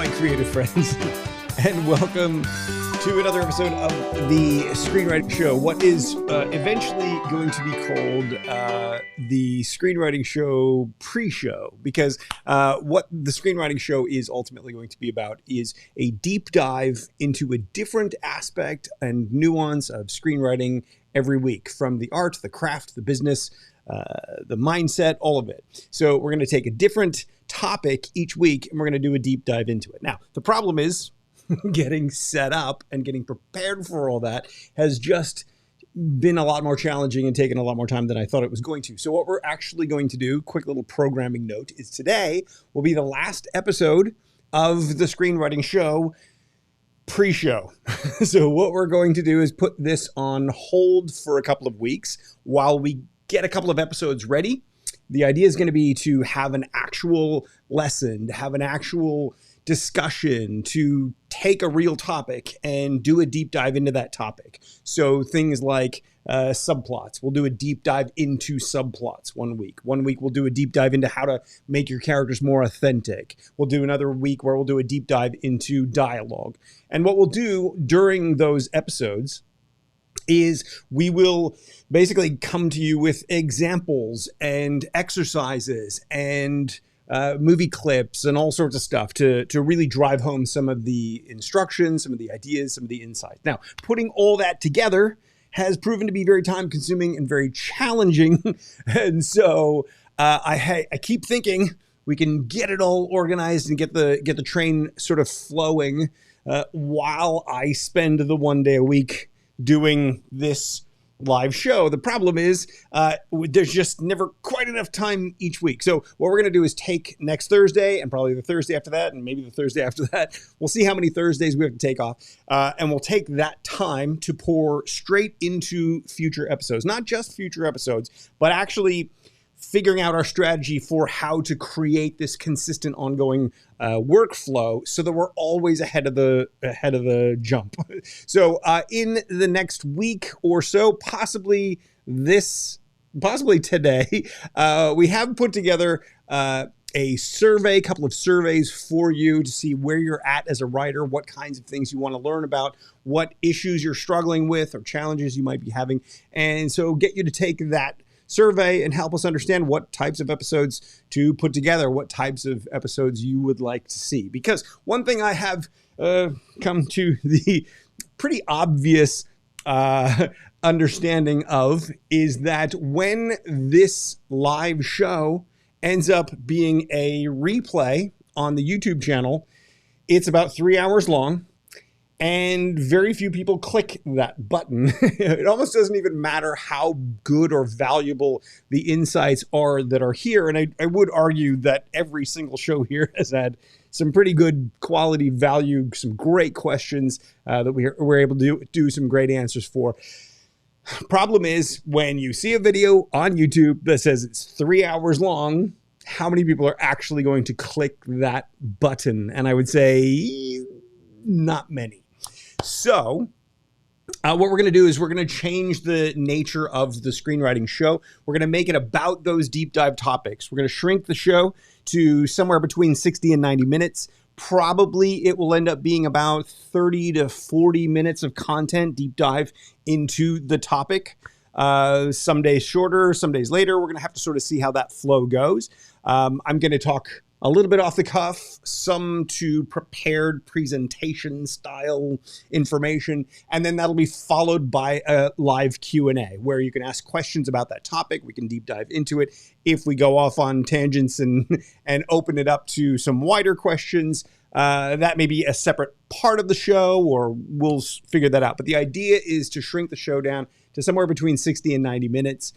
my creative friends, and welcome to another episode of the Screenwriting Show, what is eventually going to be called the Screenwriting Show pre-show, because what the Screenwriting Show is ultimately going to be about is a deep dive into a different aspect and nuance of screenwriting every week, from the art, the craft, the business, the mindset, all of it. So we're going to take a different topic each week, and we're going to do a deep dive into it. Now, the problem is getting set up and getting prepared for all that has just been a lot more challenging and taken a lot more time than I thought it was going to. So what we're actually going to do, quick little programming note, is today will be the last episode of the Screenwriting Show pre-show. So what we're going to do is put this on hold for a couple of weeks while we get a couple of episodes ready. The idea is going to be to have an actual lesson, to have an actual discussion, to take a real topic and do a deep dive into that topic. So things like subplots. We'll do a deep dive into subplots one week. One week we'll do a deep dive into how to make your characters more authentic. We'll do another week where we'll do a deep dive into dialogue. And what we'll do during those episodes is we will basically come to you with examples and exercises and movie clips and all sorts of stuff to really drive home some of the instructions, some of the ideas, some of the insights. Now, putting all that together has proven to be very time consuming and very challenging. And so I keep thinking we can get it all organized and get the train sort of flowing while I spend the one day a week doing this live show. The problem is there's just never quite enough time each week. So what we're going to do is take next Thursday and probably the Thursday after that and maybe the Thursday after that. We'll see how many Thursdays we have to take off. And we'll take that time to pour straight into future episodes, not just future episodes, but actually figuring out our strategy for how to create this consistent ongoing workflow so that we're always ahead of the jump. So in the next week or so, possibly today, we have put together a couple of surveys for you to see where you're at as a writer, what kinds of things you want to learn about, what issues you're struggling with or challenges you might be having. And so get you to take that survey and help us understand what types of episodes to put together, what types of episodes you would like to see. Because one thing I have come to the pretty obvious understanding of is that when this live show ends up being a replay on the YouTube channel, it's about 3 hours long. And very few people click that button. It almost doesn't even matter how good or valuable the insights are that are here. And I would argue that every single show here has had some pretty good quality value, some great questions that we're able to do some great answers for. Problem is, when you see a video on YouTube that says it's 3 hours long, how many people are actually going to click that button? And I would say not many. So what we're going to do is we're going to change the nature of the Screenwriting Show. We're going to make it about those deep dive topics. We're going to shrink the show to somewhere between 60 and 90 minutes. Probably it will end up being about 30 to 40 minutes of content, deep dive into the topic. Some days shorter, some days later. We're going to have to sort of see how that flow goes. I'm going to talk a little bit off the cuff, some to prepared presentation style information, and then that'll be followed by a live Q&A where you can ask questions about that topic. We can deep dive into it. If we go off on tangents and open it up to some wider questions, that may be a separate part of the show, or we'll figure that out. But the idea is to shrink the show down to somewhere between 60 and 90 minutes.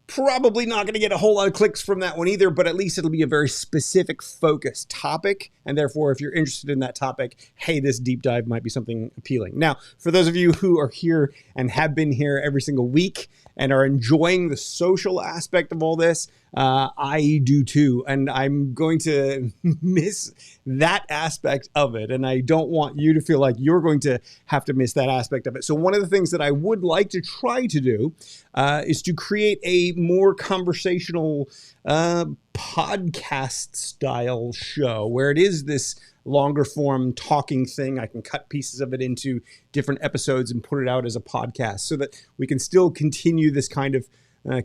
Probably not going to get a whole lot of clicks from that one either, but at least it'll be a very specific focused topic. And therefore, if you're interested in that topic, hey, this deep dive might be something appealing. Now, for those of you who are here and have been here every single week and are enjoying the social aspect of all this, I do too. And I'm going to miss that aspect of it. And I don't want you to feel like you're going to have to miss that aspect of it. So one of the things that I would like to try to do is to create a more conversational podcast style show where it is this longer form talking thing. I can cut pieces of it into different episodes and put it out as a podcast so that we can still continue this kind of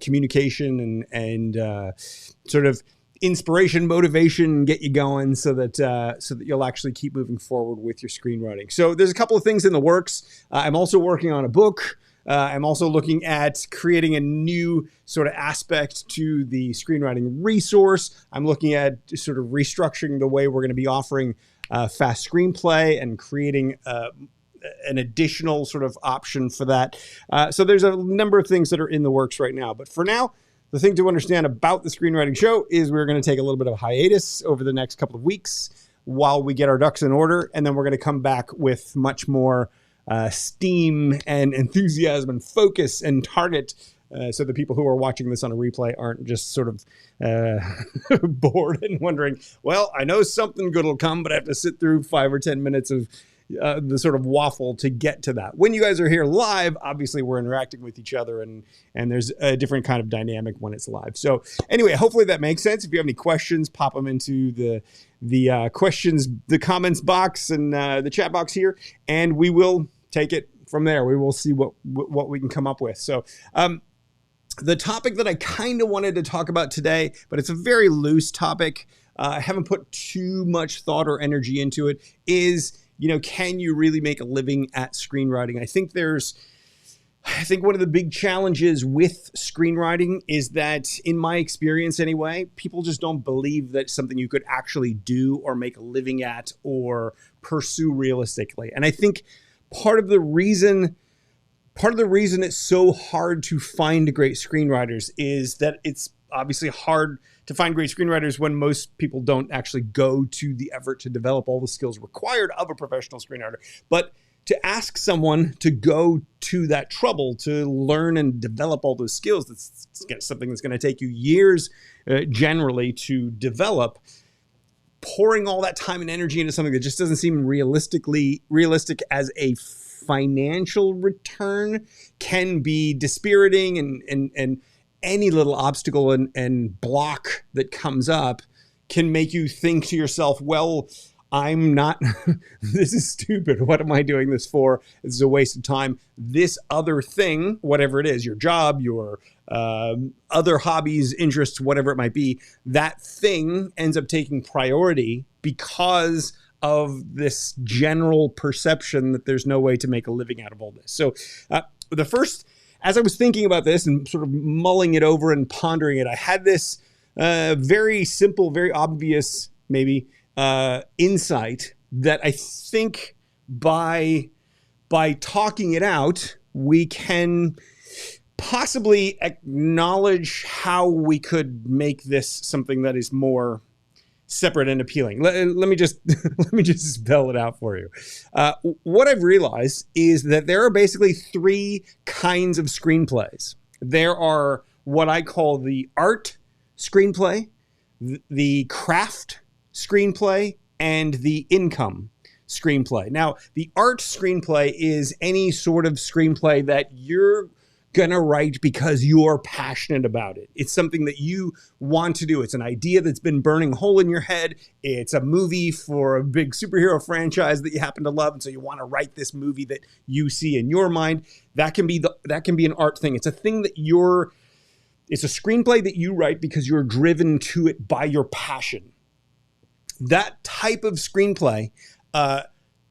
communication and sort of inspiration, motivation, get you going so that you'll actually keep moving forward with your screenwriting. So there's a couple of things in the works. I'm also working on a book. I'm also looking at creating a new sort of aspect to the screenwriting resource. I'm looking at sort of restructuring the way we're going to be offering fast screenplay and creating an additional sort of option for that. So there's a number of things that are in the works right now. But for now, the thing to understand about the Screenwriting Show is we're going to take a little bit of a hiatus over the next couple of weeks while we get our ducks in order. And then we're going to come back with much more steam and enthusiasm and focus and target so the people who are watching this on a replay aren't just sort of bored and wondering, well, I know something good will come, but I have to sit through 5 or 10 minutes of the sort of waffle to get to that. When you guys are here live, obviously we're interacting with each other and there's a different kind of dynamic when it's live. So anyway, hopefully that makes sense. If you have any questions, pop them into the questions, the comments box and the chat box here, and we will take it from there. We will see what we can come up with. So the topic that I kind of wanted to talk about today, but it's a very loose topic. I haven't put too much thought or energy into it, is, can you really make a living at screenwriting? I think one of the big challenges with screenwriting is that, in my experience anyway, people just don't believe that something you could actually do or make a living at or pursue realistically. And I think part of the reason it's so hard to find great screenwriters is that it's obviously hard to find great screenwriters when most people don't actually go to the effort to develop all the skills required of a professional screenwriter. But to ask someone to go to that trouble to learn and develop all those skills, that's something that's going to take you years generally to develop. Pouring all that time and energy into something that just doesn't seem realistic as a financial return can be dispiriting, and any little obstacle and block that comes up can make you think to yourself, well, I'm not, this is stupid. What am I doing this for? This is a waste of time. This other thing, whatever it is, your job, your other hobbies, interests, whatever it might be, that thing ends up taking priority because of this general perception that there's no way to make a living out of all this. So as I was thinking about this and sort of mulling it over and pondering it, I had this very simple, very obvious, maybe, insight that I think by talking it out, we can possibly acknowledge how we could make this something that is more separate and appealing. Let me just spell it out for you. What I've realized is that there are basically 3 kinds of screenplays. There are what I call the art screenplay, the craft screenplay, and the income screenplay. Now, the art screenplay is any sort of screenplay that you're gonna write because you're passionate about it. It's something that you want to do. It's an idea that's been burning a hole in your head. It's a movie for a big superhero franchise that you happen to love, and so you want to write this movie that you see in your mind. That can be an art thing. It's a thing that it's a screenplay that you write because you're driven to it by your passion. That type of screenplay,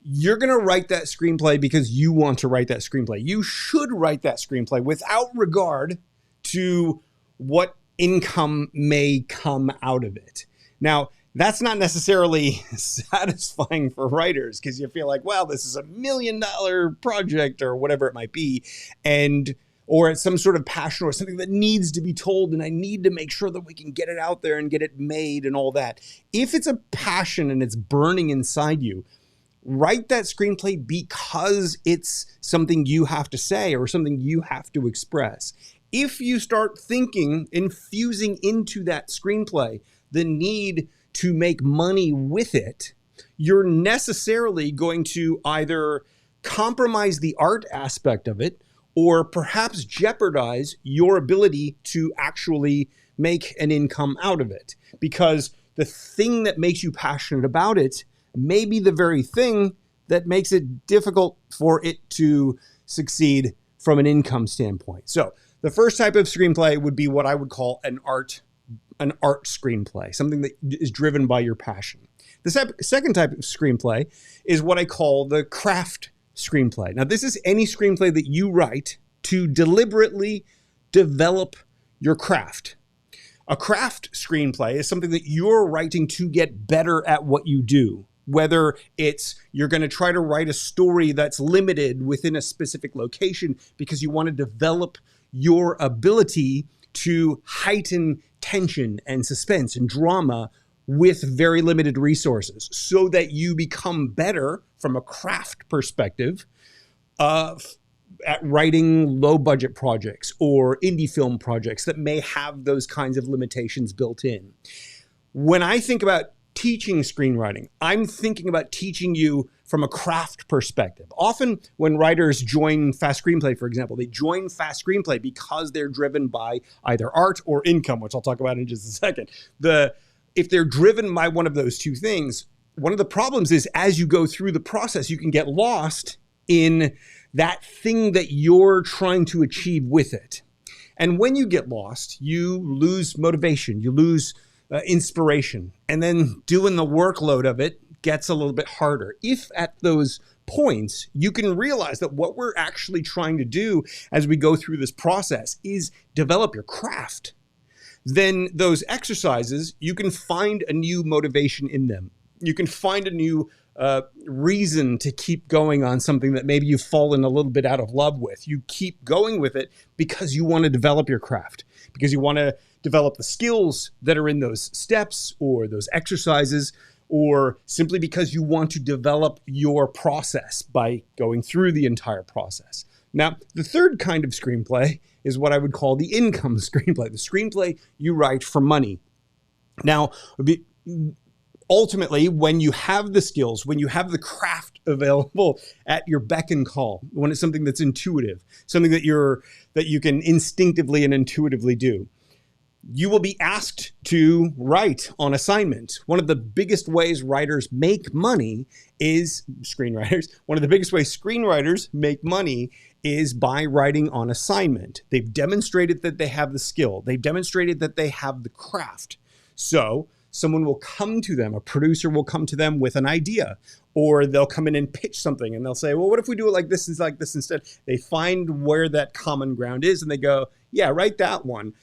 you're going to write that screenplay because you want to write that screenplay. You should write that screenplay without regard to what income may come out of it. Now, that's not necessarily satisfying for writers because you feel like, well, this is $1 million project or whatever it might be, or it's some sort of passion or something that needs to be told, and I need to make sure that we can get it out there and get it made and all that. If it's a passion and it's burning inside you, write that screenplay because it's something you have to say or something you have to express. If you start thinking, infusing into that screenplay the need to make money with it, you're necessarily going to either compromise the art aspect of it or perhaps jeopardize your ability to actually make an income out of it. Because the thing that makes you passionate about it may be the very thing that makes it difficult for it to succeed from an income standpoint. So the first type of screenplay would be what I would call an art screenplay, something that is driven by your passion. The second type of screenplay is what I call the craft screenplay. Now, this is any screenplay that you write to deliberately develop your craft. A craft screenplay is something that you're writing to get better at what you do. Whether it's you're going to try to write a story that's limited within a specific location because you want to develop your ability to heighten tension and suspense and drama with very limited resources so that you become better from a craft perspective at writing low budget projects or indie film projects that may have those kinds of limitations built in. When I think about teaching screenwriting, I'm thinking about teaching you from a craft perspective. Often when writers join Fast Screenplay, for example, they join Fast Screenplay because they're driven by either art or income, which I'll talk about in just a second. If they're driven by one of those two things, one of the problems is as you go through the process, you can get lost in that thing that you're trying to achieve with it. And when you get lost, you lose motivation, you lose inspiration, and then doing the workload of it gets a little bit harder. If at those points you can realize that what we're actually trying to do as we go through this process is develop your craft, then those exercises, you can find a new motivation in them. You can find a new reason to keep going on something that maybe you've fallen a little bit out of love with. You keep going with it because you want to develop your craft, because you want to develop the skills that are in those steps or those exercises, or simply because you want to develop your process by going through the entire process. Now, the third kind of screenplay is what I would call the income screenplay, the screenplay you write for money. Now, ultimately, when you have the skills, when you have the craft available at your beck and call, when it's something that's intuitive, something that you can instinctively and intuitively do, you will be asked to write on assignment. One of the biggest ways writers make money is screenwriters. One of the biggest ways screenwriters make money is by writing on assignment. They've demonstrated that they have the skill. They've demonstrated that they have the craft. So someone will come to them, a producer will come to them with an idea, or they'll come in and pitch something and they'll say, well, what if we do it like this instead? They find where that common ground is and they go, yeah, write that one.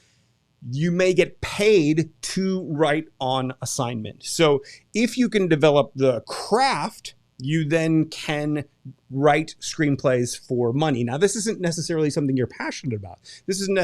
You may get paid to write on assignment. So if you can develop the craft, you then can write screenplays for money. Now, this isn't necessarily something you're passionate about. This isn't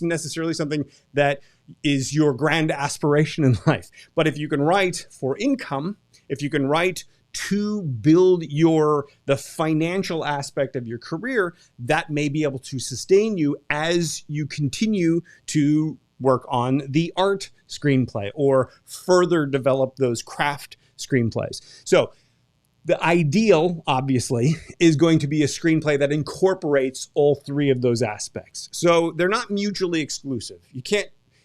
necessarily something that is your grand aspiration in life. But if you can write for income, if you can write to build the financial aspect of your career, that may be able to sustain you as you continue to work on the art screenplay or further develop those craft screenplays. So the ideal, obviously, is going to be a screenplay that incorporates all three of those aspects. So they're not mutually exclusive.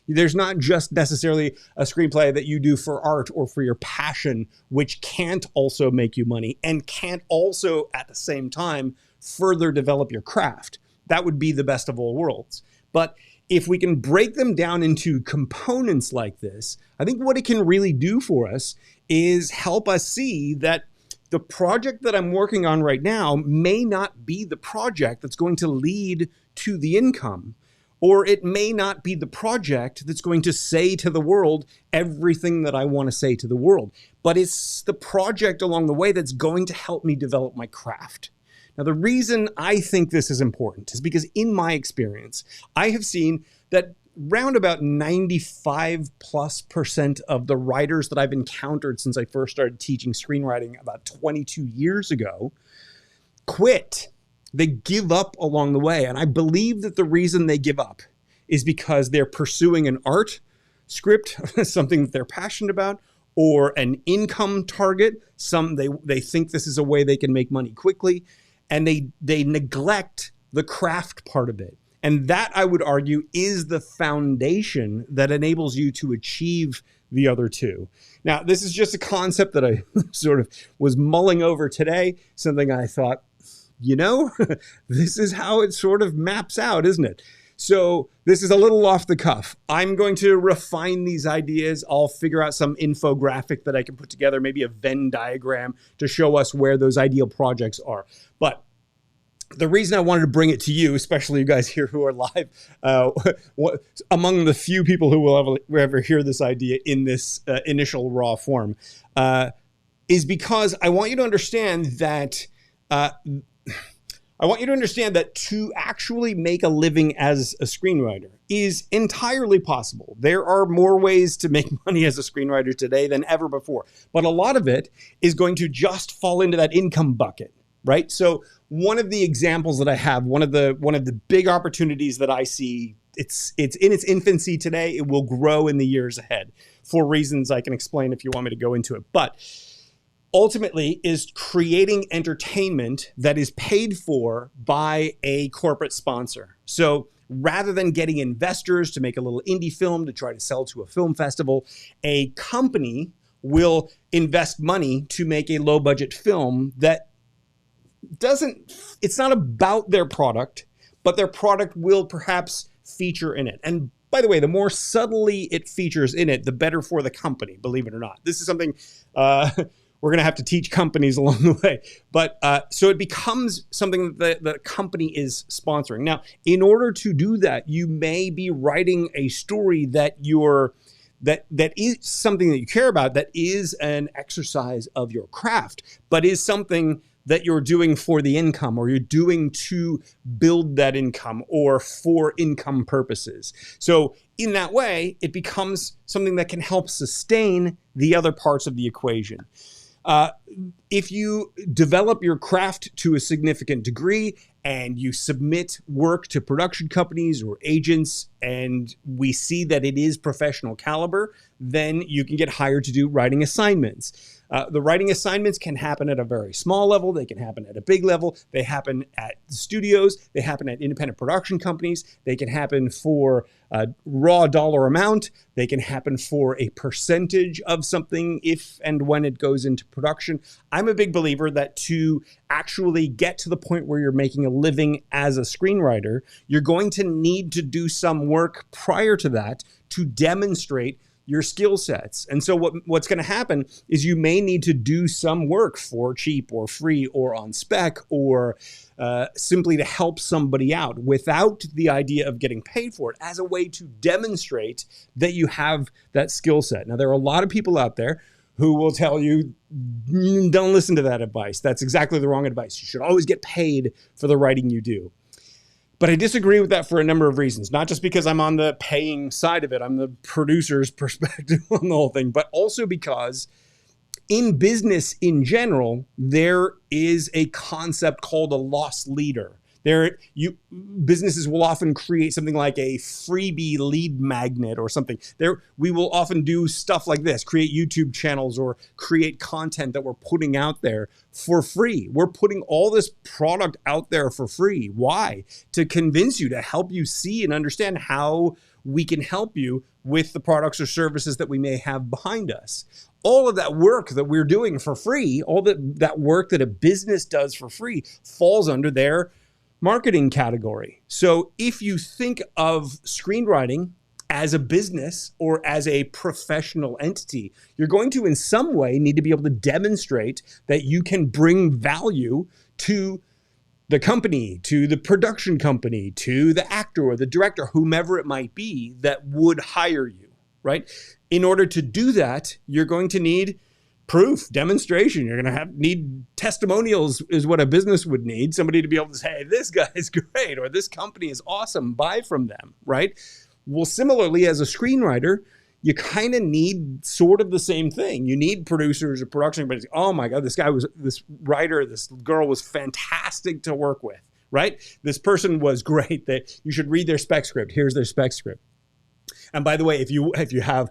There's not just necessarily a screenplay that you do for art or for your passion, which can't also make you money and can't also at the same time further develop your craft. That would be the best of all worlds. But if we can break them down into components like this, I think what it can really do for us is help us see that the project that I'm working on right now may not be the project that's going to lead to the income, or it may not be the project that's going to say to the world everything that I want to say to the world, but it's the project along the way that's going to help me develop my craft. Now, the reason I think this is important is because in my experience, I have seen that round about 95+% of the writers that I've encountered since I first started teaching screenwriting about 22 years ago quit. They give up along the way. And I believe that the reason they give up is because they're pursuing an art script, something that they're passionate about, or an income target. They think this is a way they can make money quickly, and they neglect the craft part of it. And that, I would argue, is the foundation that enables you to achieve the other two. Now, this is just a concept that I sort of was mulling over today, something I thought, this is how it sort of maps out, isn't it? So this is a little off the cuff. I'm going to refine these ideas. I'll figure out some infographic that I can put together, maybe a Venn diagram to show us where those ideal projects are. But the reason I wanted to bring it to you, especially you guys here who are live, among the few people who will ever hear this idea in this initial raw form, is because I want you to understand that to actually make a living as a screenwriter is entirely possible. There are more ways to make money as a screenwriter today than ever before, but a lot of it is going to just fall into that income bucket, right? So one of the examples that I have, one of the big opportunities that I see, it's in its infancy today. It will grow in the years ahead for reasons I can explain if you want me to go into it. But ultimately is creating entertainment that is paid for by a corporate sponsor. So rather than getting investors to make a little indie film to try to sell to a film festival, a company will invest money to make a low budget film that it's not about their product, but their product will perhaps feature in it. And by the way, the more subtly it features in it, the better for the company, believe it or not. This is something we're going to have to teach companies along the way. But so it becomes something that the company is sponsoring. Now, in order to do that, you may be writing a story that is something that you care about, that is an exercise of your craft, but is something that you're doing for the income, or you're doing to build that income or for income purposes. So in that way, it becomes something that can help sustain the other parts of the equation. If you develop your craft to a significant degree and you submit work to production companies or agents, and we see that it is professional caliber, then you can get hired to do writing assignments. The writing assignments can happen at a very small level. They can happen at a big level. They happen at studios. They happen at independent production companies. They can happen for a raw dollar amount. They can happen for a percentage of something if and when it goes into production. I'm a big believer that to actually get to the point where you're making a living as a screenwriter, you're going to need to do some work prior to that to demonstrate your skill sets. And so what's going to happen is you may need to do some work for cheap or free or on spec or simply to help somebody out without the idea of getting paid for it, as a way to demonstrate that you have that skill set. Now, there are a lot of people out there who will tell you, don't listen to that advice. That's exactly the wrong advice. You should always get paid for the writing you do. But I disagree with that for a number of reasons, not just because I'm on the paying side of it, I'm the producer's perspective on the whole thing, but also because in business in general, there is a concept called a loss leader. Businesses will often create something like a freebie lead magnet or something. We will often do stuff like this, create YouTube channels or create content that we're putting out there for free. We're putting all this product out there for free. Why? To convince you, to help you see and understand how we can help you with the products or services that we may have behind us. All of that work that we're doing for free, all that work that a business does for free, falls under their marketing category. So if you think of screenwriting as a business or as a professional entity, you're going to in some way need to be able to demonstrate that you can bring value to the company, to the production company, to the actor or the director, whomever it might be that would hire you, right? In order to do that, you're going to need proof, demonstration. You're going to need testimonials is what a business would need. Somebody to be able to say, hey, this guy is great, or this company is awesome, buy from them, right? Well, similarly, as a screenwriter, you kind of need sort of the same thing. You need producers or production companies. Oh my God, this writer, this girl was fantastic to work with, right? This person was great. That you should read their spec script. Here's their spec script. And by the way, if you have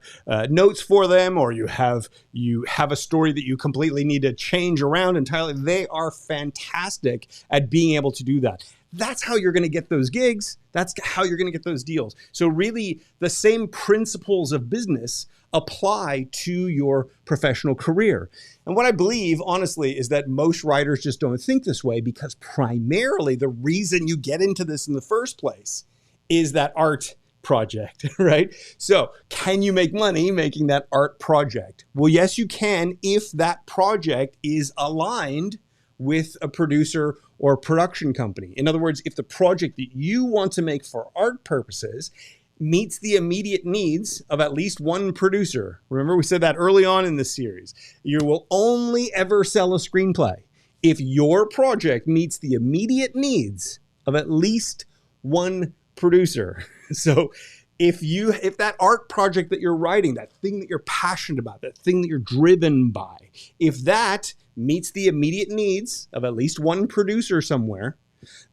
notes for them, or you have a story that you completely need to change around entirely, they are fantastic at being able to do that. That's how you're going to get those gigs. That's how you're going to get those deals. So really, the same principles of business apply to your professional career. And what I believe, honestly, is that most writers just don't think this way, because primarily the reason you get into this in the first place is that art project, right? So can you make money making that art project? Well, yes, you can, if that project is aligned with a producer or production company. In other words, if the project that you want to make for art purposes meets the immediate needs of at least one producer. Remember, we said that early on in this series. You will only ever sell a screenplay if your project meets the immediate needs of at least one producer. So if that art project that you're writing, that thing that you're passionate about, that thing that you're driven by, if that meets the immediate needs of at least one producer somewhere,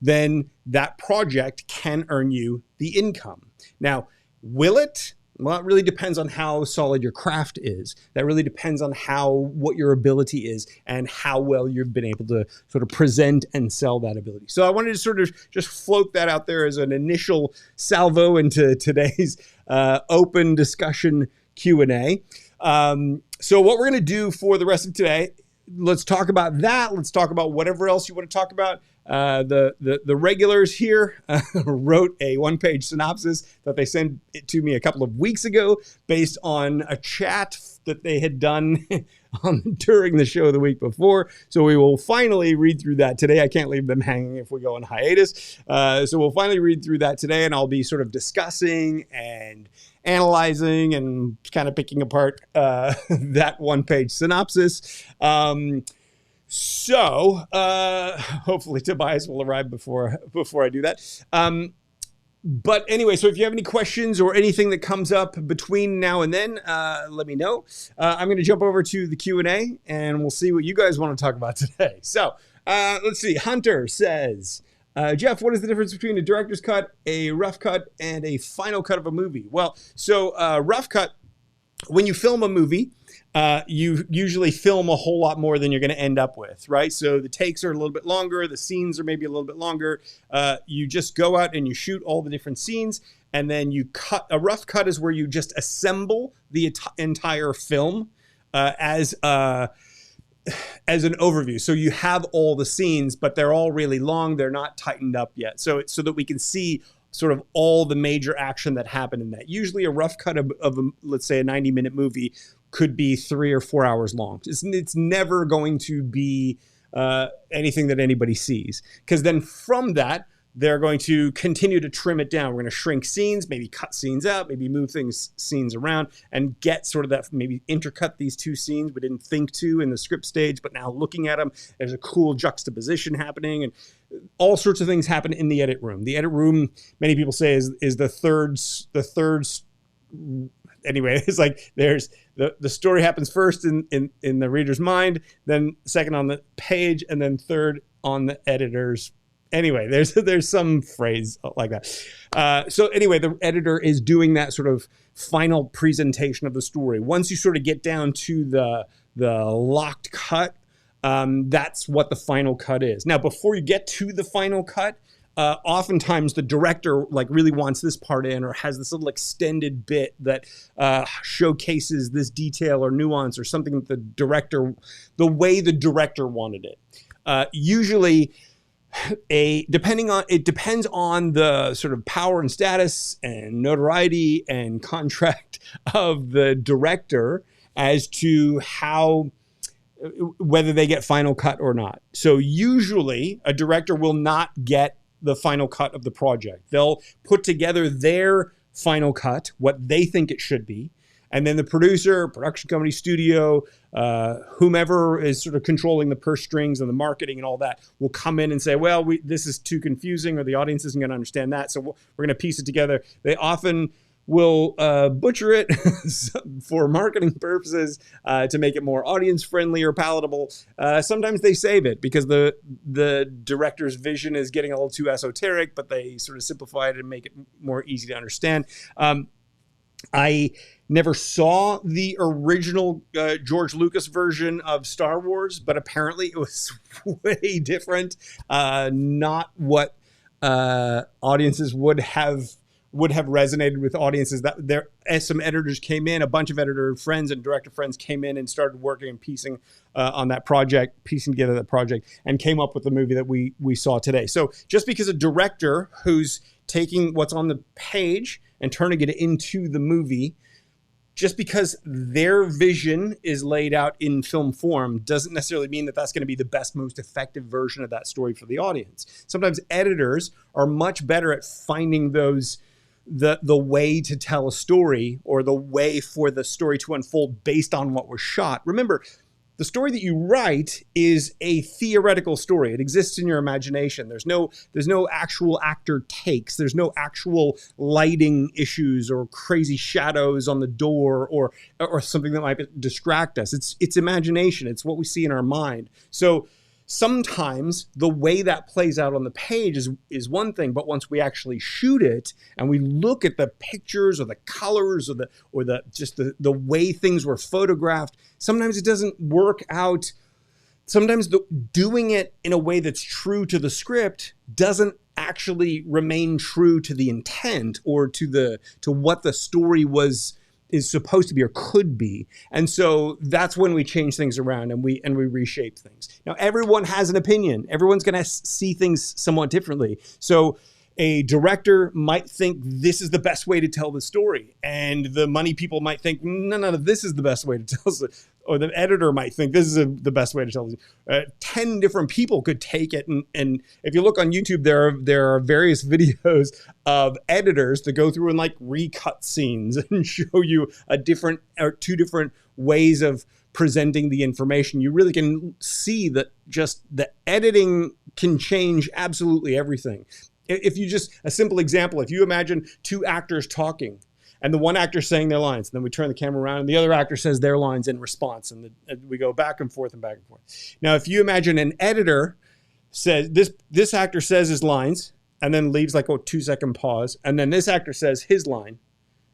then that project can earn you the income. Now, will it? Well, it really depends on how solid your craft is. That really depends on what your ability is and how well you've been able to sort of present and sell that ability. So I wanted to sort of just float that out there as an initial salvo into today's open discussion Q&A. So what we're going to do for the rest of today, let's talk about that. Let's talk about whatever else you want to talk about. The regulars here wrote a one-page synopsis that they sent it to me a couple of weeks ago based on a chat that they had done during the show the week before. So we will finally read through that today. I can't leave them hanging if we go on hiatus. So we'll finally read through that today, and I'll be sort of discussing and analyzing and kind of picking apart that one-page synopsis. So hopefully Tobias will arrive before I do that. But anyway, so if you have any questions or anything that comes up between now and then, let me know. I'm going to jump over to the Q&A, and we'll see what you guys want to talk about today. So let's see. Hunter says, Jeff, what is the difference between a director's cut, a rough cut, and a final cut of a movie? Well, so rough cut, when you film a movie, you usually film a whole lot more than you're going to end up with, right? So the takes are a little bit longer. The scenes are maybe a little bit longer. You just go out and you shoot all the different scenes, and then you cut. A rough cut is where you just assemble the entire film as an overview. So you have all the scenes, but they're all really long. They're not tightened up yet. So that we can see sort of all the major action that happened in that. Usually a rough cut of let's say a 90-minute movie could be 3 or 4 hours long. It's never going to be anything that anybody sees, because then from that, they're going to continue to trim it down. We're going to shrink scenes, maybe cut scenes out, maybe move scenes around, and get sort of that, maybe intercut these two scenes we didn't think to in the script stage, but now looking at them, there's a cool juxtaposition happening, and all sorts of things happen in the edit room. The edit room, many people say, is the third. Anyway, it's like there's the story happens first in the reader's mind, then second on the page, and then third on the editor's. Anyway, there's some phrase like that. So anyway, the editor is doing that sort of final presentation of the story. Once you sort of get down to the locked cut, that's what the final cut is. Now, before you get to the final cut, oftentimes the director really wants this part in, or has this little extended bit that showcases this detail or nuance or something that the way the director wanted it. Usually, it depends on the sort of power and status and notoriety and contract of the director as to whether they get final cut or not. So usually a director will not get the final cut of the project. They'll put together their final cut, what they think it should be. And then the producer, production company, studio, whomever is sort of controlling the purse strings and the marketing and all that will come in and say, well, this is too confusing, or the audience isn't going to understand that, so we're going to piece it together. They often will butcher it for marketing purposes to make it more audience friendly or palatable. Sometimes they save it because the director's vision is getting a little too esoteric, but they sort of simplify it and make it more easy to understand. I never saw the original George Lucas version of Star Wars, but apparently it was way different. Not what audiences would have resonated with audiences. That there, as some editors came in, a bunch of editor friends and director friends came in and started working and piecing on that project, piecing together that project, and came up with the movie that we saw today. So just because a director who's taking what's on the page and turning it into the movie, just because their vision is laid out in film form doesn't necessarily mean that that's going to be the best, most effective version of that story for the audience. Sometimes editors are much better at finding those the way to tell a story, or the way for the story to unfold based on what was shot. Remember, the story that you write is a theoretical story. It exists in your imagination. There's no actual actor takes. There's no actual lighting issues or crazy shadows on the door or something that might distract us. It's imagination. It's what we see in our mind. So sometimes the way that plays out on the page is one thing, but once we actually shoot it and we look at the pictures or the colors or the way things were photographed, sometimes it doesn't work out. Sometimes doing it in a way that's true to the script doesn't actually remain true to the intent or to what the story is supposed to be or could be. And so that's when we change things around and we reshape things. Now, everyone has an opinion. Everyone's going to see things somewhat differently. So a director might think this is the best way to tell the story, and the money people might think, no, this is the best way to tell the, or the editor might think this is the best way to tell the 10 different people could take it. And if you look on YouTube, there are various videos of editors that go through and like recut scenes and show you two different ways of presenting the information. You really can see that just the editing can change absolutely everything. If you just, a simple example, if you imagine two actors talking and the one actor saying their lines, and then we turn the camera around and the other actor says their lines in response, and we go back and forth and back and forth. Now, if you imagine an editor says, this actor says his lines and then leaves like a 2-second pause, and then this actor says his line,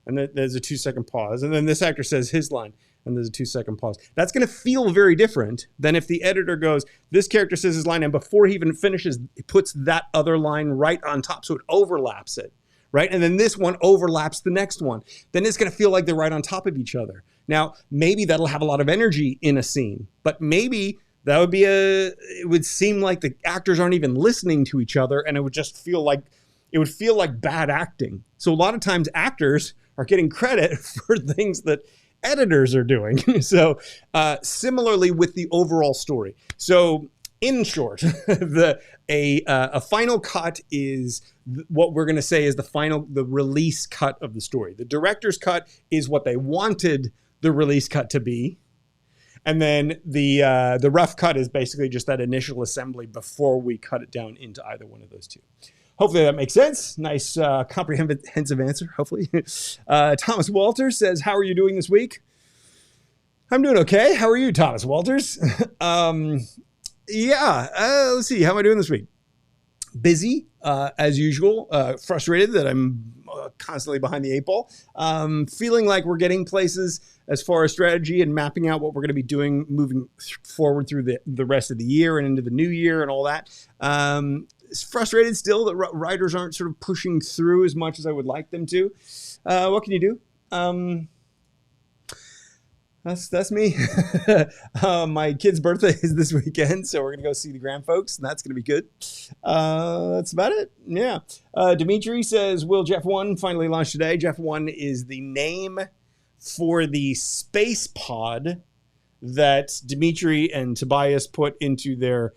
and then there's a 2-second pause, and then this actor says his line, and there's a 2-second pause. That's going to feel very different than if the editor goes, this character says his line, and before he even finishes, he puts that other line right on top, so it overlaps it, right? And then this one overlaps the next one. Then it's going to feel like they're right on top of each other. Now, maybe that'll have a lot of energy in a scene, but maybe that would be it would seem like the actors aren't even listening to each other, and it would just feel like bad acting. So a lot of times actors are getting credit for things that editors are doing. So similarly with the overall story. So in short, a final cut is what we're going to say is the release cut of the story. The director's cut is what they wanted the release cut to be. And then the rough cut is basically just that initial assembly before we cut it down into either one of those two. Hopefully that makes sense. Nice, comprehensive answer, hopefully. Thomas Walters says, how are you doing this week? I'm doing okay. How are you, Thomas Walters? Let's see. How am I doing this week? Busy, as usual. Frustrated that I'm constantly behind the 8 ball. Feeling like we're getting places as far as strategy and mapping out what we're going to be doing moving forward through the rest of the year and into the new year and all that. Frustrated still that writers aren't sort of pushing through as much as I would like them to. What can you do? That's me. My kid's birthday is this weekend, so we're going to go see the grand folks, and that's going to be good. That's about it. Yeah. Dimitri says, will Jeff 1 finally launch today? Jeff 1 is the name for the space pod that Dimitri and Tobias put into their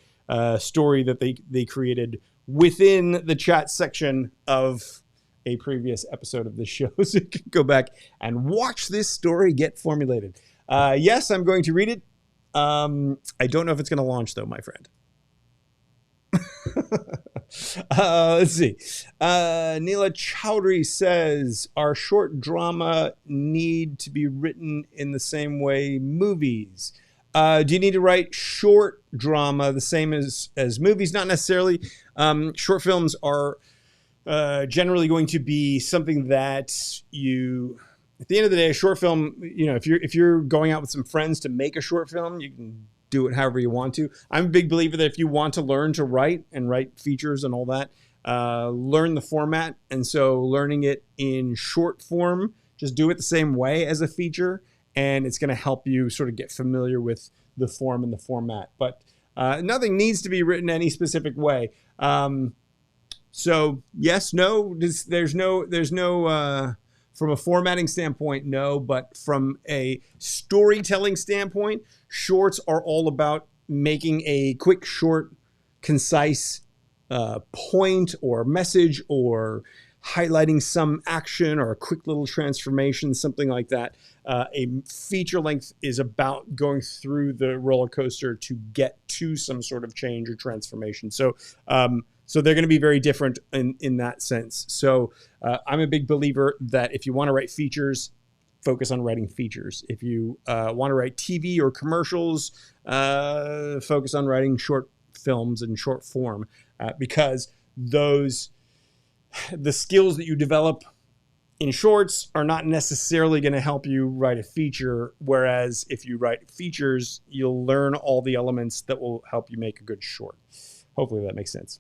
story that they created within the chat section of a previous episode of the show. So you can go back and watch this story get formulated. Yes, I'm going to read it. I don't know if it's going to launch though, my friend. Let's see. Neela Chowdhury says, "Are short drama need to be written in the same way movies? Do you need to write short drama the same as movies? Not necessarily. Short films are generally going to be something that you, at the end of the day, a short film, you know, if you're going out with some friends to make a short film, you can do it however you want to. I'm a big believer that if you want to learn to write and write features and all that, learn the format. And so learning it in short form, just do it the same way as a feature, and it's going to help you sort of get familiar with the form and the format. But nothing needs to be written any specific way. So yes, no, there's no, from a formatting standpoint, no, but from a storytelling standpoint, shorts are all about making a quick, short, concise point or message, or highlighting some action or a quick little transformation, something like that. A feature length is about going through the roller coaster to get to some sort of change or transformation. So they're going to be very different in that sense. So I'm a big believer that if you want to write features, focus on writing features. If you want to write TV or commercials, focus on writing short films in short form, because the skills that you develop in shorts are not necessarily going to help you write a feature. Whereas if you write features, you'll learn all the elements that will help you make a good short. Hopefully that makes sense.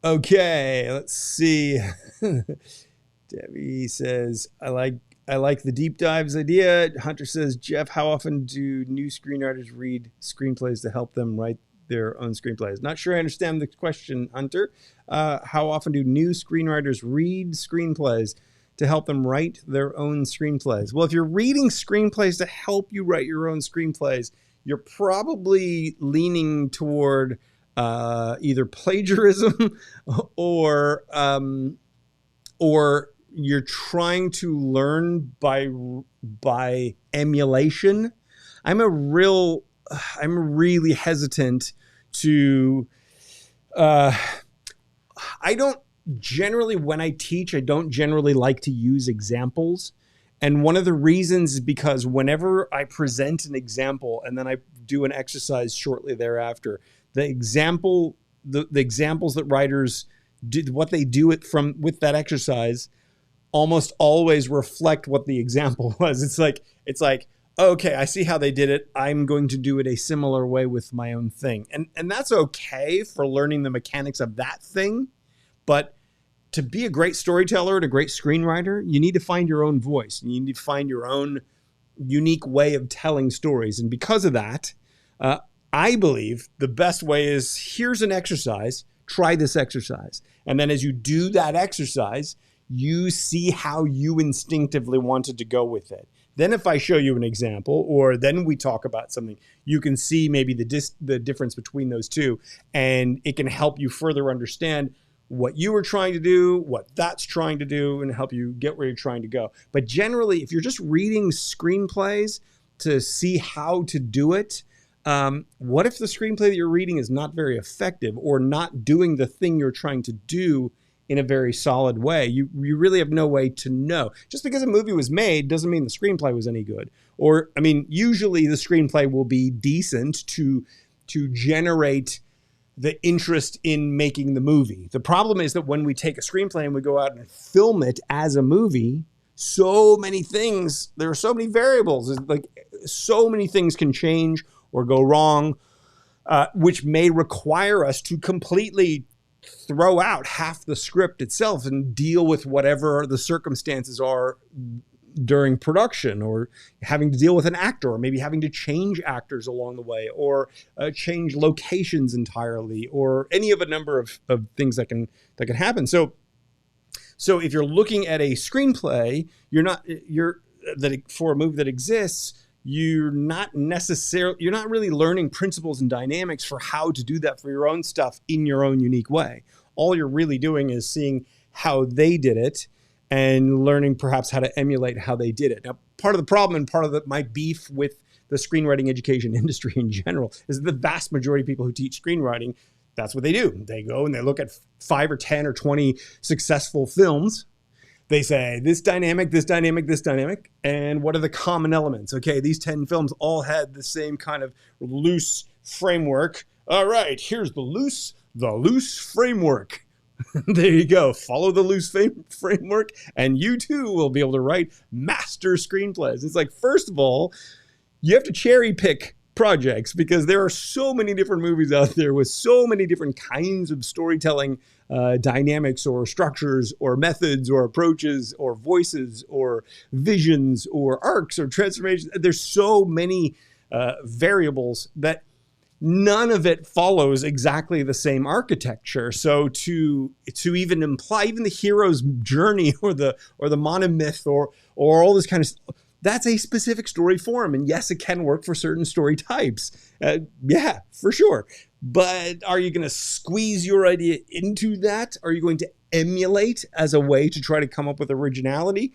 Okay, let's see. Debbie says, I like the deep dives idea. Hunter says, Jeff, how often do new screenwriters read screenplays to help them write their own screenplays? Not sure I understand the question, Hunter. How often do new screenwriters read screenplays to help them write their own screenplays? Well, if you're reading screenplays to help you write your own screenplays, you're probably leaning toward either plagiarism or you're trying to learn by emulation. I'm really hesitant to. I don't generally, when I teach, I don't generally like to use examples. And one of the reasons is because whenever I present an example and then I do an exercise shortly thereafter, the examples that writers do, what they do with that exercise, almost always reflect what the example was. It's like, okay, I see how they did it. I'm going to do it a similar way with my own thing. And that's okay for learning the mechanics of that thing. But to be a great storyteller and a great screenwriter, you need to find your own voice. You need to find your own unique way of telling stories. And because of that, I believe the best way is, here's an exercise, try this exercise. And then as you do that exercise, you see how you instinctively wanted to go with it. Then if I show you an example, or then we talk about something, you can see maybe the difference between those two, and it can help you further understand what you were trying to do, what that's trying to do, and help you get where you're trying to go. But generally, if you're just reading screenplays to see how to do it, what if the screenplay that you're reading is not very effective, or not doing the thing you're trying to do in a very solid way? You really have no way to know. Just because a movie was made doesn't mean the screenplay was any good. Or, I mean, usually the screenplay will be decent to generate the interest in making the movie. The problem is that when we take a screenplay and we go out and film it as a movie, so many things, there are so many variables, like so many things can change or go wrong, which may require us to completely throw out half the script itself and deal with whatever the circumstances are during production, or having to deal with an actor, or maybe having to change actors along the way, or change locations entirely, or any of a number of things that can happen. So if you're looking at a screenplay, for a movie that exists, you're not really learning principles and dynamics for how to do that for your own stuff in your own unique way. All you're really doing is seeing how they did it and learning perhaps how to emulate how they did it. Now, part of the problem and part of my beef with the screenwriting education industry in general, is the vast majority of people who teach screenwriting, that's what they do. They go and they look at 5 or 10 or 20 successful films. They say this dynamic, this dynamic, this dynamic, and what are the common elements? Okay, these 10 films all had the same kind of loose framework. All right, here's the loose framework. There you go. Follow the loose framework, and you too will be able to write master screenplays. It's like, first of all, you have to cherry pick projects because there are so many different movies out there with so many different kinds of storytelling dynamics or structures or methods or approaches or voices or visions or arcs or transformations. There's so many variables that none of it follows exactly the same architecture. So to even imply even the hero's journey or the monomyth or all this kind of stuff, that's a specific story form. And yes, it can work for certain story types. Yeah, for sure. But are you going to squeeze your idea into that? Are you going to emulate as a way to try to come up with originality?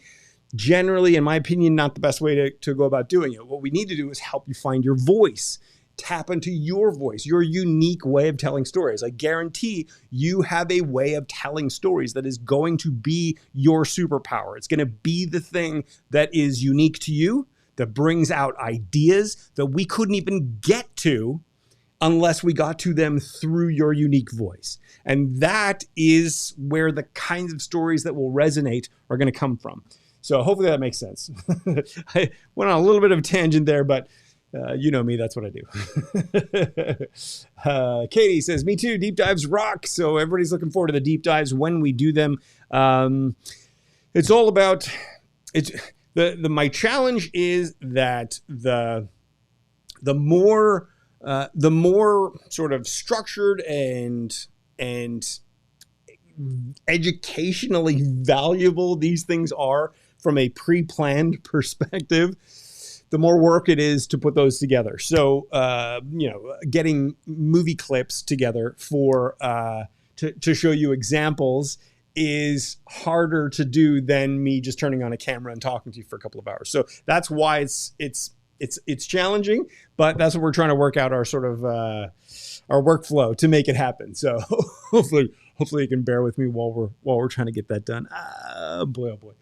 Generally, in my opinion, not the best way to go about doing it. What we need to do is help you find your voice. Tap into your voice, your unique way of telling stories. I guarantee you have a way of telling stories that is going to be your superpower. It's going to be the thing that is unique to you, that brings out ideas that we couldn't even get to unless we got to them through your unique voice. And that is where the kinds of stories that will resonate are going to come from. So hopefully that makes sense. I went on a little bit of a tangent there, but you know me, that's what I do. Katie says, me too, deep dives rock. So everybody's looking forward to the deep dives when we do them. It's all about, my challenge is that the more sort of structured and educationally valuable these things are from a pre-planned perspective, the more work it is to put those together. So, getting movie clips together for to show you examples is harder to do than me just turning on a camera and talking to you for a couple of hours. So that's why it's challenging, but that's what we're trying to work out our sort of our workflow to make it happen. So hopefully you can bear with me while we're trying to get that done. Boy, oh boy.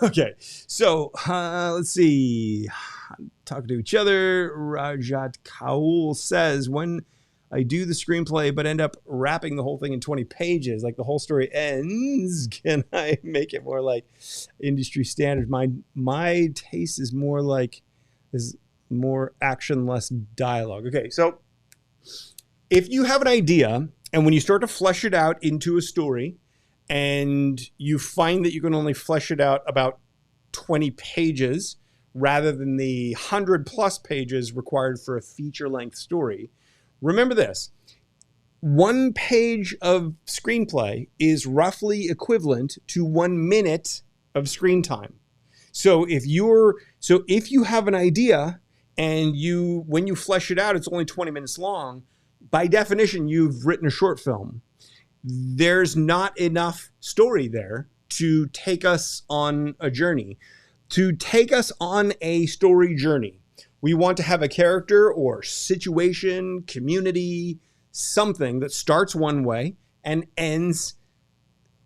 Okay, so let's see. Talking to each other. Rajat Kaul says, when I do the screenplay but end up wrapping the whole thing in 20 pages, like the whole story ends, can I make it more like industry standard? My taste is more action, less dialogue. Okay, so if you have an idea, and when you start to flesh it out into a story, and you find that you can only flesh it out about 20 pages rather than the 100+ pages required for a feature-length story, remember this. 1 page of screenplay is roughly equivalent to 1 minute of screen time. So if you have an idea and when you flesh it out, it's only 20 minutes long, by definition, you've written a short film. There's not enough story there to take us on a journey. To take us on a story journey, we want to have a character or situation, community, something that starts one way and ends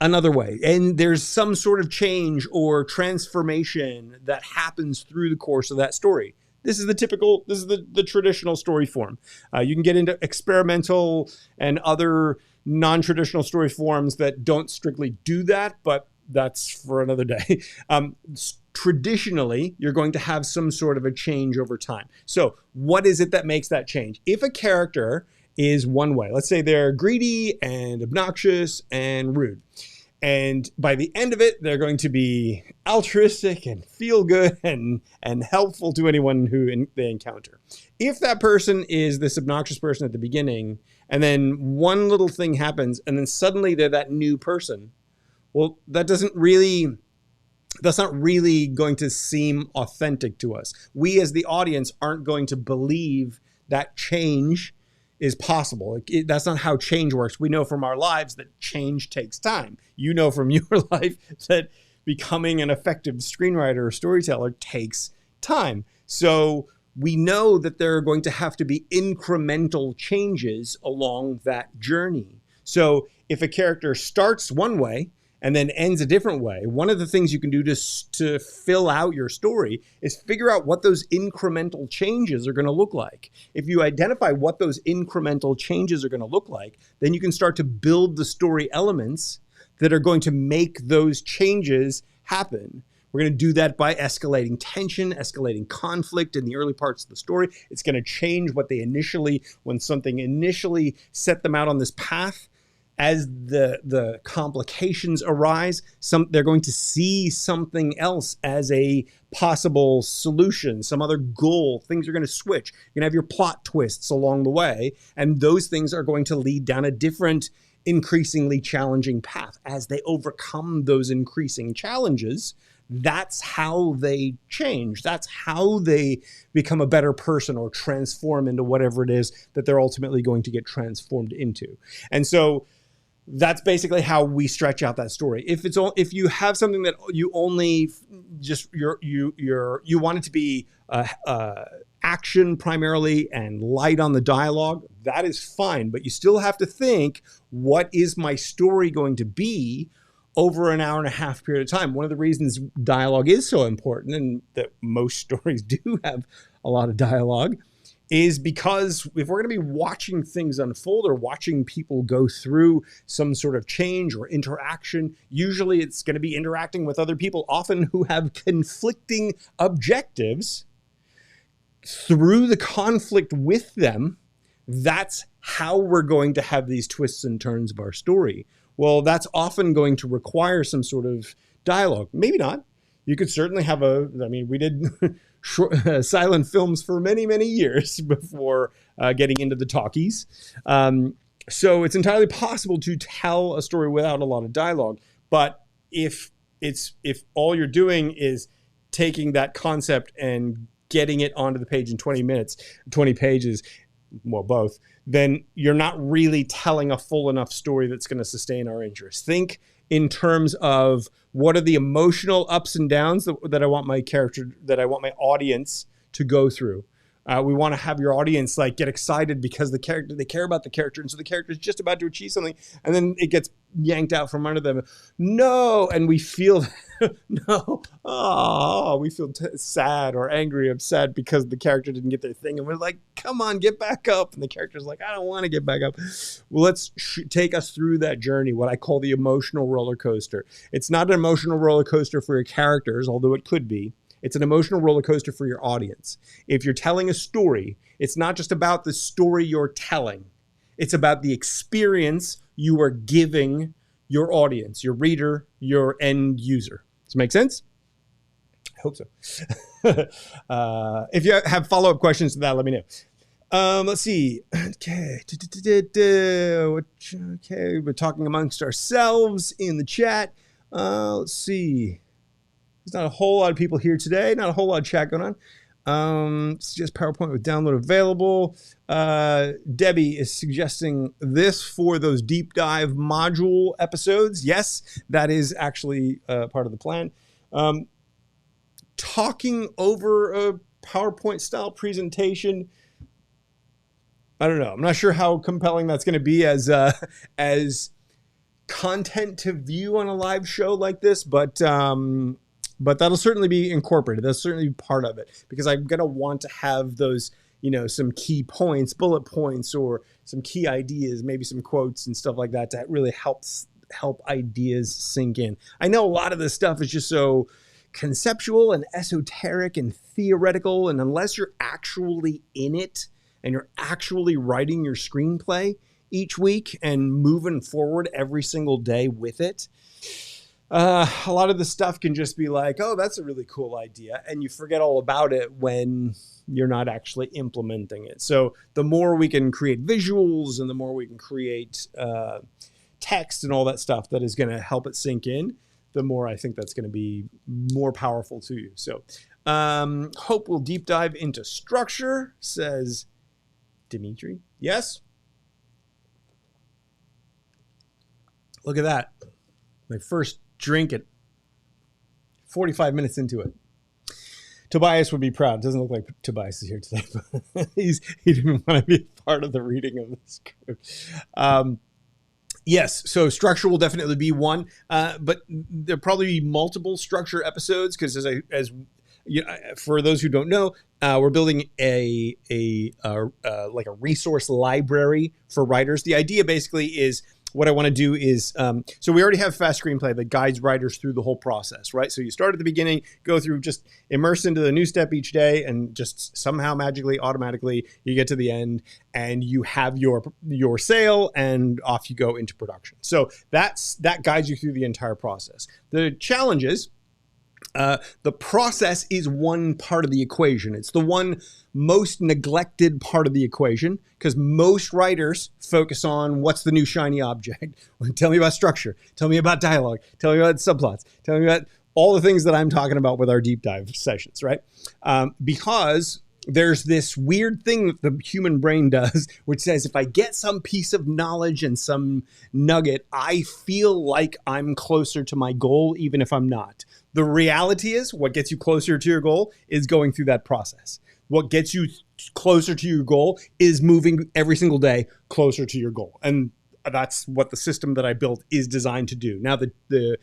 another way. And there's some sort of change or transformation that happens through the course of that story. This is the traditional story form. You can get into experimental and other non-traditional story forms that don't strictly do that, but that's for another day. Traditionally, you're going to have some sort of a change over time. So what is it that makes that change? If a character is one way, let's say they're greedy and obnoxious and rude, and by the end of it, they're going to be altruistic and feel good and helpful to anyone who they encounter. If that person is this obnoxious person at the beginning, and then one little thing happens, and then suddenly they're that new person, well, that's not really going to seem authentic to us. We as the audience aren't going to believe that change is possible. That's not how change works. We know from our lives that change takes time. You know from your life that becoming an effective screenwriter or storyteller takes time. So we know that there are going to have to be incremental changes along that journey. So if a character starts one way and then ends a different way, one of the things you can do to fill out your story is figure out what those incremental changes are going to look like. If you identify what those incremental changes are going to look like, then you can start to build the story elements that are going to make those changes happen. We're going to do that by escalating tension, escalating conflict in the early parts of the story. It's going to change what they when something initially set them out on this path. As the complications arise, they're going to see something else as a possible solution, some other goal. Things are going to switch. You're going to have your plot twists along the way, and those things are going to lead down a different, increasingly challenging path. As they overcome those increasing challenges, that's how they change. That's how they become a better person or transform into whatever it is that they're ultimately going to get transformed into. And so that's basically how we stretch out that story. If you have something that you only just you want it to be action primarily and light on the dialogue, that is fine. But you still have to think, what is my story going to be over an hour and a half period of time? One of the reasons dialogue is so important, and that most stories do have a lot of dialogue, is because if we're going to be watching things unfold or watching people go through some sort of change or interaction, usually it's going to be interacting with other people, often who have conflicting objectives. Through the conflict with them, that's how we're going to have these twists and turns of our story. Well, that's often going to require some sort of dialogue. Maybe not. You could certainly have we did silent films for many, many years before getting into the talkies. So it's entirely possible to tell a story without a lot of dialogue. But if all you're doing is taking that concept and getting it onto the page in 20 minutes, 20 pages, well, both, then you're not really telling a full enough story that's going to sustain our interest. Think in terms of, what are the emotional ups and downs that I want my audience to go through. We want to have your audience get excited because they care about the character, and so the character is just about to achieve something, and then it gets yanked out from under them. No, and we feel no. Oh, we feel sad or angry, upset because the character didn't get their thing, and we're like, "Come on, get back up!" And the character's like, "I don't want to get back up." Well, let's take us through that journey, what I call the emotional roller coaster. It's not an emotional roller coaster for your characters, although it could be. It's an emotional roller coaster for your audience. If you're telling a story, it's not just about the story you're telling. It's about the experience you are giving your audience, your reader, your end user. Does it make sense? I hope so. If you have follow-up questions to that, let me know. Let's see. Okay, we're talking amongst ourselves in the chat. Let's see. There's not a whole lot of people here today. Not a whole lot of chat going on. It's just PowerPoint with download available. Debbie is suggesting this for those deep dive module episodes. Yes, that is actually part of the plan. Talking over a PowerPoint style presentation, I don't know. I'm not sure how compelling that's going to be as content to view on a live show like this, but that'll certainly be incorporated. That's certainly part of it, because I'm going to want to have those, some key points, bullet points, or some key ideas, maybe some quotes and stuff like that to really help ideas sink in. I know a lot of this stuff is just so conceptual and esoteric and theoretical, and unless you're actually in it and you're actually writing your screenplay each week and moving forward every single day with it, a lot of the stuff can just be like, oh, that's a really cool idea, and you forget all about it when you're not actually implementing it. So the more we can create visuals and the more we can create text and all that stuff that is going to help it sink in, the more I think that's going to be more powerful to you. So hope we'll deep dive into structure, says Dimitri. Yes? Look at that. My first drink at 45 minutes into it. Tobias would be proud. It doesn't look like Tobias is here today, but he didn't want to be part of the reading of the script. Yes, so structure will definitely be one, but there'll probably be multiple structure episodes because for those who don't know, we're building a resource library for writers. The idea basically is what I want to do is, so we already have Fast Screenplay that guides writers through the whole process, right? So you start at the beginning, go through, just immerse into the new step each day, and just somehow magically, automatically, you get to the end and you have your sale and off you go into production. So that guides you through the entire process. The challenge is, the process is one part of the equation. It's the one most neglected part of the equation because most writers focus on what's the new shiny object. Tell me about structure. Tell me about dialogue. Tell me about subplots. Tell me about all the things that I'm talking about with our deep dive sessions, right? Because there's this weird thing that the human brain does, which says if I get some piece of knowledge and some nugget, I feel like I'm closer to my goal, even if I'm not. The reality is what gets you closer to your goal is going through that process. What gets you closer to your goal is moving every single day closer to your goal. And that's what the system that I built is designed to do. Now, the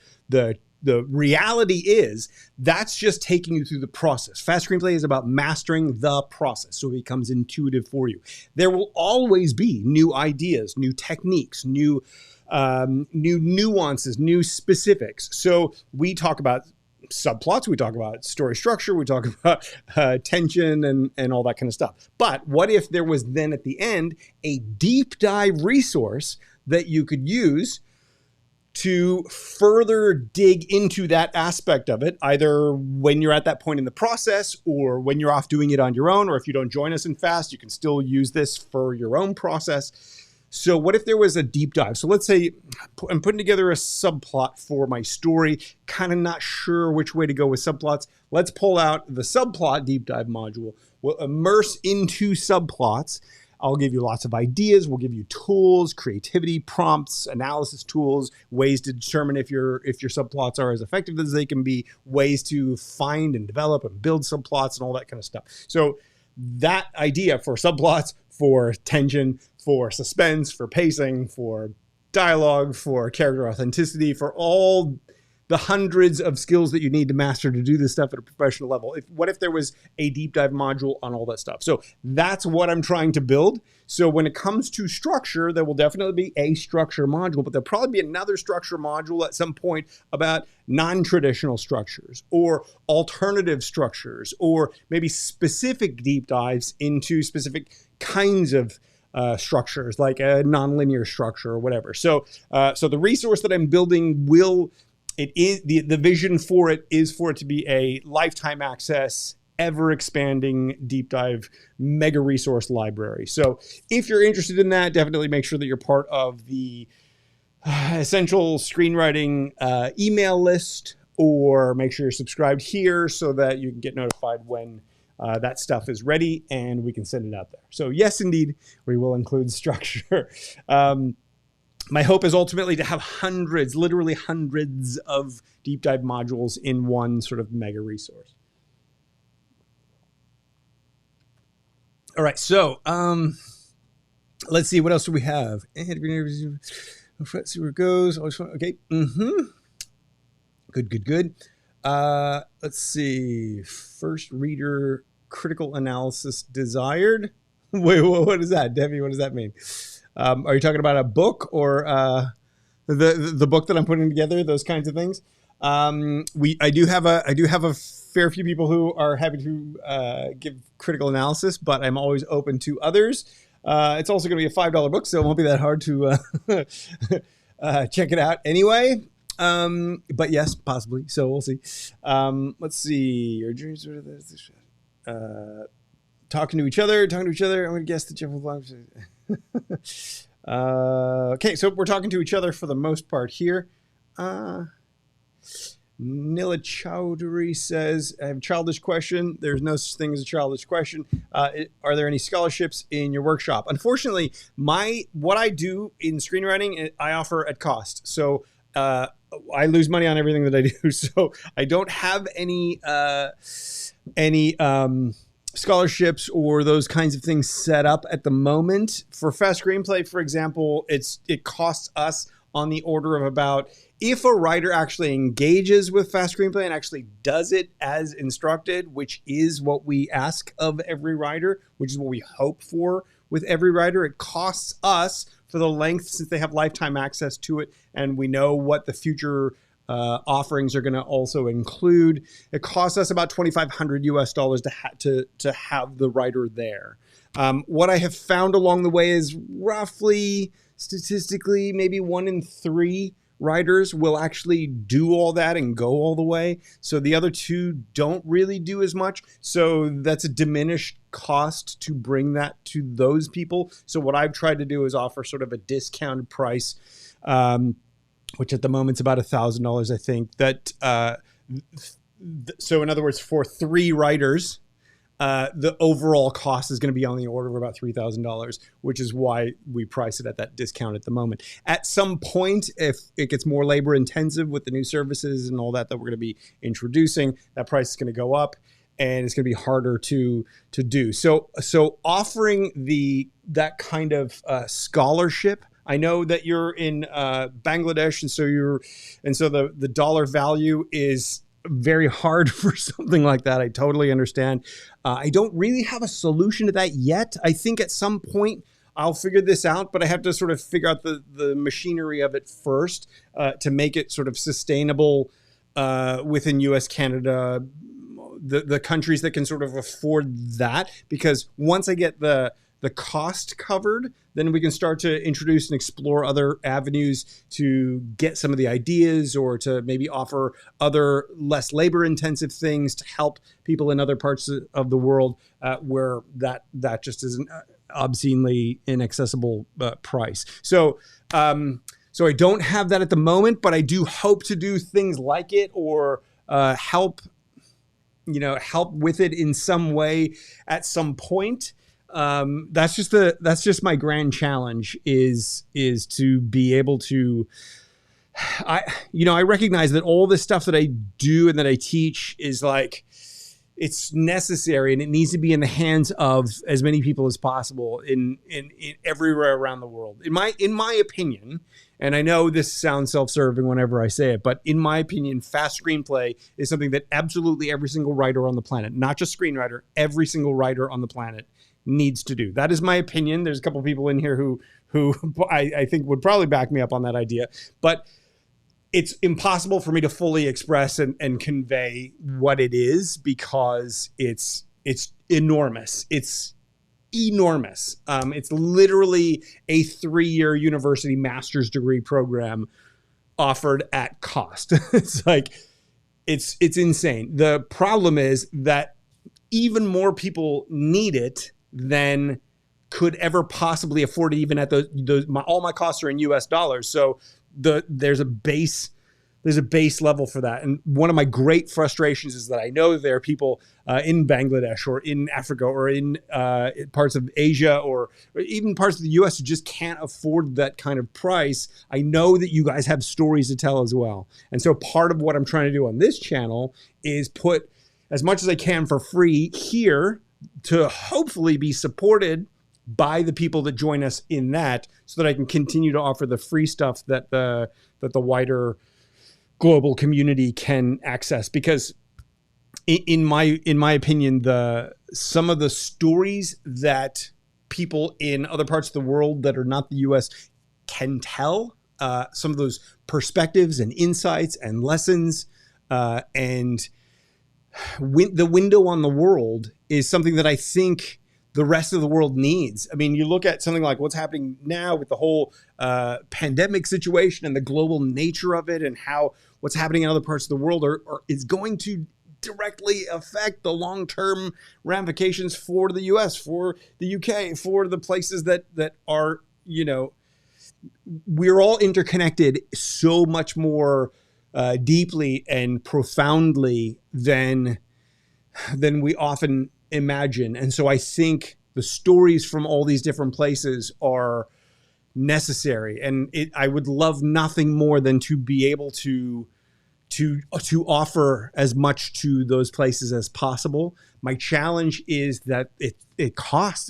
reality is that's just taking you through the process. Fast Screenplay is about mastering the process so it becomes intuitive for you. There will always be new ideas, new techniques, new nuances, new specifics. So we talk about subplots, we talk about story structure, we talk about tension and all that kind of stuff. But what if there was then at the end a deep dive resource that you could use to further dig into that aspect of it, either when you're at that point in the process or when you're off doing it on your own, or if you don't join us in Fast, you can still use this for your own process. So what if there was a deep dive? So let's say I'm putting together a subplot for my story, kind of not sure which way to go with subplots. Let's pull out the subplot deep dive module. We'll immerse into subplots. I'll give you lots of ideas. We'll give you tools, creativity, prompts, analysis tools, ways to determine if your subplots are as effective as they can be, ways to find and develop and build subplots and all that kind of stuff. So that idea for subplots, for tension, for suspense, for pacing, for dialogue, for character authenticity, for all the hundreds of skills that you need to master to do this stuff at a professional level. What if there was a deep dive module on all that stuff? So that's what I'm trying to build. So when it comes to structure, there will definitely be a structure module, but there'll probably be another structure module at some point about non-traditional structures or alternative structures, or maybe specific deep dives into specific kinds of structures, like a nonlinear structure or whatever. So the resource that I'm building the vision for it is for it to be a lifetime access, ever expanding deep dive mega resource library. So if you're interested in that, definitely make sure that you're part of the essential screenwriting email list, or make sure you're subscribed here so that you can get notified when that stuff is ready and we can send it out there. So yes, indeed, we will include structure. My hope is ultimately to have hundreds, literally hundreds of deep dive modules in one sort of mega resource. All right, so let's see, what else do we have? Let's see where it goes. Okay, good. Let's see, first reader critical analysis desired. Wait, what is that, Debbie? What does that mean? Are you talking about a book or the book that I'm putting together? Those kinds of things. I do have a fair few people who are happy to give critical analysis, but I'm always open to others. It's also going to be a $5 book, so it won't be that hard to check it out anyway. But yes, possibly. So we'll see. Let's see. Your dreams are talking to each other. I'm going to guess that Jeff will. Okay, so we're talking to each other for the most part here. Nila Chowdhury says, I have a childish question. There's no such thing as a childish question. Are there any scholarships in your workshop? Unfortunately, what I do in screenwriting, I offer at cost. So I lose money on everything that I do. So I don't have any scholarships or those kinds of things set up at the moment. For Fast Screenplay, for example, it costs us on the order of about, if a writer actually engages with Fast Screenplay and actually does it as instructed, which is what we ask of every writer, which is what we hope for with every writer, it costs us for the length, since they have lifetime access to it, and we know what the future offerings are going to also include. It costs us about $2,500 to have the writer there. What I have found along the way is roughly, statistically, maybe 1 in 3 writers will actually do all that and go all the way. So the other 2 don't really do as much. So that's a diminished cost to bring that to those people. So what I've tried to do is offer sort of a discounted price, which at the moment's about $1,000, I think. So in other words, for 3 writers, the overall cost is going to be on the order of about $3,000, which is why we price it at that discount at the moment. At some point, if it gets more labor intensive with the new services and all that we're going to be introducing, that price is going to go up, and it's going to be harder to do. So offering that kind of scholarship. I know that you're in Bangladesh, and so the dollar value is very hard for something like that. I totally understand. I don't really have a solution to that yet. I think at some point I'll figure this out, but I have to sort of figure out the machinery of it first to make it sort of sustainable within US, Canada, the countries that can sort of afford that. Because once I get the cost covered, then we can start to introduce and explore other avenues to get some of the ideas, or to maybe offer other less labor intensive things to help people in other parts of the world where that just is an obscenely inaccessible price. So I don't have that at the moment, but I do hope to do things like it, or help with it in some way at some point. That's just my grand challenge is to be able to, I recognize that all this stuff that I do and that I teach is like, it's necessary, and it needs to be in the hands of as many people as possible in everywhere around the world. In my opinion, and I know this sounds self-serving whenever I say it, but in my opinion, Fast Screenplay is something that absolutely every single writer on the planet, not just screenwriter, every single writer on the planet needs to do. That is my opinion. There's a couple of people in here who I think would probably back me up on that idea, but it's impossible for me to fully express and convey what it is, because it's enormous. It's enormous. It's literally a 3-year university master's degree program offered at cost. It's like, it's insane. The problem is that even more people need it than could ever possibly afford it, even at all my costs are in US dollars. So there's a base level for that. And one of my great frustrations is that I know there are people in Bangladesh or in Africa or in parts of Asia or even parts of the US who just can't afford that kind of price. I know that you guys have stories to tell as well. And so part of what I'm trying to do on this channel is put as much as I can for free here to hopefully be supported by the people that join us in that, so that I can continue to offer the free stuff that the wider global community can access. Because in my opinion, some of the stories that people in other parts of the world that are not the US can tell, some of those perspectives and insights and lessons, and the window on the world is something that I think the rest of the world needs. I mean, you look at something like what's happening now with the whole pandemic situation and the global nature of it, and how what's happening in other parts of the world is going to directly affect the long-term ramifications for the US, for the UK, for the places that are, we're all interconnected so much more deeply and profoundly than we often imagine. And so I think the stories from all these different places are necessary. And I would love nothing more than to be able to offer as much to those places as possible. My challenge is that it costs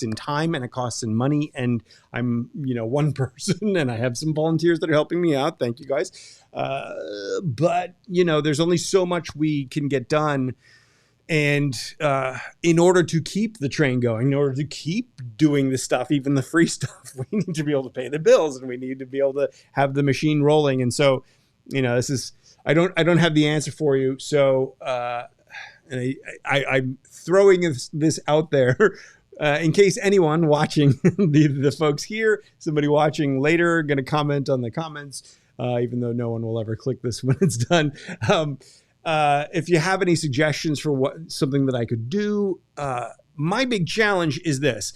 in time and it costs in money. And I'm, one person and I have some volunteers that are helping me out. Thank you guys. But there's only so much we can get done. And in order to keep the train going, in order to keep doing the stuff, even the free stuff, we need to be able to pay the bills and we need to be able to have the machine rolling. And so, this is, I don't have the answer for you. So, and I'm throwing this out there in case anyone watching, the folks here, somebody watching later, going to comment on the comments, even though no one will ever click this when it's done. If you have any suggestions for something that I could do, my big challenge is this.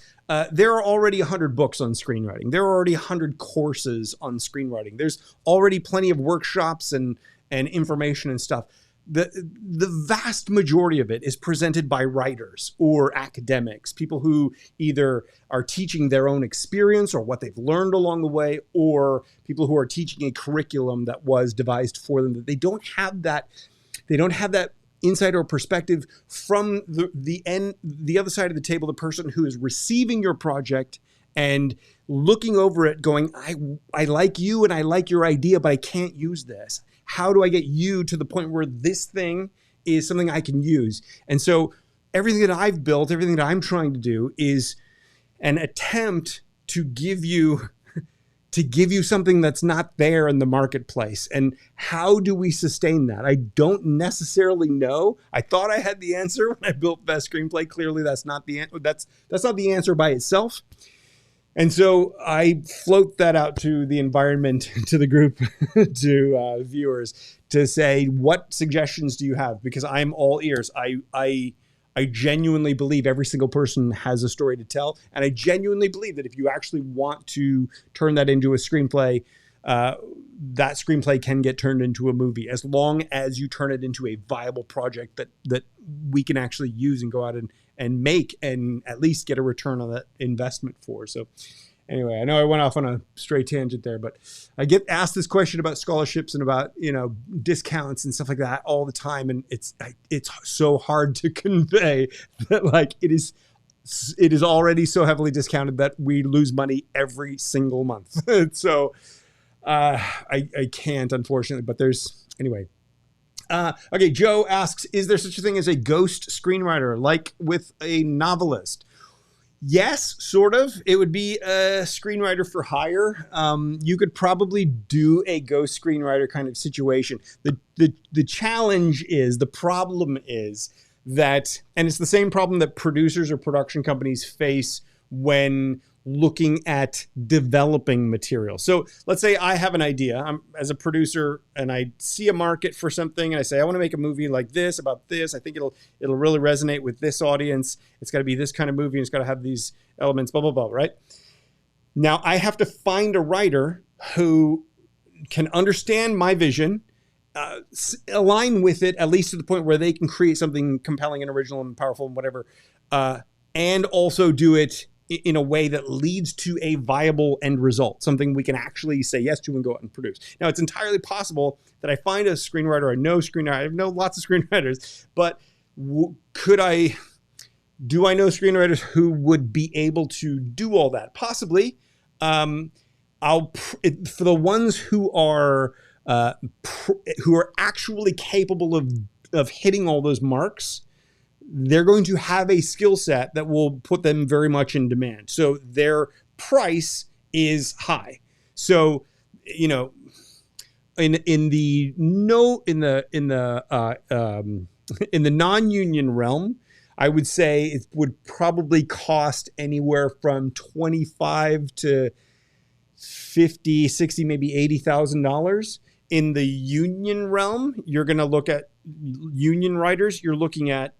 There are already 100 books on screenwriting. There are already 100 courses on screenwriting. There's already plenty of workshops and information and stuff. The vast majority of it is presented by writers or academics, people who either are teaching their own experience or what they've learned along the way, or people who are teaching a curriculum that was devised for them. That they don't have that insight or perspective from the other side of the table, the person who is receiving your project and looking over it going, I like you and I like your idea, but I can't use this. How do I get you to the point where this thing is something I can use? And so everything that I've built, everything that I'm trying to do is an attempt to give you something that's not there in the marketplace. And how do we sustain that? I don't necessarily know. I thought I had the answer when I built Best Screenplay. Clearly that's not the answer. That's not the answer by itself. And so I float that out to the environment, to the group, to viewers, to say, what suggestions do you have? Because I'm all ears. I genuinely believe every single person has a story to tell. And I genuinely believe that if you actually want to turn that into a screenplay, that screenplay can get turned into a movie, as long as you turn it into a viable project that we can actually use and go out and make and at least get a return on that investment for. So anyway, I know I went off on a straight tangent there, but I get asked this question about scholarships and about, discounts and stuff like that all the time. And it's so hard to convey that, like, it is already so heavily discounted that we lose money every single month. So I can't, unfortunately, but anyway. Okay, Joe asks, is there such a thing as a ghost screenwriter, like with a novelist? Yes, sort of. It would be a screenwriter for hire. You could probably do a ghost screenwriter kind of situation. The challenge is, the problem is that, and it's the same problem that producers or production companies face when looking at developing material. So let's say I have an idea. I'm as a producer and I see a market for something and I say, I want to make a movie like this, about this. I think it'll really resonate with this audience. It's got to be this kind of movie. And it's got to have these elements, blah, blah, blah, right? Now I have to find a writer who can understand my vision, align with it, at least to the point where they can create something compelling and original and powerful and whatever, and also do it in a way that leads to a viable end result, something we can actually say yes to and go out and produce. Now, it's entirely possible that I find a screenwriter, I know lots of screenwriters, but do I know screenwriters who would be able to do all that? Possibly. For the ones who are actually capable of hitting all those marks, they're going to have a skill set that will put them very much in demand. So their price is high. So, in the non-union realm, I would say it would probably cost anywhere from $25,000 to $50,000, $60,000, maybe $80,000. In the union realm, you're going to look at union writers. You're looking at,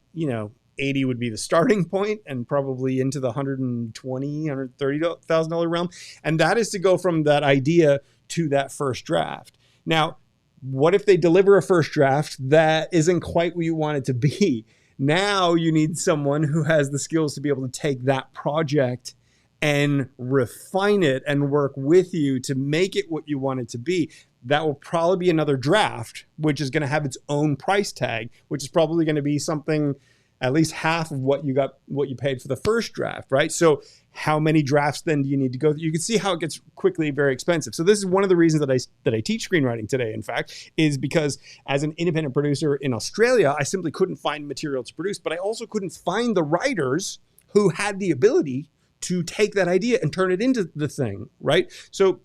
80 would be the starting point, and probably into the $120,000, $130,000 realm. And that is to go from that idea to that first draft. Now, what if they deliver a first draft that isn't quite what you want it to be? Now you need someone who has the skills to be able to take that project and refine it and work with you to make it what you want it to be, that will probably be another draft, which is going to have its own price tag, which is probably going to be something at least half of what you paid for the first draft, right? So how many drafts then do you need to go through? You can see how it gets quickly very expensive. So this is one of the reasons that I teach screenwriting today, in fact, is because as an independent producer in Australia, I simply couldn't find material to produce, but I also couldn't find the writers who had the ability to take that idea and turn it into the thing, right? So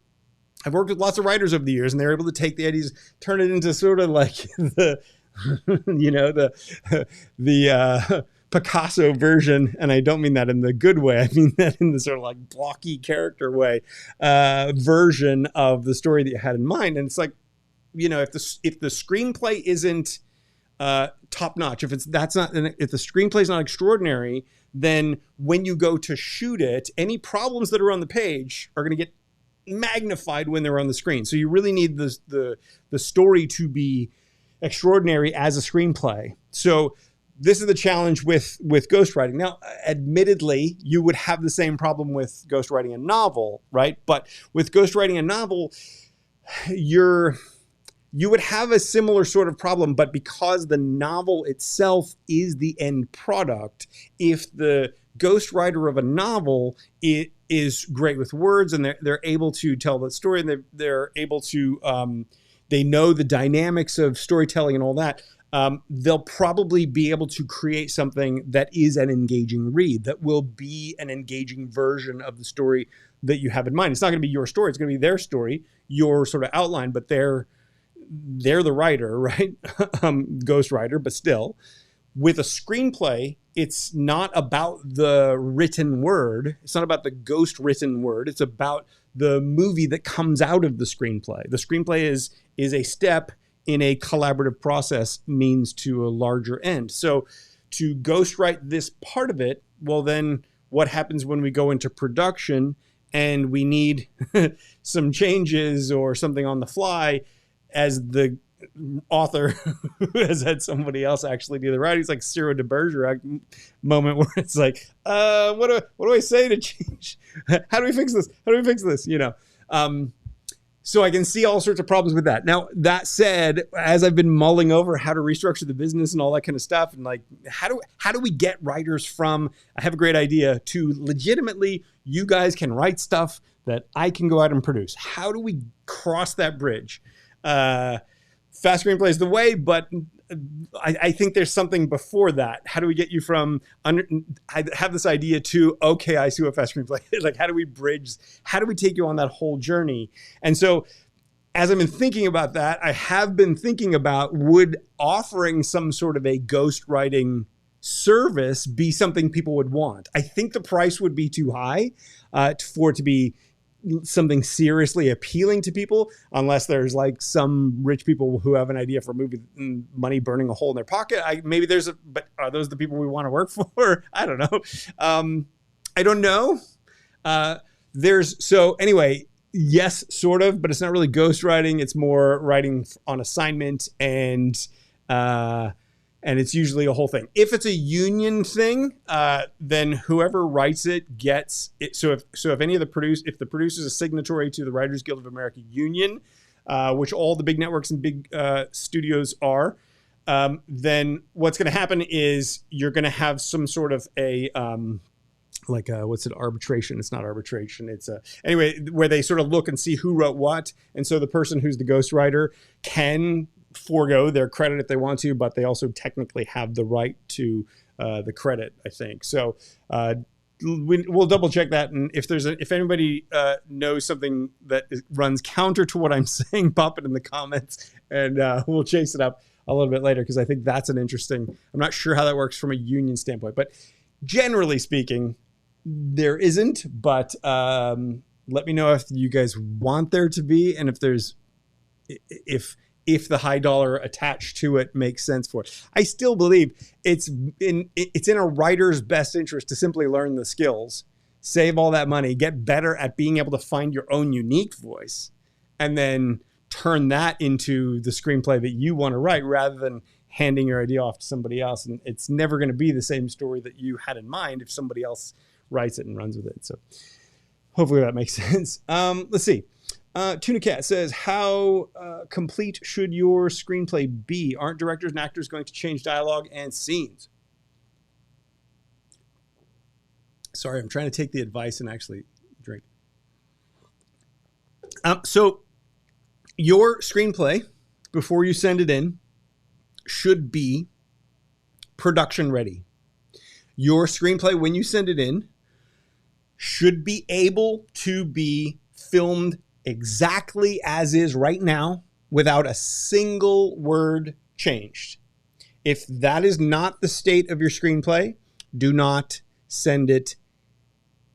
I've worked with lots of writers over the years, and they're able to take the ideas, turn it into sort of like the Picasso version, and I don't mean that in the good way. I mean that in the sort of like blocky character way, version of the story that you had in mind. And it's like, if the screenplay isn't top notch, if the screenplay is not extraordinary, then when you go to shoot it, any problems that are on the page are going to get magnified when they're on the screen. So you really need the story to be extraordinary as a screenplay. So this is the challenge with ghostwriting. Now, admittedly, you would have the same problem with ghostwriting a novel, right? But with ghostwriting a novel, you would have a similar sort of problem, but because the novel itself is the end product, if the ghostwriter of a novel is great with words and they're able to tell the story and they're able to they know the dynamics of storytelling and all that, they'll probably be able to create something that is an engaging read, that will be an engaging version of the story that you have in mind. It's not going to be your story. It's going to be their story, your sort of outline, but they're the writer, right? Ghostwriter, but still. With a screenplay, it's not about the written word. It's not about the ghost written word. It's about the movie that comes out of the screenplay. The screenplay is a step in a collaborative process, means to a larger end. So to ghostwrite this part of it, well, then what happens when we go into production and we need some changes or something on the fly, as the author has had somebody else actually do the writing? It's like Cyril de Bergerac moment where it's like, what do I say to change? How do we fix this? How do we fix this? So I can see all sorts of problems with that. Now, that said, as I've been mulling over how to restructure the business and all that kind of stuff, and like, how do we get writers from, I have a great idea, to legitimately, you guys can write stuff that I can go out and produce? How do we cross that bridge? Fast screenplay is the way, but I think there's something before that. How do we get you from I have this idea to, okay, I see what fast screenplay is. Like, how do we take you on that whole journey? And so as I've been thinking about that, I have been thinking about, would offering some sort of a ghostwriting service be something people would want? I think the price would be too high for it to be something seriously appealing to people, unless there's like some rich people who have an idea for a movie, money burning a hole in their pocket. But are those the people we want to work for? I don't know. I don't know. So anyway, yes, sort of, but it's not really ghostwriting. It's more writing on assignment, and it's usually a whole thing. If it's a union thing, then whoever writes it gets it. So if any of the producer's a signatory to the Writers Guild of America union, which all the big networks and big studios are, then what's going to happen is you're going to have some sort of a arbitration. It's not arbitration. It's anyway, where they sort of look and see who wrote what. And so the person who's the ghostwriter can forego their credit if they want to, but they also technically have the right to the credit, I think. So we'll double check that. And if anybody knows something that runs counter to what I'm saying, pop it in the comments, and we'll chase it up a little bit later, because I think that's I'm not sure how that works from a union standpoint, but generally speaking, there isn't. But let me know if you guys want there to be, and if the high dollar attached to it makes sense for it. I still believe it's in a writer's best interest to simply learn the skills, save all that money, get better at being able to find your own unique voice, and then turn that into the screenplay that you want to write, rather than handing your idea off to somebody else. And it's never going to be the same story that you had in mind if somebody else writes it and runs with it. So Hopefully that makes sense. Let's see. Tuna Cat says, how complete should your screenplay be? Aren't directors and actors going to change dialogue and scenes? Sorry, I'm trying to take the advice and actually drink. So your screenplay, before you send it in, should be production ready. Your screenplay, when you send it in, should be able to be filmed exactly as is right now without a single word changed. If that is not the state of your screenplay, do not send it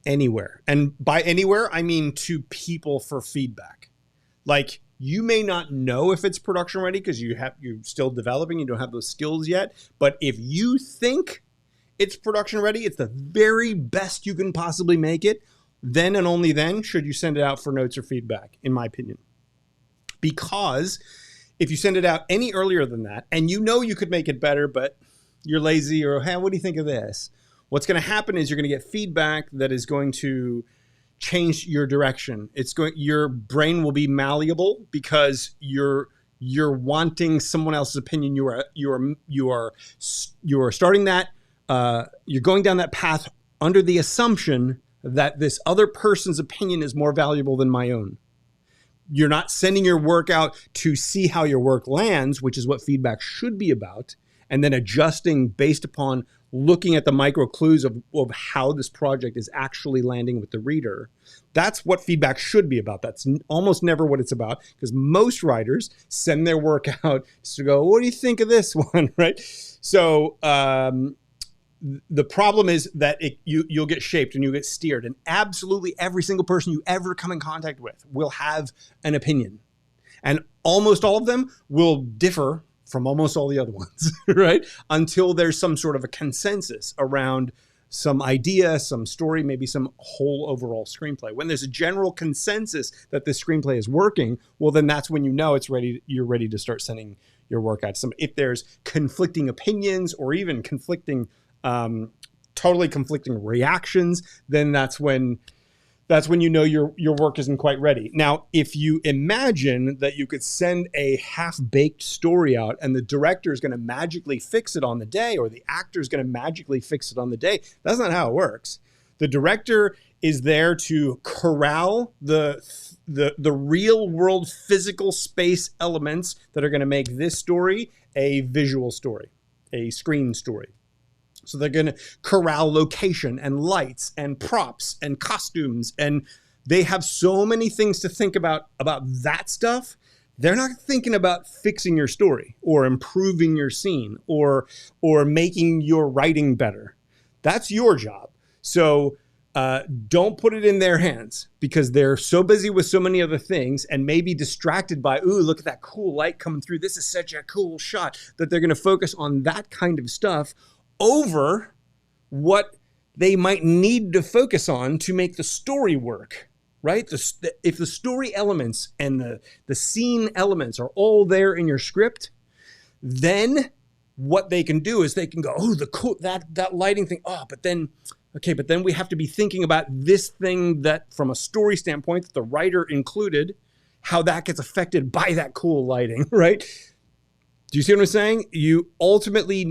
anywhere. And by anywhere, I mean to people for feedback. Like, you may not know if it's production ready because you're still developing, you don't have those skills yet. But if you think it's production ready, it's the very best you can possibly make it, then and only then should you send it out for notes or feedback, in my opinion. Because if you send it out any earlier than that, and you know you could make it better, but you're lazy, or, hey, what do you think of this? What's going to happen is you're going to get feedback that is going to change your direction. Your brain will be malleable because you're wanting someone else's opinion. You are starting that. You're going down that path under the assumption that this other person's opinion is more valuable than my own. You're not sending your work out to see how your work lands, which is what feedback should be about, and then adjusting based upon looking at the micro clues of how this project is actually landing with the reader. That's what feedback should be about. That's almost never what it's about, because most writers send their work out just to go, what do you think of this one, right? So the problem is that you'll get shaped and you'll get steered, and absolutely every single person you ever come in contact with will have an opinion, and almost all of them will differ from almost all the other ones, right? Until there's some sort of a consensus around some idea, some story, maybe some whole overall screenplay. When there's a general consensus that this screenplay is working, well, then that's when you know it's ready. You're ready to start sending your work out to some. If there's conflicting opinions or even totally conflicting reactions, then that's when you know your work isn't quite ready. Now, if you imagine that you could send a half-baked story out and the director is going to magically fix it on the day, or the actor is going to magically fix it on the day, that's not how it works. The director is there to corral the real world physical space elements that are going to make this story a visual story, a screen story. So they're going to corral location and lights and props and costumes, and they have so many things to think about that stuff. They're not thinking about fixing your story or improving your scene or making your writing better. That's your job. So don't put it in their hands, because they're so busy with so many other things and maybe distracted by, ooh, look at that cool light coming through. This is such a cool shot, that they're going to focus on that kind of stuff over what they might need to focus on to make the story work, right? If the story elements and the scene elements are all there in your script, then what they can do is they can go, oh, that lighting thing, but then we have to be thinking about this thing that, from a story standpoint, that the writer included, how that gets affected by that cool lighting, right? Do you see what I'm saying? You ultimately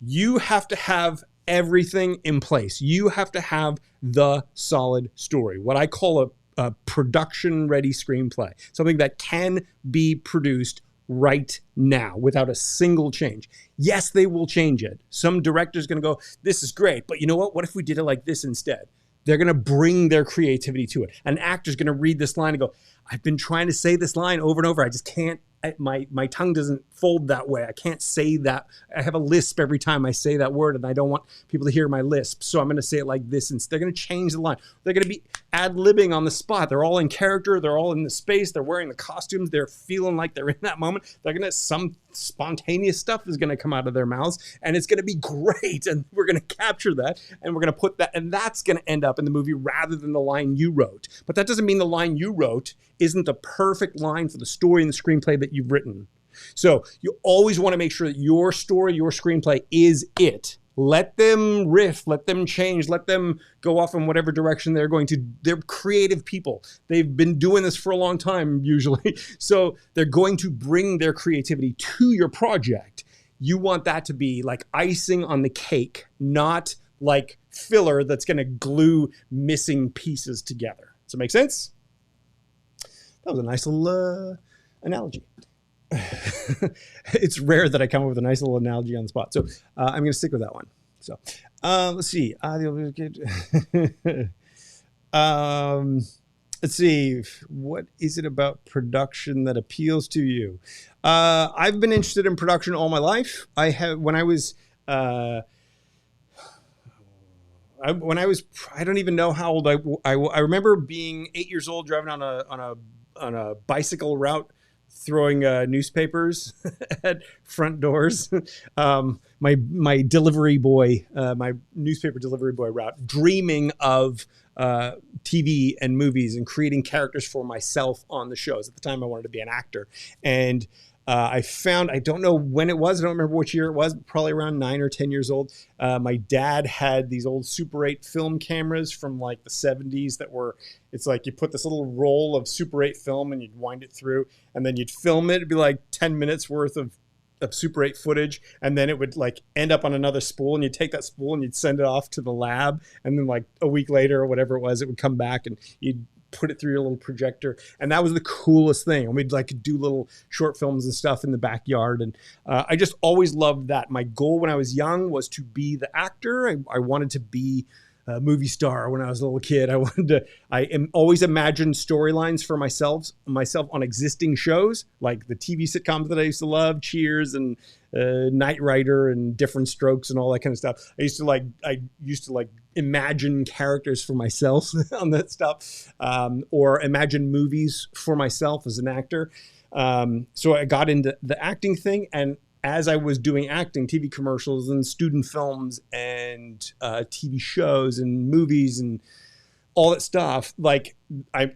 you have to have everything in place. You have to have the solid story, what I call a production-ready screenplay, something that can be produced right now without a single change. Yes, they will change it. Some director's going to go, this is great, but you know what? What if we did it like this instead? They're going to bring their creativity to it. An actor's going to read this line and go, I've been trying to say this line over and over. I just can't. My tongue doesn't fold that way. I can't say that. I have a lisp every time I say that word, and I don't want people to hear my lisp. So I'm going to say it like this. And they're going to change the line. They're going to be ad-libbing on the spot. They're all in character. They're all in the space. They're wearing the costumes. They're feeling like they're in that moment. Some spontaneous stuff is going to come out of their mouths, and it's going to be great. And we're going to capture that, and we're going to put that, and that's going to end up in the movie rather than the line you wrote. But that doesn't mean the line you wrote isn't the perfect line for the story and the screenplay that you've written. So you always want to make sure that your story, your screenplay is it. Let them riff, let them change, let them go off in whatever direction they're going to. They're creative people. They've been doing this for a long time, usually. So they're going to bring their creativity to your project. You want that to be like icing on the cake, not like filler that's going to glue missing pieces together. Does that make sense? That was a nice little analogy. It's rare that I come up with a nice little analogy on the spot. So I'm going to stick with that one. So let's see. Let's see. What is it about production that appeals to you? I've been interested in production all my life. I don't even know how old I remember being 8 years old, driving on a bicycle route, throwing newspapers at front doors. My delivery boy, my newspaper delivery boy route, dreaming of TV and movies and creating characters for myself on the shows. At the time, I wanted to be an actor. And I don't know when it was, I don't remember which year it was, but probably around 9 or 10 years old. My dad had these old Super 8 film cameras from like the 70s it's like you put this little roll of Super 8 film and you'd wind it through, and then you'd film it. It'd be like 10 minutes worth of Super 8 footage, and then it would like end up on another spool, and you'd take that spool and you'd send it off to the lab, and then like a week later or whatever it was, it would come back and you'd put it through your little projector. And that was the coolest thing. And we'd like do little short films and stuff in the backyard. And I just always loved that. My goal when I was young was to be the actor. I wanted to be a movie star when I was a little kid. Always imagined storylines for myself on existing shows, like the TV sitcoms that I used to love, Cheers and Knight Rider and Different Strokes and all that kind of stuff. I used to imagine characters for myself on that stuff, or imagine movies for myself as an actor. So I got into the acting thing, and as I was doing acting, TV commercials and student films and TV shows and movies and all that stuff,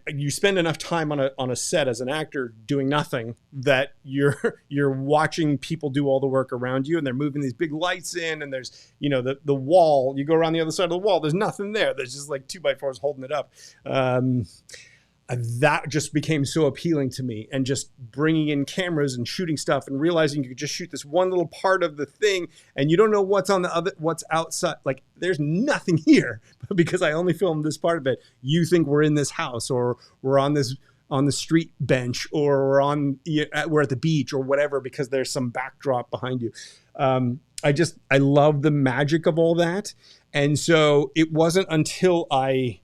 you spend enough time on a set as an actor doing nothing that you're watching people do all the work around you, and they're moving these big lights in, and there's the wall. You go around the other side of the wall, there's nothing there. There's just like 2x4s holding it up. That just became so appealing to me, and just bringing in cameras and shooting stuff and realizing you could just shoot this one little part of the thing and you don't know what's outside. Like there's nothing here, but because I only filmed this part of it, you think we're in this house, or we're on the street bench, or we're at the beach or whatever, because there's some backdrop behind you. I love the magic of all that. And so it wasn't until I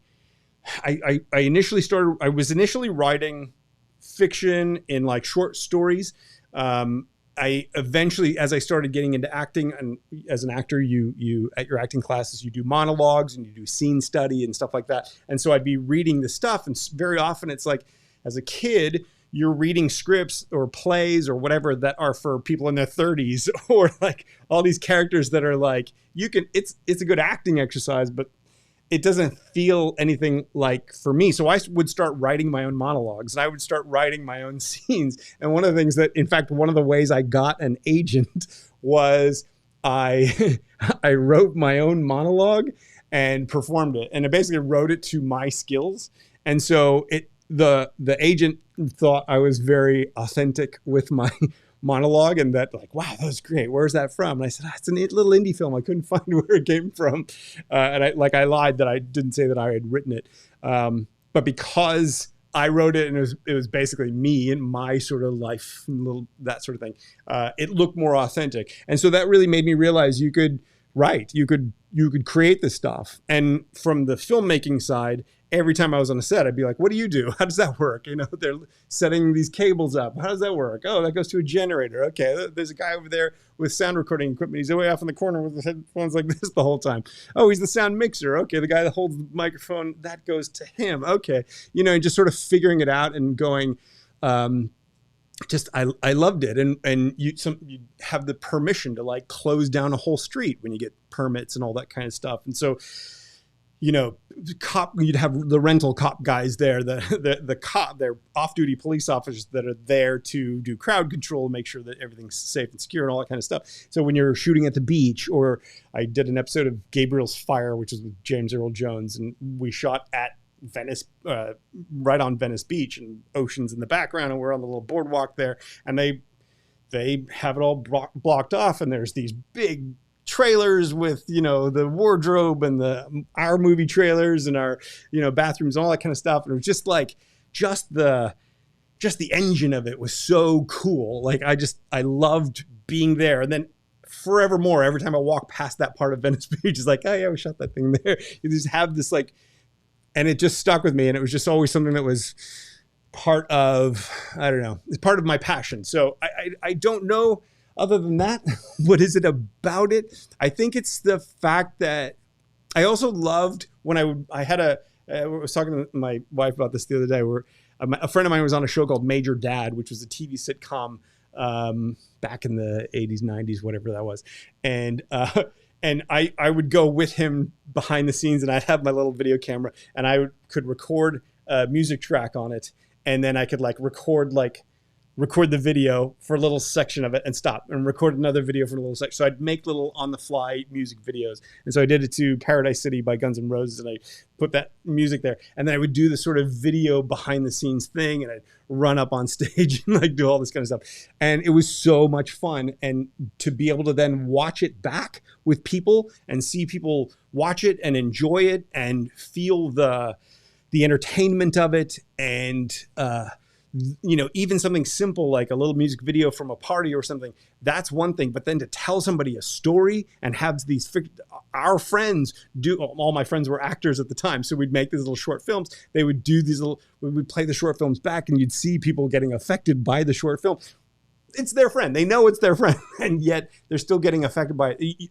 was initially writing fiction in like short stories. I eventually, as I started getting into acting, and as an actor, you at your acting classes, you do monologues and you do scene study and stuff like that. And so I'd be reading the stuff, and very often it's like, as a kid, you're reading scripts or plays or whatever that are for people in their 30s, or like all these characters that are like, it's a good acting exercise, but it doesn't feel anything like for me. So I would start writing my own monologues, and I would start writing my own scenes. And one of the things one of the ways I got an agent was I wrote my own monologue and performed it. And I basically wrote it to my skills. And so the agent thought I was very authentic with my monologue, and that like, wow, that was great. Where's that from? And I said, it's a little indie film. I couldn't find where it came from. And I lied that I didn't say that I had written it. But because I wrote it, and it was basically me and my sort of life, that sort of thing, it looked more authentic. And so that really made me realize you could write, you could create this stuff. And from the filmmaking side, every time I was on a set, I'd be like, what do you do? How does that work? They're setting these cables up. How does that work? Oh, that goes to a generator. Okay, there's a guy over there with sound recording equipment. He's way off in the corner with his headphones like this the whole time. Oh, he's the sound mixer. Okay, the guy that holds the microphone, that goes to him. Okay, and just sort of figuring it out and going, I loved it. And you have the permission to like close down a whole street when you get permits and all that kind of stuff. And so you'd have the rental cop guys there, the cop, they're off-duty police officers that are there to do crowd control, make sure that everything's safe and secure and all that kind of stuff. So when you're shooting at the beach, or I did an episode of Gabriel's Fire, which is with James Earl Jones, and we shot at Venice, right on Venice Beach, and oceans in the background, and we're on the little boardwalk there, and they have it all blocked off, and there's these big trailers with the wardrobe and our movie trailers and our bathrooms and all that kind of stuff, and it was just the engine of it was so cool. Like I loved being there. And then forevermore, every time I walk past that part of Venice Beach, it's like, oh yeah, we shot that thing there. You just have this and it just stuck with me, and it was just always something that was part of, I don't know, it's part of my passion. So I don't know, other than that, what is it about it? I think it's the fact that I also loved when I was talking to my wife about this the other day, where a friend of mine was on a show called Major Dad, which was a TV sitcom back in the 80s, 90s, whatever that was. And I would go with him behind the scenes, and I'd have my little video camera, and I could record a music track on it. And then I could record the video for a little section of it and stop and record another video for a little section. So I'd make little on the fly music videos. And so I did it to Paradise City by Guns N' Roses, and I put that music there. And then I would do the sort of video behind the scenes thing, and I'd run up on stage and do all this kind of stuff. And it was so much fun. And to be able to then watch it back with people and see people watch it and enjoy it and feel the entertainment of it, and even something simple like a little music video from a party or something, that's one thing. But then to tell somebody a story and have our friends all my friends were actors at the time, so we'd make these little short films. They would do we would play the short films back, and you'd see people getting affected by the short film. It's their friend. They know it's their friend, and yet they're still getting affected by it.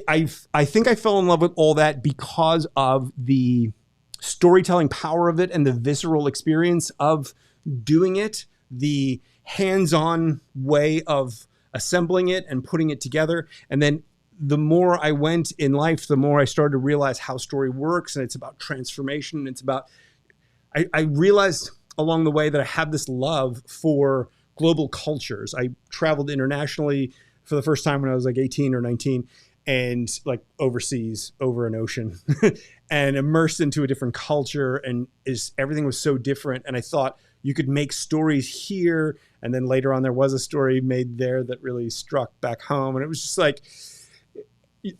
I think I fell in love with all that because of the storytelling power of it and the visceral experience of doing it, the hands-on way of assembling it and putting it together. And then the more I went in life, the more I started to realize how story works, and it's about transformation. It's about, I realized along the way that I have this love for global cultures. I traveled internationally for the first time when I was 18 or 19, and overseas, over an ocean, and immersed into a different culture, and everything was so different. And I thought you could make stories here, and then later on there was a story made there that really struck back home. And it was just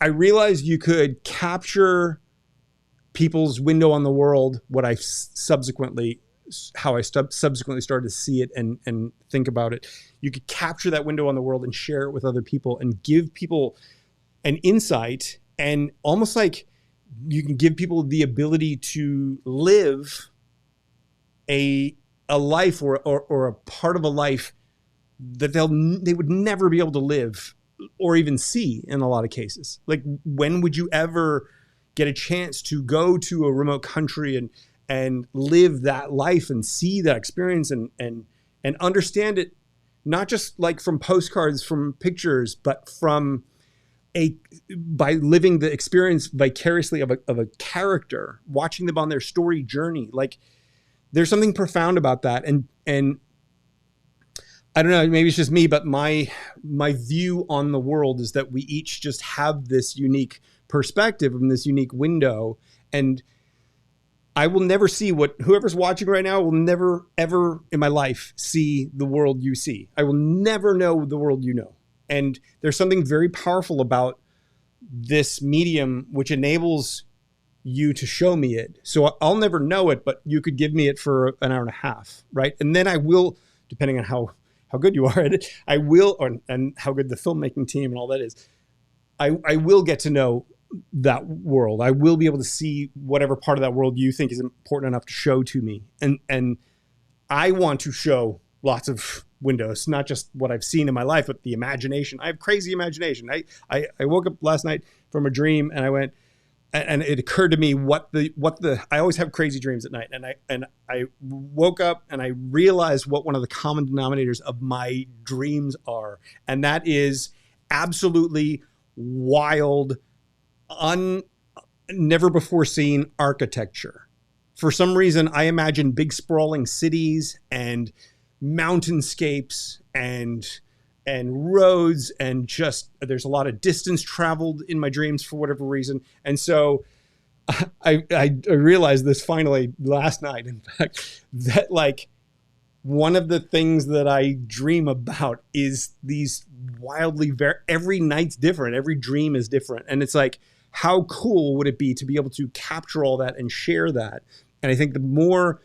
I realized you could capture people's window on the world, how I subsequently started to see it and think about it. You could capture that window on the world and share it with other people and give people an insight, and almost like you can give people the ability to live a life or a part of a life that they would never be able to live or even see in a lot of cases. When would you ever get a chance to go to a remote country and live that life and see that experience and understand it, not just from postcards, from pictures, but by living the experience vicariously of a character, watching them on their story journey. There's something profound about that. And I don't know, maybe it's just me, but my view on the world is that we each just have this unique perspective and this unique window. And I will never see what whoever's watching right now will never, ever in my life see the world you see. I will never know the world you know. And there's something very powerful about this medium, which enables you to show me it. So I'll never know it, but you could give me it for an hour and a half, right? And then I will, depending on how good you are at it, and how good the filmmaking team and all that is, I will get to know that world. I will be able to see whatever part of that world you think is important enough to show to me. And I want to show lots of windows, not just what I've seen in my life, but the imagination. I have crazy imagination. I woke up last night from a dream, and I went, and it occurred to me I always have crazy dreams at night. And I woke up and I realized what one of the common denominators of my dreams are. And that is absolutely wild, never before seen architecture. For some reason, I imagine big sprawling cities and mountainscapes and roads, and just there's a lot of distance traveled in my dreams for whatever reason. And so I realized this finally last night, in fact, that like one of the things that I dream about is these wildly every night's different, every dream is different. And it's like, how cool would it be to be able to capture all that and share that? And I think the more